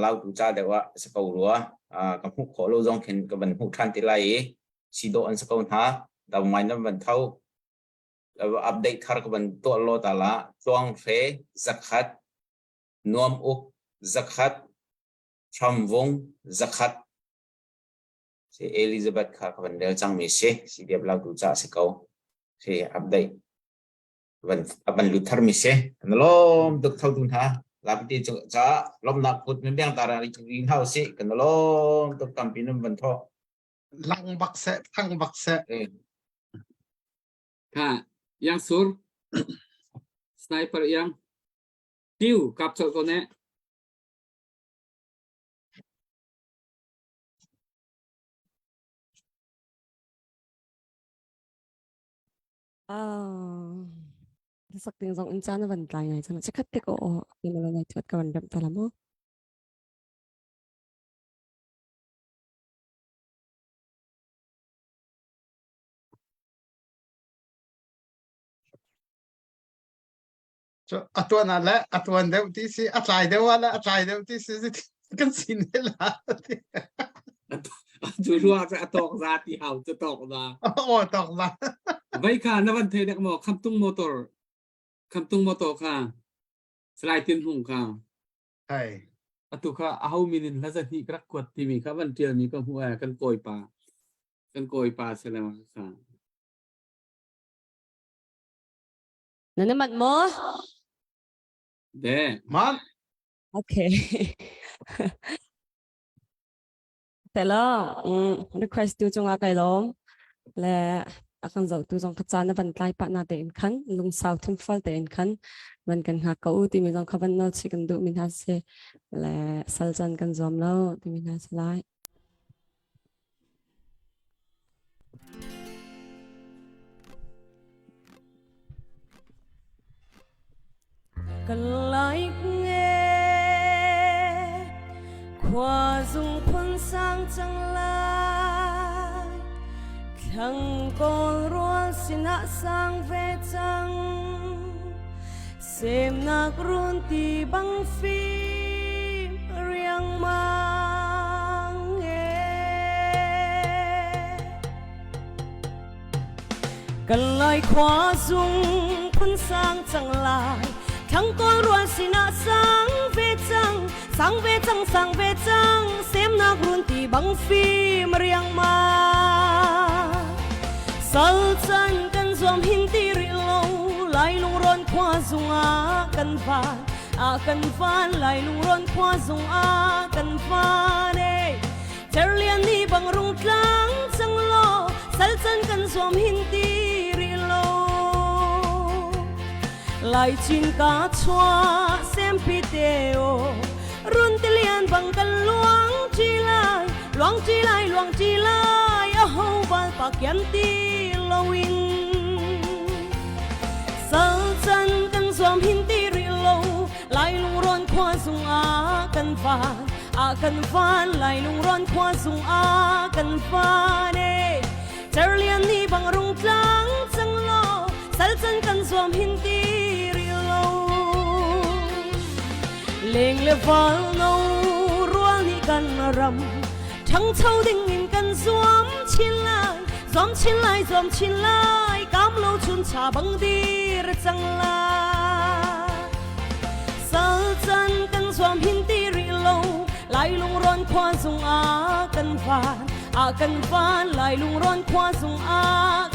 lau tu cha de wa sa ko ro ka hu kho lo jong khen ka ban hu than ti lai si do an sa ko tha da mai nam ban thau update thar ka ban to lo ta la tuang fe zakhat nuam uk zakhat chamwong zakhat si elizabeth kha ka ban del chang mi se si de lau tu cha sa ko si update ban lu thar mi se lom tuk thau tu tha làm gì cho lom nạp cột mình đang tara green house cái nó lom tôi cầm pin mình thọ lăng bạc sẽ thăng bạc sẽ ha yang sur sniper yang tiêu cặp cho con nè sak ting zong in chan van tlai ngai chan chakhat te ko ni ma ngai chat ka van dam ta lamo cho atuan ala atuan deu ti si atlai deu ala atlai deu ti si kan sin la chu ruwa cha tok za ti hau cha tok za tok ba vai kha na van the nek mo kham tung motor kha slide tin hung kha hai atu kha ahau minin la za ni krak kwat ti mi kha van tiel mi ka huwa kan koi pa se la kha nanamat mo de man okay tela request tu chunga kai lom le akan zau tu jong khachan ban tlai pa na te in khan lung south temple te in khan man kan ha ka u ti mi jong khaban no chicken du min ha se le saljan kan zom lo ti min ha se lai kan lai nghe qua dung phun sang chẳng lai thằng con ruột xin hạ sang về trăng xem nạc run tì băng phim riêng mang nghe cần lời khóa dung phun sang chẳng lại thằng con ruột xin hạ sang về trăng sang về trăng xem nạc run tì băng phim riêng mang sal chân cần zoom hin ti ri lâu lai lung ron khoa dung cần van lai lung ron khoa dung cần van e char lian ni bang rung tlang chang lo sal chân cần zoom hin ti ri lâu lai chin ka chua xem pi teo run ti lian bang kan luang chi lai a ho val pa kian ti lowin sal chân kan zoom hin ti ri lo lai lung ron khoa dung kan van lai lung ron khoa dung kan van e char lian ni bang rung tlang chang lo sal chân kan zoom hin ti ri lo leng le val no rual ni kan ram thằng châu đình in cần zoom chín lại cam lâu chun cha băng đi ra chẳng la sal chân cần zoom hin ti ri lâu lai lung ron khoa dung cần van lai lung ron khoa dung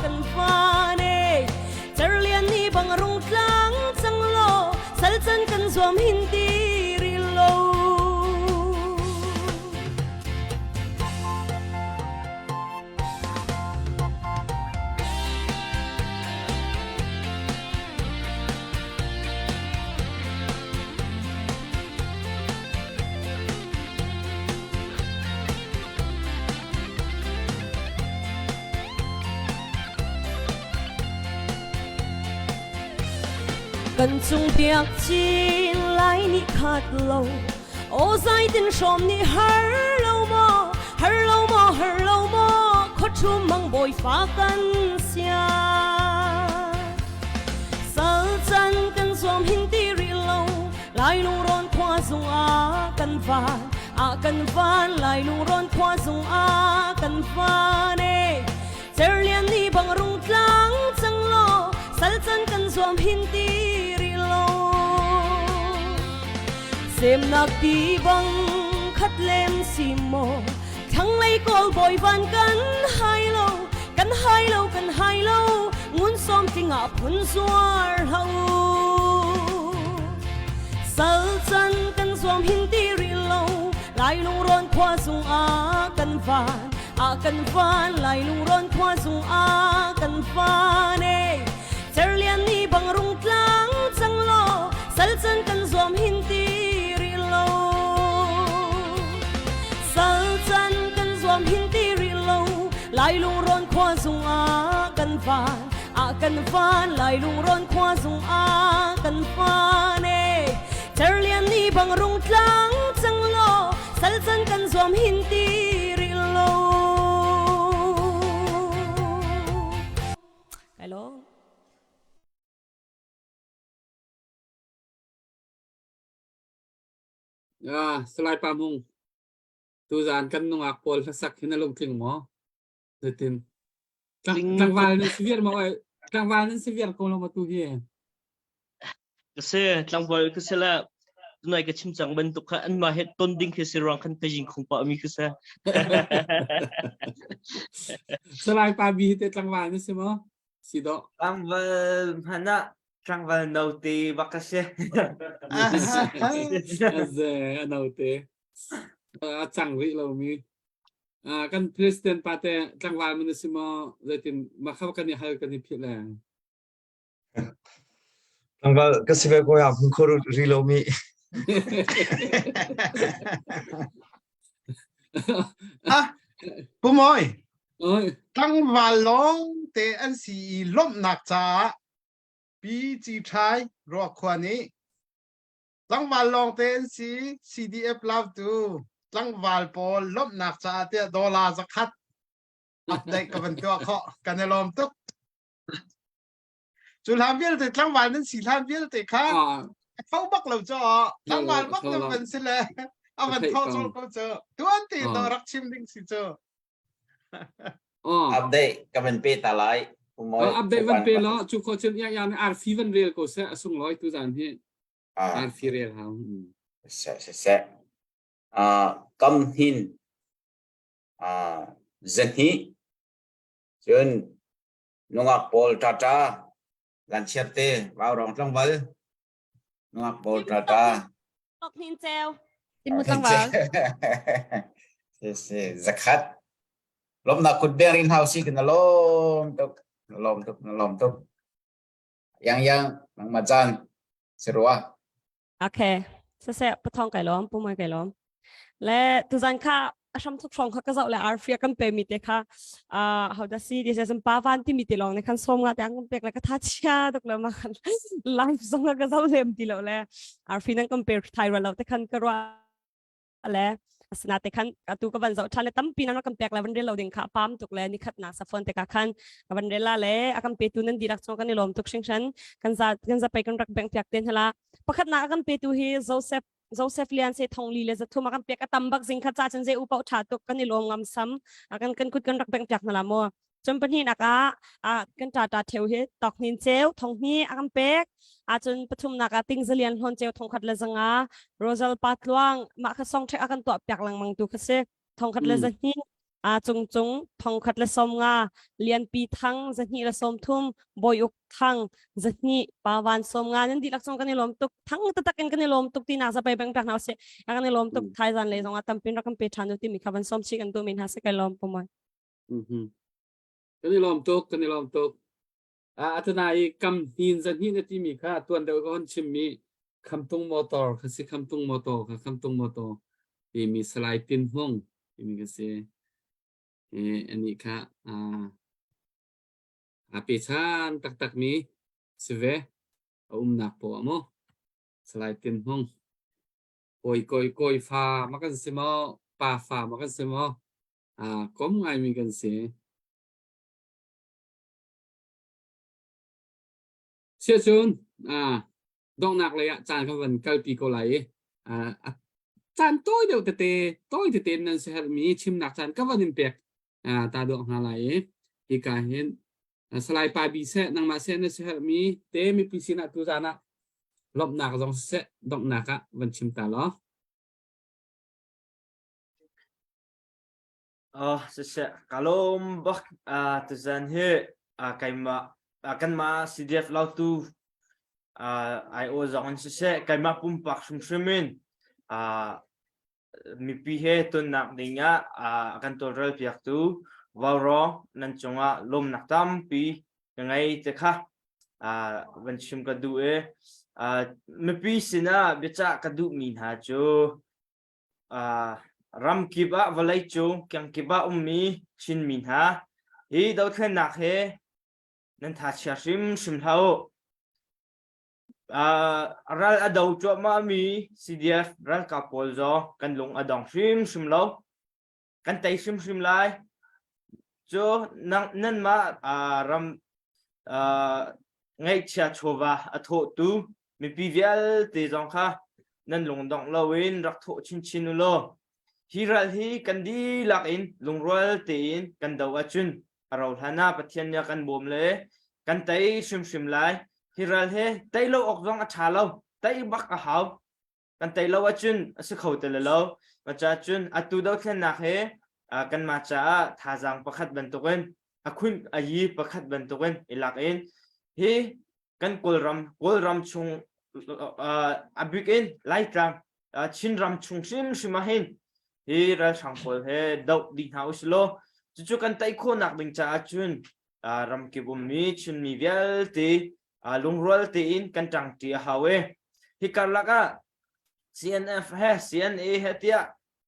cần van e char lian ni bang rung tlang chang lo sal chân cần zoom hin ti ri lâu cần chung biak chi lai ni khat lo o zai tin som ni har lo mo kho chu mang boy fa kan sia sal chan kan som hin ti ri lo lai lung ron khoa dung kan van lai lung ron khoa dung kan van e char lian ni bang rung tlang chang lo sal chan kan som hin ti xem nạc ti băng khát lem xì mồ thằng lấy call boy van kan hai lâu muốn xóm tiếng ngã phun xuar hậu sal chân kan xóm hin ti ri lâu lai lung ron khoa dung kan van lai lung ron khoa dung kan van e char lian ni bang rung tlang chang lo sal chân kan xóm hin ti hin ti ri lo lai lung ron khoa dung kan van lai lung ron khoa dung kan van e char lian ni bang rung tlang chang lo sal chân kan zoom hin ti ri lo hello slide pa mong tuzan kan nung akpol sak hinalong ting mo detin tlang val ni severe mo tlang val ni severe ko lo matuhi kasi tlang val kasi la tunay ka chimchang bentuk ka an mahet tonding kasi rang kan kajing kung pa ami kasi slide pa bihite tlang val ni si mo sido tlang val hana tlang val nauti bakasya nauti chẳng vị lâu mi kan president pate tlang val mun si mo letin makhaw kan ni hal kan ni phila Tanggal kasibe ko ya ko rilo mi Pumoy oi tang valong te an si lom nak cha pi chi thai ro khwani tang valong te an si CDF love tu tang val pol lom nak cha te dola zakhat อัปเดตกับมันตัวเขากันในลมตุกจุลามเบียลแต่ทั้งวันนั้นสี่ลามเบียลแต่ค่ะ อ่า เขาบักเราจ่อทั้งวันบักเราเป็นสิเลยเอามันเข้าโซนเขาเจอตัวตีตัวรักชิมดิ้งสิเจอ อ๋อ อัปเดตกับมันปีตาไลผมมอง อัปเดตวันเปล้อจุกเขาเช่นอย่างอาร์ฟีวันเรียลก็เสียส่งร้อยตัวจานที่อาร์ฟีเรียลเขา เสะกำหินdân hi chun nungak pol tata lan chiate vào rong trong vơi nungak pol tata Tóc hin treo. Tin mo tang ba? zakat lom na kut berin house ki na lom tuk yang nang majan serua Okay. Sase patong kay lom, pumoy kay lom. Le tuzan ka asam tuk trong ka kazaw le arfia kan pe mite ka how da si this as pavan ti mite long ne kan som nga tang pek la ka thachia tok la man life song ka kazaw lem ti lo le arfi nang compare thyra lo te kan karwa le asna te kan atu ka ban zaw thale tam pinan kan pek la ban re lo ding kha pam tuk le ni khat na sa phone te ka khan ka ban re la le akam pe tu nan dirak chong kan ni lom tuk sing shan kan za pe kan rak bank pyak ten hala pakhat na akam pe tu hi Joseph Lian se thong li le za thuma kan pek atambak jing kha cha chen je upau tha tuk kan ni lom ngam sam akan kan kut kan rak bank pyak na la mo chon pan hi na ka kan ta theu he tok nin cheu thong hi akam pek chon pathum na ka ting zalian hon cheu thong khat le zanga Rosal Patluang ma kha song the akan to pyak lang mang tu kha se thong khat le za hi chung thong khat le som nga lian pi thang za hi la som thum boy uk thang za hi pawan som nga nan di lak song kan ni lom tuk thang ta takin kan ni lom tuk ti na sa pai bang pyak na se akan ni lom tuk thai zan le zong tampin rakam pe than ti mi khaban som chi kan tu min ha se kai lom pomoi kan ni lom tuk atuna I kam hin zan hi na ti mi kha tuan deu kon chim mi khamtung motor khasi khamtung motor ti mi slai tin hong ti mi ka seอันนี้ค่ะปีชานตักมีสิเวหนักปวโมสไลด์ตินห้องกอยฟ้ามากันสิมอป่าฟ้ามากันสิมอก้มไงมีกันเสียเชื่อจุนดองหนักเลยจานคำวันเก้าปีก็ไหลจานต้อยเดียวเตะนั่นสิฮะมีชิมหนักจานก็วันนึงเปียกตาดอกหาไหลอีกาเห็นสไลด์ปลาบีเสนังมาเสนเสมีเตมีพิสินาตุจานะลบหนักจงเสดอกหนักวันชิมตาล้อSese kalau mbak tuzan he kaima akan ma CDF lau tu IO zangan sese kaima pumpak sumsumin mi pihe tun nak dinga akan total pihak tu waro nan chunga lom nak tam pi ngai te kha ban chim ka du mi pi sina becha ka du min ha cho ram kiba walai cho kyang kiba ummi chin min ha hi dau thlen nak he nan tha chia sim hao ral adau cho ma mi CDF ral ka pol zo kan lung adong sim lo kan tai sim lai cho nan ma ram ngai chia chova atho tu mi pi vial te zong kha nan lung dong lo win rak tho chin lo hi ral hi kan di lak in lung royal te in kan dau achun aro thana pathian ya kan bom le kan tai sim lai hiral he tai lo ok zong a tha lo tai bak a haw kan tai lo achun ase khau te lo ma cha chun atu do khen nak he kan ma cha tha jang pakhat ban to ken akhun a yi pakhat ban to ken ilak in he kan kolram chung abik in lai tram chin ram chung sim hin he ra sang pol he dau di house lo chu kan tai kho nak ding cha chun ram ki bum mi chun mi vial te lung roll te in kan tang ti hawe hi karlaka CNF he CNA he tia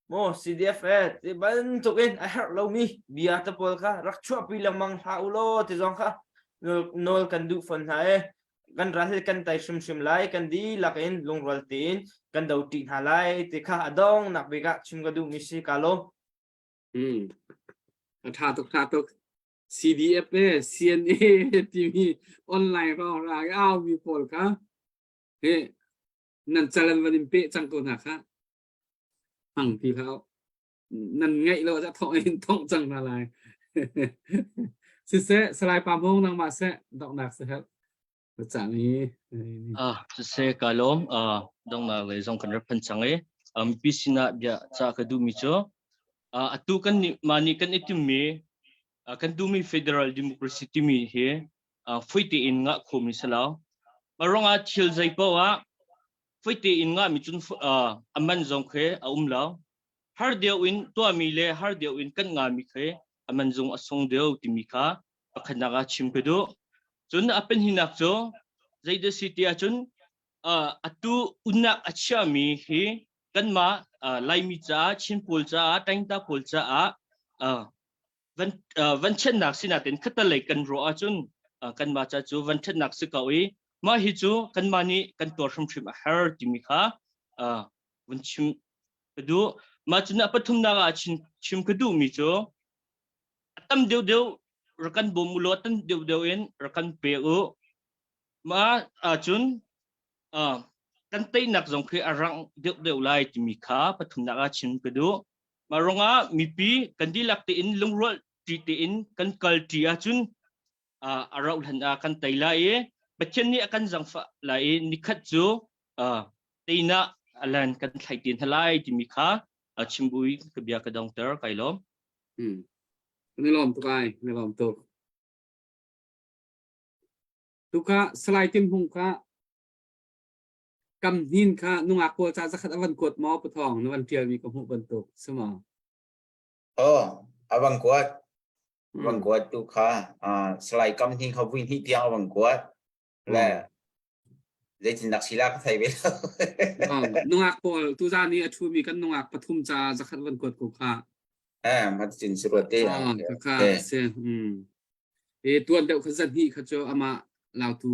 mo CDF he ti ban tukin I heard lo mi bia ta pol ka rak chua pi lamang ha ulo ti zong ka nol kan du fon ha kan rahil kan tai sim lai kan di lakin lung roll te in kan dau ti halai ti kha adong nak bega chim ga du mi si kalo ท่าตก CDF เอ้ CNA ที่มีออนไลน์รองรายอ้าวมีผลค่ะเฮ้นั่นจัลวันนิมเปจังตัวนะคะหังพี่เขานั่นไงเราจะท่องเองท่องจังอะไรสิเสสลายปามงนางมาเสดอกหนักเสครับจากนี้ se kalom dong na le zong kan repan change pisina bia cha ka du mi cho atu kan mani kan itimi kan du mi federal democracy timi he fuiti in nga khomi salaw maronga thil zai pawa fuiti in nga mi chun aman zong khe law har deu in to mi le har deu in kan nga mi khe aman zong asong deu timi kha pakhana ga chim pe do chun apen hinak cho zaida city achun atu unak acha mi hi kan ma lai mi cha chin pol cha tang ta pol cha van chen nak sina ten khata lai kan ro achun kan ma cha chu van chen nak se kawi ma hi chu kan ma ni kan tor shum shim har ti mi kha van chim du ma chuna pathum na ga chim kadu mi chu atam deu rakan bomulo tan deu en rakan pe u ma chun kan tei nak jong khe arang deu lai ti mi kha pathum na ga chin kadu maronga mipi kan dilak te in lungrol ti te in kan kal ti a chun arau han a kan tei lai e bachen ni akan jang fa lai ni khat chu teina alan kan thlai tin halai ti mi kha chimbui ka bia ka dong ter kailomนี่ลมตุกไอนี่ลมตุกตุกะสไลด์ติมหุงกะกำหินค่ะนุ่งอาโกจะสักวันกดหมอปทองในวันเทียมีกหูบรรทุกสมองวังกวดตุกะสไลด์กำหินเขาวิ่งที่เตียงวังกวดและได้จินดักศิลาก็ไทยไปแล้วนุ่งอาโกตุจานี้ชูมีกันนุ่งอาปทุมจะสักวันกดกูค่ะมาจินสุรเตค่ะเสียตัวเดียวขจัดนี่เขาจะเอามาเราตู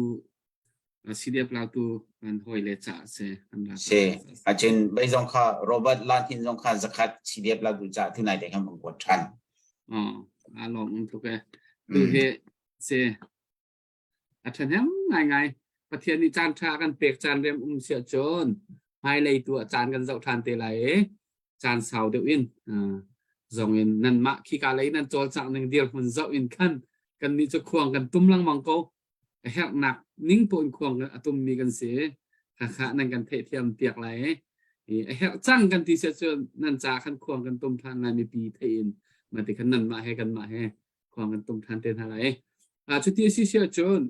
CDF เราตูมันหอยเลจ่าเสียอาจารย์ใบจงค่ะโรเบิร์ตลานทินจงค่ะสักคัด CDF เราดูจ่าที่ไหนเด็กเขาบังกวดชันลองถูกไหมดูเหตุเสียอาจารย์ยังไงประเทศนี้จานชากันเปกจานเรียมเสียจนให้เลยตัวจานกันเจ้าทานเตลัยจานสาวเดียวอินdòng in nan ma khi cả lấy nan cho trạng năng điều mình dạo in cần đi cho khoang cần tum lăng mong câu hẹn nặng nín bồn khoang tum mi cần xế khả năng cần thể thiam tiệc lại hẹn chẳng cần thì sẽ cho nan trả khăn khoang cần tum than này mi pi thể in mà thì khăn nan ma hay cần ma hay khoang cần tum than tên hà lại chút tiêu xí xíu chôn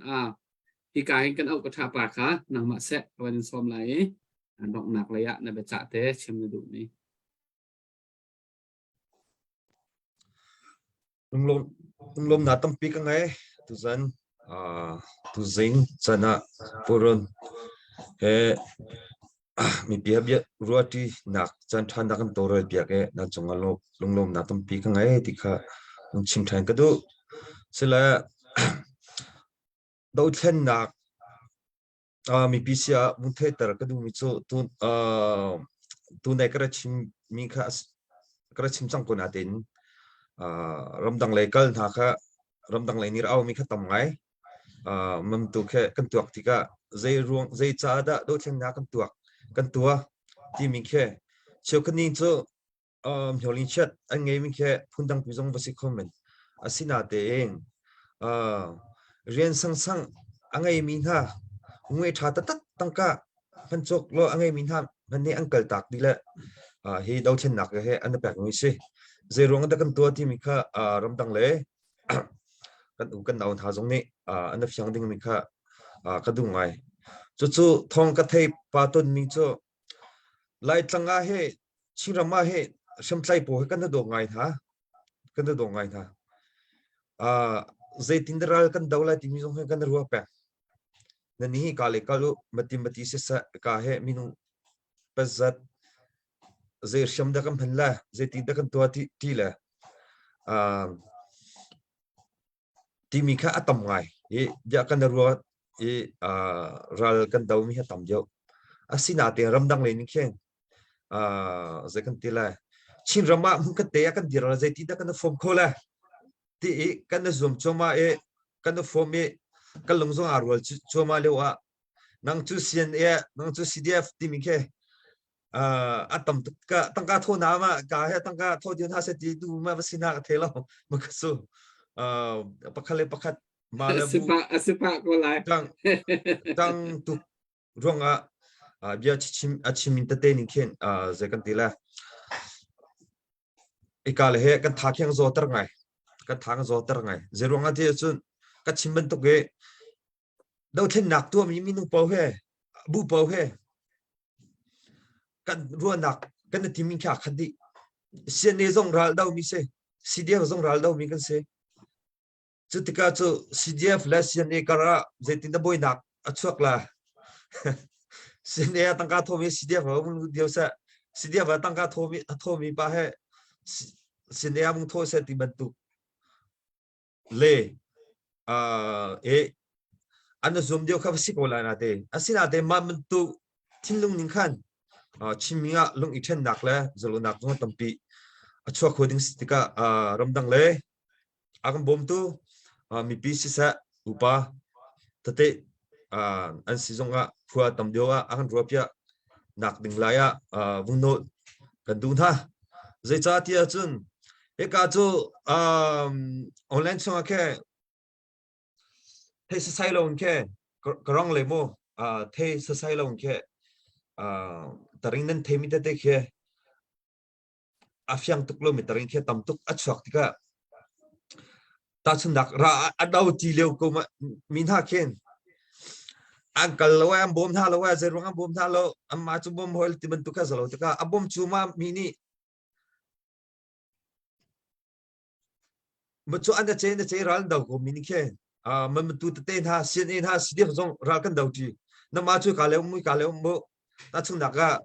khi cả anh cần ốc có thả bạc khá năng ma sẽ và nên xóm lại động nặng lại này bị trả thế chim được đủ đi lom na tam pi ka ngai tu zan tu zing chana puron he mi bia bia ruati nak chan than da kan toroi bia ke na chunga lom na tam pi ka ngai ti kha chim than ka du sila do then nak mi pi sia mun the tar ka du mi chu tu nai kra chim mi kha kra chim chang ko na tin ramdang lekal na kha ramdang lai nir au mi kha tam ngai mam tu khe kan tuak tika zai cha da do theng na kan tua ti mi khe cheu kan ning chu hyolin chat an nge mi khe phundang pizong basi comment asina te eng rian sang angai min ha ngwe tha ta tangka pan chok lo angai min ha man ne uncle tak dile he do chen nak he an pak ngi se zerong da kan tua ti mi kha ramdang le kan naun tha jong ni an fyang ding mi kha ka du ngai chu thong ka thei pa ton mi chu lai tlanga he chirama he samtlai po kan do ngai tha zai tindral kan dawla ti mi jong he kan ruwa pa na ni ka le kalu mati se sa ka he minu pazat zai shamda kam phanla zai ti da kan tua ti la ti mi kha atam ngai ya kan ruwa ral kan daw mi ha tam jo asina te ramdang le ni khen zai kan tila chin rama mun ka te kan dira zai ti da kan form khola ti kan na zoom choma kan na form kan lungzong arwal choma lewa nang chu sian nang chu CDF ti mi ke atam ka tangka tho na ma ka he tangka tho dian ha se ti du ma basina ka thelo makasu pakhale pakhat mala bu asipa ko lai tang tu ronga bia chim ta te ni khen ze kan tila ikal he kan tha khyang zo tar ngai kan thang zo tar ngai ze ronga ti chun ka chimban to ge đâu thêm nạc tua mi nung bao he bu bao he kan rua nak kan ti min kha khadi sen ne zong ral dau mi se CDF zong ral dau mi kan se chu tika chu CDF la sen ne kara zetin da boy nak achuak la sen ne tangka tho mi CDF mun dio sa CDF tangka tho mi pa he sen ne mun tho se ti bantu le anh zoom điều khá sĩ cổ lại nè thế, xin à thế mà mình tu thiên lung nín khan, chim mình à lung ít chân nạc lẽ, rồi nạc nó tầm pi, chua khôi tiếng stika ram đăng lẽ, anh bom tu, mi pi sĩ sa upa, thế anh sử dụng phua tầm điều anh rùa pia nạc đỉnh lại vùng nội gần đúng tha, dây cha tia chun, cái chỗ online xong cái thế sai lông ke karong le mo thế sai lông ke taring nan thế mi te ke afyang tuklo mi taring ke tam tuk achwak tika ta chun dak ra adau ti leo ko min ha ken angkal lo am bom tha lo wa zerong am bom tha lo amma chu bom hol ti ban tuka zalo tika abom chuma mini mo chu anda che ral dau ko mini ke mình tu tên ha xin in ha CDF zong ra kan đầu chi na ma chu ka le mo ta chung nak ga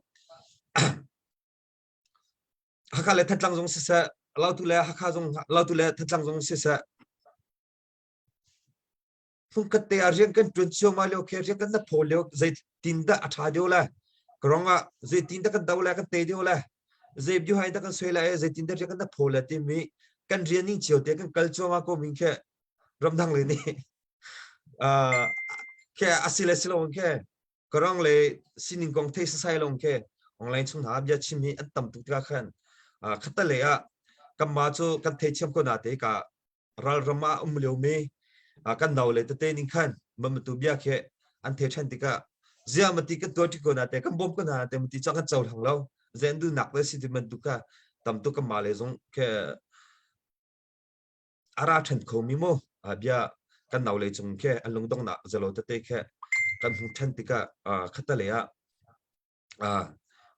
ha ka le thatlang zong se sa lau tu le ha kha zong lau tu le thatlang zong se sa phung kat te arjen kan tun chu ma le khe kan na phol le zai tin da atha dio la kronga zai tin da kan daw la kan te dio la zai bi hai da kan soi la zai tin da kan na phol la ti mi kan rian ning chiu te kan kal chu ma ko min khe ram thang le ni ke asile silong ke korong le sinin kong the sai long ke online chung ha bia chimi an tam tu ka khan khata le a kam ma chu kan the chem ko na te ka ral rama leo me kan naw le te ning khan mam tu bia khe an the than ti ka zia mati ka to ti ko na te kam bom ko na te mati chang kan chaw thang lo zen du nak le si ti man tu ka tam tu ka ma le zong ke ara than ko mi mo bia kan naw le chung ke alung dong na zalo te ke kan hung than ti ka khata le a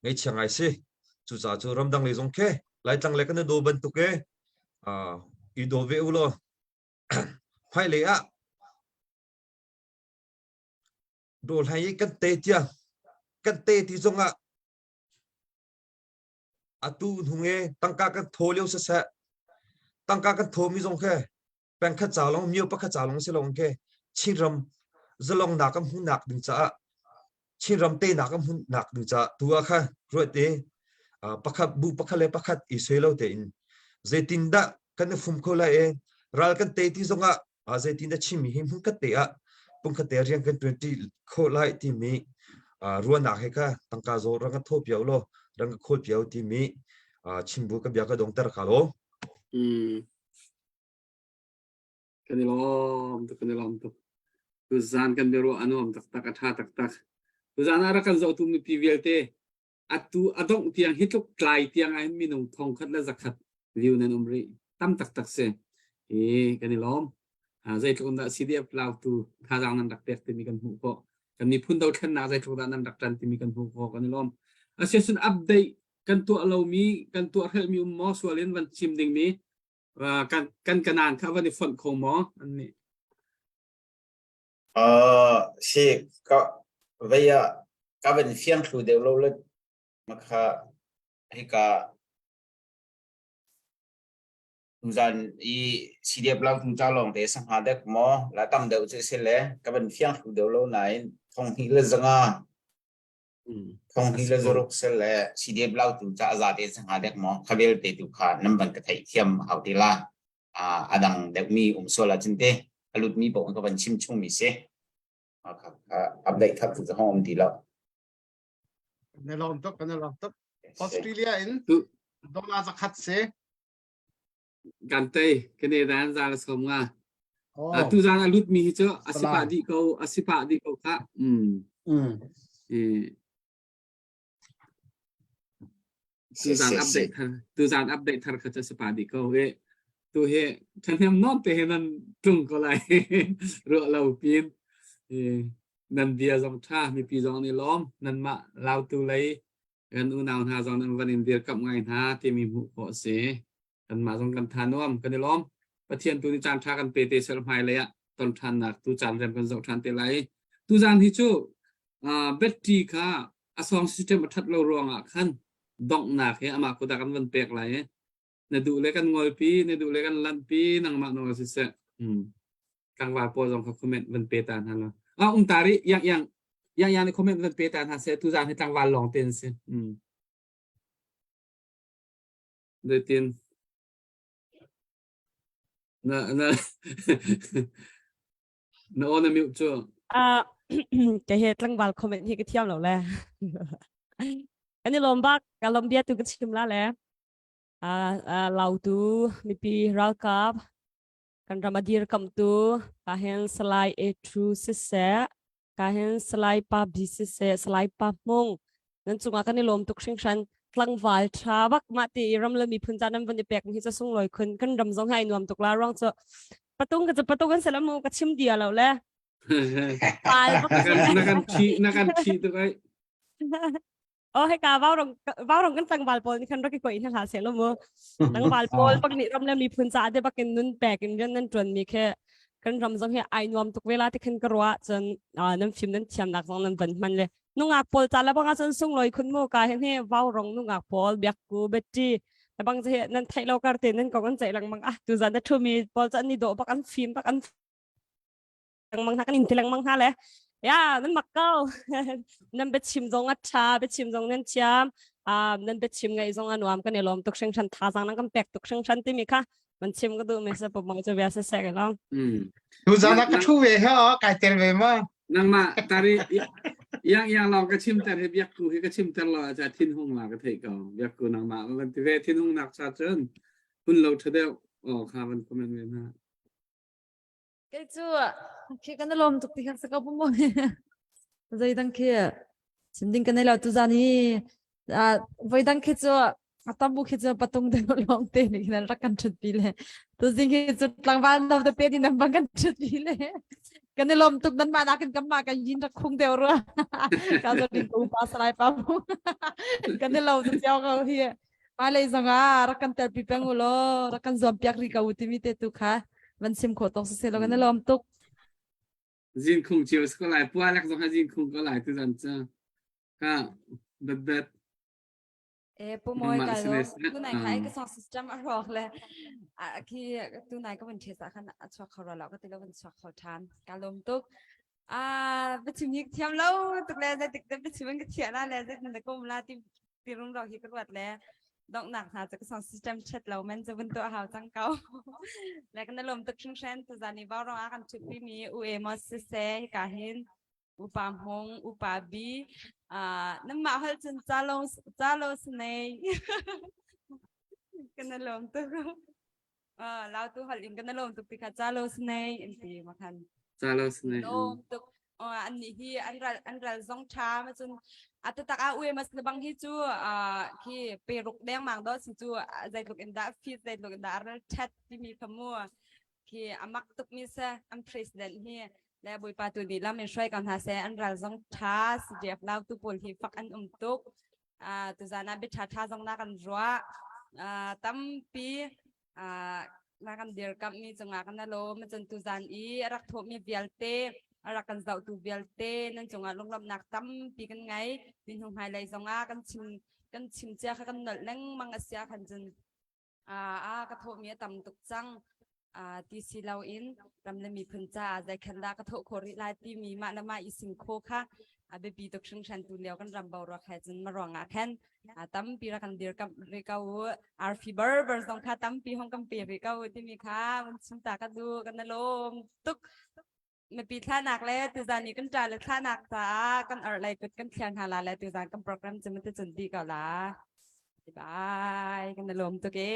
ngay changai si chu cha chu ram dang le zong ke lai tang le kan do ban tu ke i do ve ulo phai le a do hai kan te ti zong a atu hunge tangka kan tholeu sa tangka kan thomi zong ke peng kha cha long miu pa kha cha long se long ke chiram zalong na kam hu nak ding cha chiram te na kam hu nak ding cha tua kha ro te pakhat bu pakhale pakhat i selo te in zetin da kan fum ko la ral kan te ti zonga zetin da chimi him hu ka te a pung kha te riang kan 20 kho lai ti mi ro na he ka tangka zo rang tho piao lo rang khol piao ti mi chimbu ka bia ka dong tar kha lo kan ilom tu tuzan kan bero anom tak tuzan ara kan zo tu mi PVL te atu adong tiang hituk klai tiang ai minung thong khat la zakhat view nan umri tam tak se kan ilom zai tlon da CDF lau tu tha jang nan dak tek ti mi kan hu ko kan ni phun dau than na zai tlon da nan dak tan ti mi kan hu ko kan ilom session update kan tu alo mi kan tu hel mi mo swalen van chim ding mi và kan kanan kha van phon khong mo an ni si ka veya ka ben fiang thu de lo le makha hi ka tuzan i CDF lang tu cha long de sang ha dek mo la tam de che se le ka ben fiang thu de lo nai thong hi le zanga thong hi le zorok se le CDF lang tu cha za de sang ha dek mo khabel te tu kha nam ban ka thai thiam hau ti la adang dek mi sola cinte alut mi po ko ban chim chung mi seครับอัปเดตทักถึงห้องดีแล้ว ในลองตุกกันในลองตุกออสเตรเลียอิน tu ดอลลาร์จะคัดเส gante kene dan zal somnga โอ้ tu zan alut mi cho asipa di ko ka tu zan update thar kha cha sipa di ko he tu he thanem non te henan tung ko lai ro lo pin nan dia jong tha mi pi jong ni lom nan ma lao tu lấy gan u nào ha jong nan van in dia kap ngai ha ti mi mu ko se kan ma jong kan tha nom kan ni lom pa thian tu ni chan tha kan pe te sel mai le ya ton than nak tu chan rem kan jong than te lai tu jan hi chu battery kha asong system that lo rong a khan dong nak he ama ko da kan van pek lai ne du le kan ngol pi ne du le kan lan pi nang ma no si se kang wa po jong kha comment van pe tan han lo tari yang ni comment van pe tan ha se tu jan hi tang wa long ten se de tin na ona mi chu cái hệ lăng vào comment thì cái theo nào lẽ cái này lom bạc cái lom bia tu cái chim lá lẽ lau tu mi pi ral kap kan ramadir kam tu kahen slide a true se kahen slide pa b se slide pa mong nan chunga kan ni lom tuk sing shan tlang wal tha bak ma ti ram le mi phun janam van pek hi cha sung loi khun kan ram jong hai nuam tuk la rong cho patung kan selam ka chim dia lo le nakan chi tu kai hay cả vào rong kan tang bal pol ni kan ro ki ko in ha se lo mo tang bal pol pak ni ram le mi phun cha de bakin nun pek in ren nan tron mi khe kan ram jong he ai nuam tuk wela ti kan ka ro chen nan phim nan chiam nak jong nan ban man le nungak pol cha la bang chen sung loi khun mo ka hen he vào rong nungak pol biak ku beti la bang je nan thai lo kar te nan ko kan chai lang mang tu zan da thu mi pol cha ni do bak an phim bak an mang ha kan in tilang mang ha le ya nan mak ko nan bet chim jong acha bet chim jong nan chiam nan bet chim ngai jong anuam kan elom tuk seng chan tha jang nan kan pek tuk seng chan ti mi kha man chim ko du me sa pom ma cha bia sa se ga long ดูจานักทูเวเหรอไก่เตลเวมา nang ma tari yang lo ka chim tar he biak ku he ka chim tar lo cha thin hong la ka thei ko biak ku nang ma man ti ve thin hong nak cha chen hun lo thade kha man comment ve na cái chưa khi cái nó lom tục thì khác sẽ có bông bông rồi đăng kia xin đinh cái này là tu ra đi với đăng kia chưa tâm bu kia chưa bắt tung được lom tên này là rất cần chụp đi lên tu xin kia chưa lang van đâu tập đi nằm bằng cần chụp đi lên cái này lom tục đánh mà đã cần cắm mà cái gì nó không đều rồi cái giờ đi tu pas lại pa cái này lom tục giao cái kia mà lấy rằng rất cần tập bị beng ulo rất cần zoom piak ri kau timi te tu khaวันซิมโคตกเสร็จแล้วกันลมตุก jin khung chiu ko lai pua lak jong ha jin khung ko lai tu jan cha ka bet ปุ่มมวยกันแล้วตัวไหนใครก็สอนซิสเต็มอร่อยเลยคือตัวไหนก็เป็นเทสอะขนาดชักเขาเราก็ติดแล้วเป็นชักเขาทานการลมตุกเป็นชิมยิกเทียมแล้วตุกแล้วจะติดเป็นชิมมันก็เทียนแล้วจะแต่ก็มาตีรุ่งเราที่กระวัดแล้วดอกหนักหาจากสอนซิสเต็มเช็ดเรามันจะเป็นตัวหาจังเก่าแล้วก็ในลมตุกชิงเชนตัวจานี้บ้าเราอากันชุดที่มีอุเอมอสเซ่กาเห็นอุปามฮงอุปาบีน้ำมาให้จนจ้าโลสเนยกันนั่นลมตุกเราตัวหัดลิงกันนั่นลมตุกติค่ะจ้าโลสเนยอันที่มาคัน cha lo sne ลมตุกอันนี้ที่อันเราซองช้ามาจนอัตตะอุเอมัสบางที่จูที่เปรุกแดงมังดอสิจูใจลูกอินดาฟีใจลูกอินดาเรลแชทที่มีขมัวที่อามักตุกมิเซอันประธานที่และบุยปาตุดีแล้วมันช่วยกันหาเซอันเราซองช้าสิเดียบเราตุปุลที่ฟักอันตุกตุจานาบิชาช้าซองนักกันรัวตั้มปีนักกันเดียร์กับมีจังหวะกันนั่นโลมันจนตุจานอีรักทบมีเบียลเตรักกันเจ้าตูเบียลเตนั่นจังหวะลงลำหนักตั้มปีกันไงดินหงไฮไลท์จังหวะกันชิมเจ้ากันหนดเล่งมังอาเซียกันจนกระทบมีต่ำตุกจังที่สิเราอินรำเลยมีพันจ่าใจขันดากระทบโคริลายที่มีมาละมาอีสิงโคค่ะ abe pitok sing shan tu leo kan rambau ro khajen marong a khen tam pi ra kan dir kam re kau ar fiber ber song kha tam pi hong kam pi re kau ti mi kha mun sum ta ka du kan na lom tuk me pi thla nak le tu zan ni kan tra le thla nak ta kan ar lai pet kan thian hala le tu zan kan program chim te chun ti ka la bye kan na lom tu ke